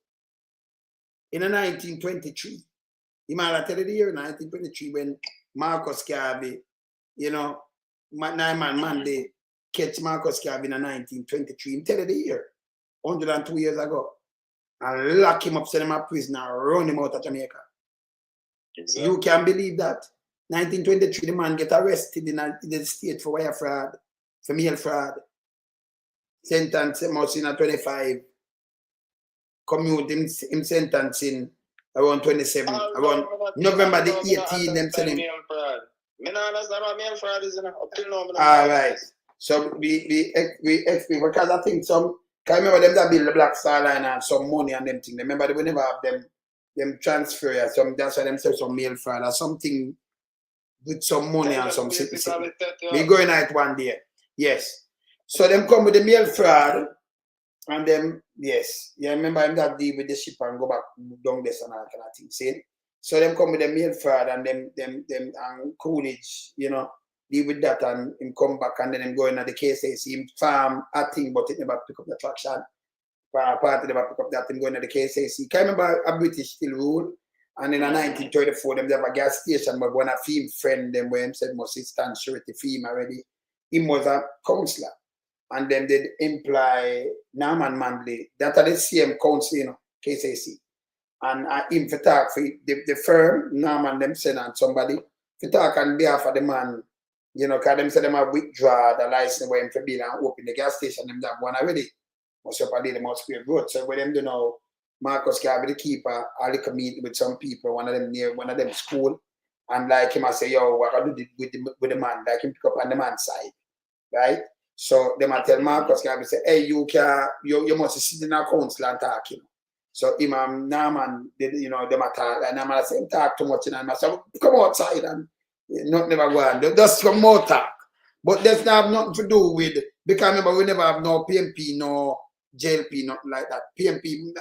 In 1923, he might tell you the year 1923 when Marcus Garvey, you know, Nyman Monday catch Marcus Garvey in 1923. He tell you the year, 102 years ago, and lock him up, send him a prison, and run him out of Jamaica. Exactly. You can believe that. 1923, the man get arrested in the state for wire fraud, for mail fraud. Sentence him out in 25. Commute him sentencing around 27, around November the 18th, them send him. All right. So we because I think some, can remember them that build the Black Star Line and some money and them thing. Remember they will never have them transfer or some, that's why them say some mail fraud or something with some money and some city. We going out one day. Yes. So them come with the mail fraud. And then, yes, you remember him that deal with the ship and go back down this and all kind of thing, see? So them come with the mail fraud and them and Coolidge, you know, deal with that and him come back and then him go in at the KCC, him farm a thing, but it never pick up the traction. Party never pick up that, him going to the KCC. Can you remember a British still rule? And in 1934, them have a gas station, but one of him friend them where him said must stand surety fee already. He was a councillor. And then they imply Norman Mandley. That are the same council, you know, KCC. And him for talk for the firm, Norman them send on somebody, for talk on behalf of the man, you know, because them say them have withdraw the license where him for being and open the gas station, them that one already. Most up a day, them must be good. So when them do know, Marcus Garvey, the keeper, I like a meet with some people, one of them near one of them school, and like him I say, yo, what I do with the man, like him pick up on the man's side, right? So they might tell Marcus Garvey, say, hey, you must sit in a council and talk, you know. So Imam Norman, you know, they might talk, and I say, talk too much, and I say, come outside and not never go on. Just some more talk. But that's not have nothing to do with, because remember, we never have no PMP, no JLP, nothing like that. PMP,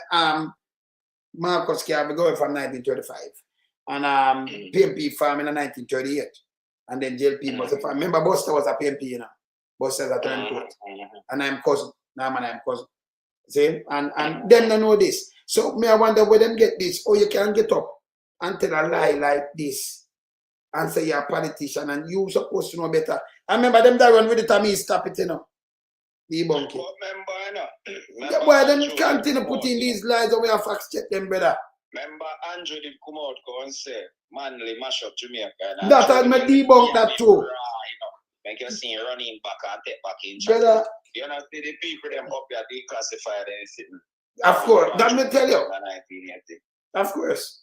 Marcus Garvey going from 1935, and PMP farm in 1938, and then JLP was a farm. Remember, Buster was a PMP, you know. Buster's a turncoat, and I'm cousin. Norman, I'm cousin. See, and them don't know this. So me, I wonder where them get this. Oh, you can get up and tell a lie like this, and say you're a politician, and you supposed to know better. I remember them that run with it, and me stop it, you know. Debunk it. Yeah, boy, them continue putting these lies away and fact check them, brother. Remember, Andrew did come out and say, Manly mash up Jamaica. That I me debunk that too. Make you see running back and take back in. Brother, you know, see the people them up here declassified and sitting. Of course, that me tell you. Of course.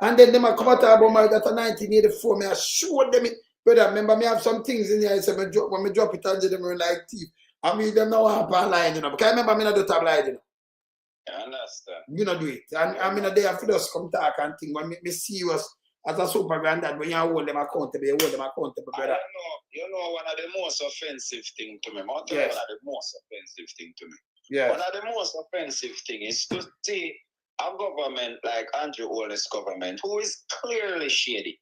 And then them a come out about my that 1984. Me I showed them it. Brother, remember me have some things in here. I say when me drop it and them run like thief. I mean them now up online, you know. Because I remember me not do tab line, you know. I understand. You know do it. And I mean a day after just come talk and think when me serious as a super granddad when you hold them accountable, you hold them accountable, brother. You know one of the most offensive thing to me. I'll tell Yes. you one of the most offensive thing to me. Yes. One of the most offensive thing is to see a government like Andrew Holness government who is clearly shady.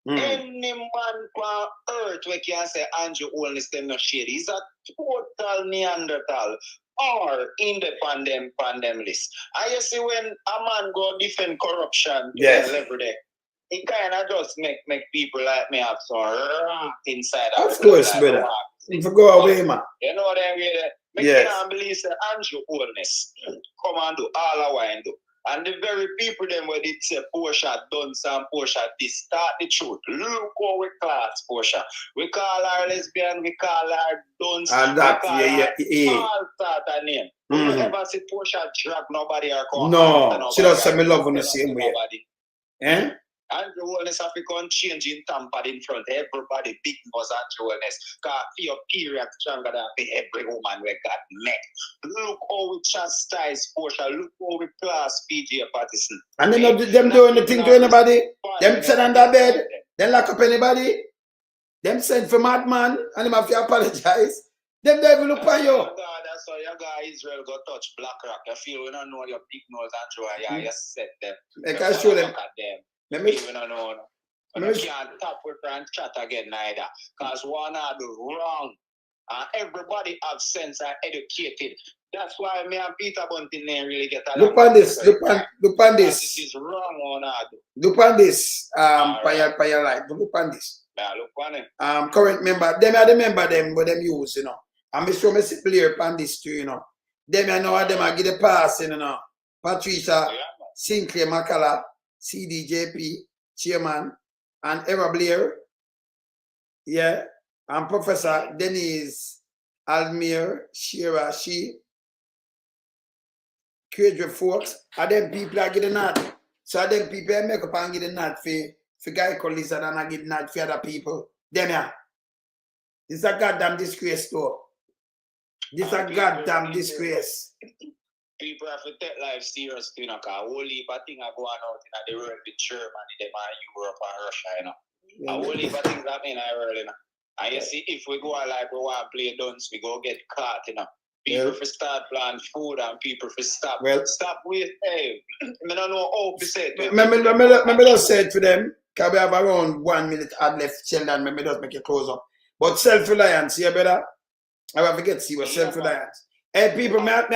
Any man on earth we can say Andrew Holness them not shady. He's a total Neanderthal or in the pandem list. And you see when a man go defend corruption to Yes. the level there, it kind of just make people like me have some rat inside Of course, like brother. If you go away, man. you know what I mean? I Yes. can't believe that Andrew Holness come and do all I want to do. And the very people them where did say Portia done some Portia this start the truth. Look how we class Portia. We call her lesbian, we call her dunce, And that, we call yeah. her all sort of name. You ever see Portia drag nobody or come No, she does say me love on the same way. Eh? Andrew Holness have become changing tampered in front of everybody. Big was Andrew Holness. Because your period stronger than every woman we got met. Look how we chastise Portia. Look how we class PJ Patterson. And them do anything to anybody. Them sit under bed. Them lock up anybody. Them send for madman. And them have to apologize. Them don't even look for you. That's why your guy Israel got touch Black Rock. You feel we don't know your big nose Andrew. Yeah, you set them. I can show them. We don't know. And we can't tap with her and chat again neither. Because one are do wrong. And everybody have sense and educated. That's why me and Peter Bunting really get along. Look on this. Look on this. This is wrong one I do. Look on this. For your life. Look on this. Yeah, look on it. Current member. Them are the member them what them use, you know. And me show me sit clear upon this too, you know. Them I know what them I give the pass, you know. Patricia, Sinclair Macala, CDJP, Chairman, and Eva Blair, yeah, and Professor Denise Almir, Shira, she, Cradre Folks, and them people are getting nod. So them people make up and get a nod for guy called Lisa and I get nod for other people. Them yeah. This is a goddamn disgrace though. This is a goddamn disgrace. People have to take life serious, you know, because a whole heap of things are going out in the world with Germany, them and Europe and Russia, you know. A whole heap of things happening in the world, you know. And you see, if we go like we want to play dunce, we go get caught, you know. People for start planning food and people for stop. Stop with, hey, I don't know how to say it. Remember just say it to them, because we have around 1 minute ad left, Sheldon, maybe just make it close up. But self-reliance, yeah, brother? I will forget to see what self-reliance. Hey, people, let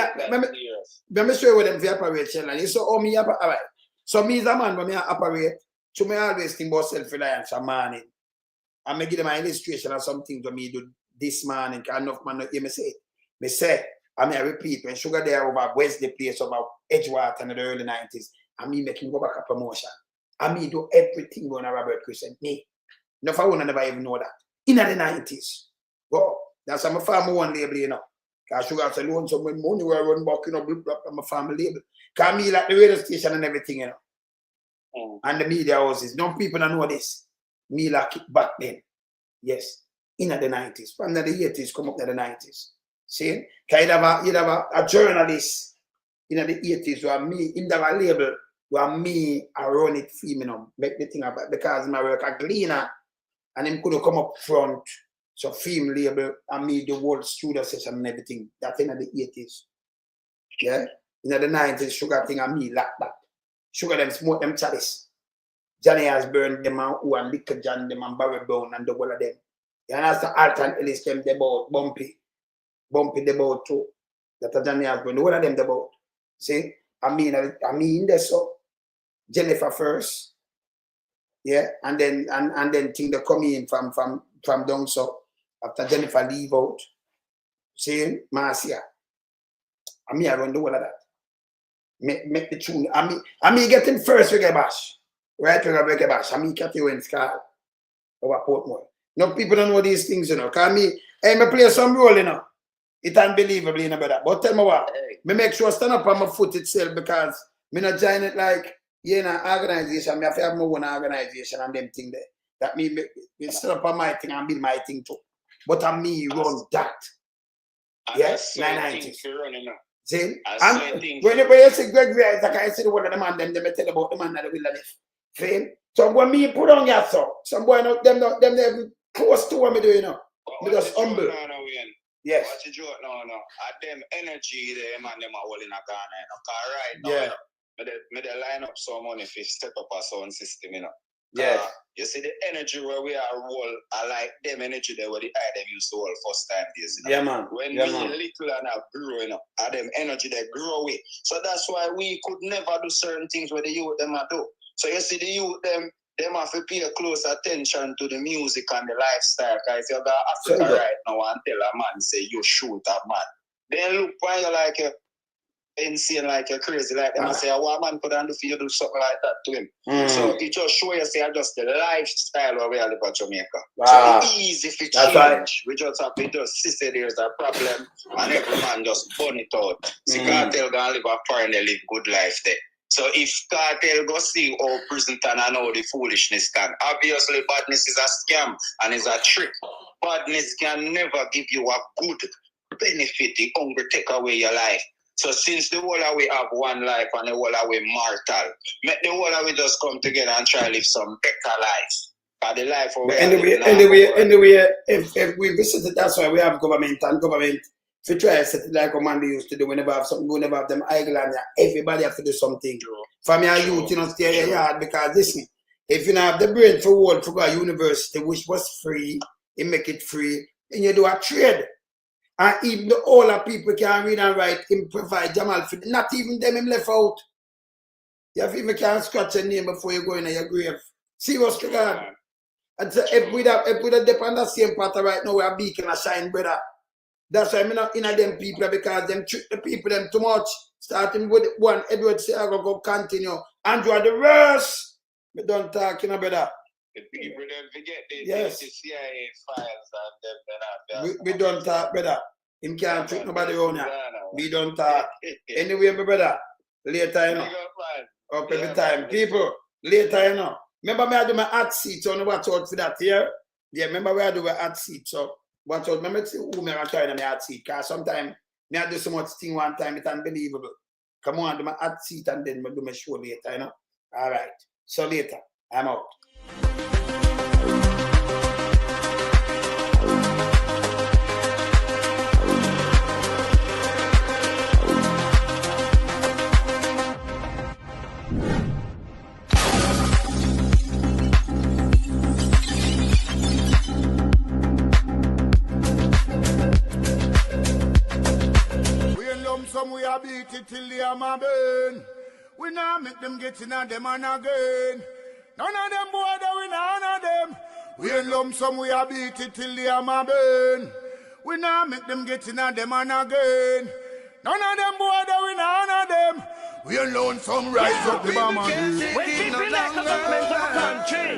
me show you what them for operate, Sheldon. You saw how me operate. All right. So me as a man, when me operate, so me always think about self-reliance and morning. And me give them an illustration of something to me do this morning, because enough man not hear me say it. Me say, I mean, I repeat, when Sugar there over Wednesday place over Edgewater in the early 90s, and me make him go back a promotion. And me do everything going to Robert Christian. Me. No, I won't never even know that. In the 90s. Go. That's how my family one label, you know. Because Sugar said, loan some money where I run back, you know, on my family label. Because me like the radio station and everything, you know. And the media houses. No people don't know this. Me like it back then. Yes. In the 90s. From the 80s, come up to the 90s. See? Because you'd have a journalist in the 80s where me, in the label, where me, I run it for me, you know, make the thing about, because my work a cleaner, and him could come up front, so film label, and me the whole studio session and everything. That's in the 80s. Yeah? In the 90s, Sugar thing and me like that. Sugar them smoke them chalice. Johnny has burned them and who and Liquor John them and Barry Brown and the whole of them. And that's the Alton Ellis came about Bumpy the boat too. That Johnny has been one of them the boat. See? I mean in there so Jennifer first. Yeah, and then thing they come in from down so after Jennifer leave out. See Marcia. I mean I run the whole of that. Make the tune. I mean getting first reggae bash. Right reggae bash. I mean Cathy Wentz Carl over Portmore. No people don't know these things, you know. Cause me play some role, you know. It's unbelievable, you know, brother. But tell me what, me make sure I stand up on my foot itself because me not join it like You know, organization, I have to have my own organization and them thing there. That me set up on my thing and build my thing too. But I me run that. Yes, 990. See? And when you see Greg Reid, like I see one of the man, them tell about the man that the wilderness. See? So when me put on your song, some boy them close to what me do, you know. Me just humble. Yes. What you joke no. At them energy there, man, them are all in a Ghana, you know. Cause right now, you know, me they line up some money to set up a sound system, you know. Yes. You see the energy where we are roll, I like them energy there where the eye them used to hold first time days, you know. Yeah, man. When yeah, we man. little and are growing up, are them energy they grow with. So that's why we could never do certain things where the youth them are do. So you see the youth them have to pay close attention to the music and the lifestyle. Because if you go to Africa right now and tell a man, say, you shoot a man, then look when you like a insane, like you're crazy, like them and say, what man could do for you do something like that to him. So it just show you, say, just the lifestyle where we live at Jamaica. So it's easy to change. Right. We just have to just see there's a problem and every man just burn it out. See, Cartel gonna live a foreign, they live good life there. So if Cartel go see how prison and how the foolishness can, obviously badness is a scam and is a trick. Badness can never give you a good benefit. The hunger take away your life. So since the whole of we have one life and the whole of we mortal, make the whole of we just come together and try to live some better life. But the life of anyway, if we visit it, that's why we have government and government. If you try to set it like a man they used to do, whenever have something, whenever have them island, everybody have to do something. From your youth, you know, stay in your yard because listen, if you don't have the brain for world for a university which was free, you make it free, and you do a trade. And even the older people can read and write, him provide Jamal for not even them him left out. You have even can scratch your name before you go in your grave. Serious to God. And so if we depend on the same pattern right now, we are beacon a shine, brother. That's why I'm not in them people because them trick the people them too much. Starting with one, Edward say I go continue. Andrew are the worst. We don't talk, you know, brother. The people them forget yes. The CIA files and them. We don't talk, brother. Him can't trick nobody around here. We don't talk. Anyway, my brother, later, you know. Up every time. People, later, you know. Remember me I do my hot seat, so watch out for that here. Yeah, remember where I do my hot seat, so watch out. Remember to who me I carry in my hot seat, because sometimes me I do so much thing one time, it's unbelievable. Come on, do my hot seat and then do my show later, you know. All right. So later, I'm out. Some we are beat it till the hammer burn. We now make them get in and them and again. None of them boy that we none of them. We in lump some we are beat it till the hammer burn. We now make them get in and them and again. None of them boy that we none of them. We alone some rise up the bomber. When people like a government of a country,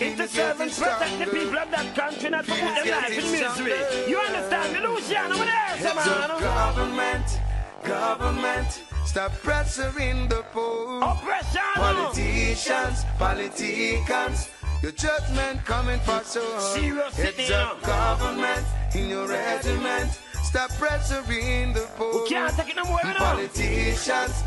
it's the servants protect the people of that country, not to put them life in misery. You understand the Lucian over there, man? Government, stop pressuring the poor. Oppression. Politicians, your judgment coming for sure. It's a government in your regiment. Stop pressuring the poor. We can't take it no more, Politicians,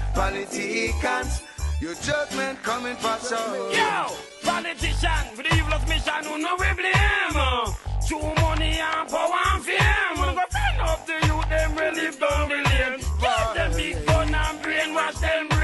your judgment coming for sure. Yo, politician, for the evil's mission, who know we blame. Too money and power and fame. We're gonna find up the youth, them relieve down the lane. Get them big gun and brainwash them.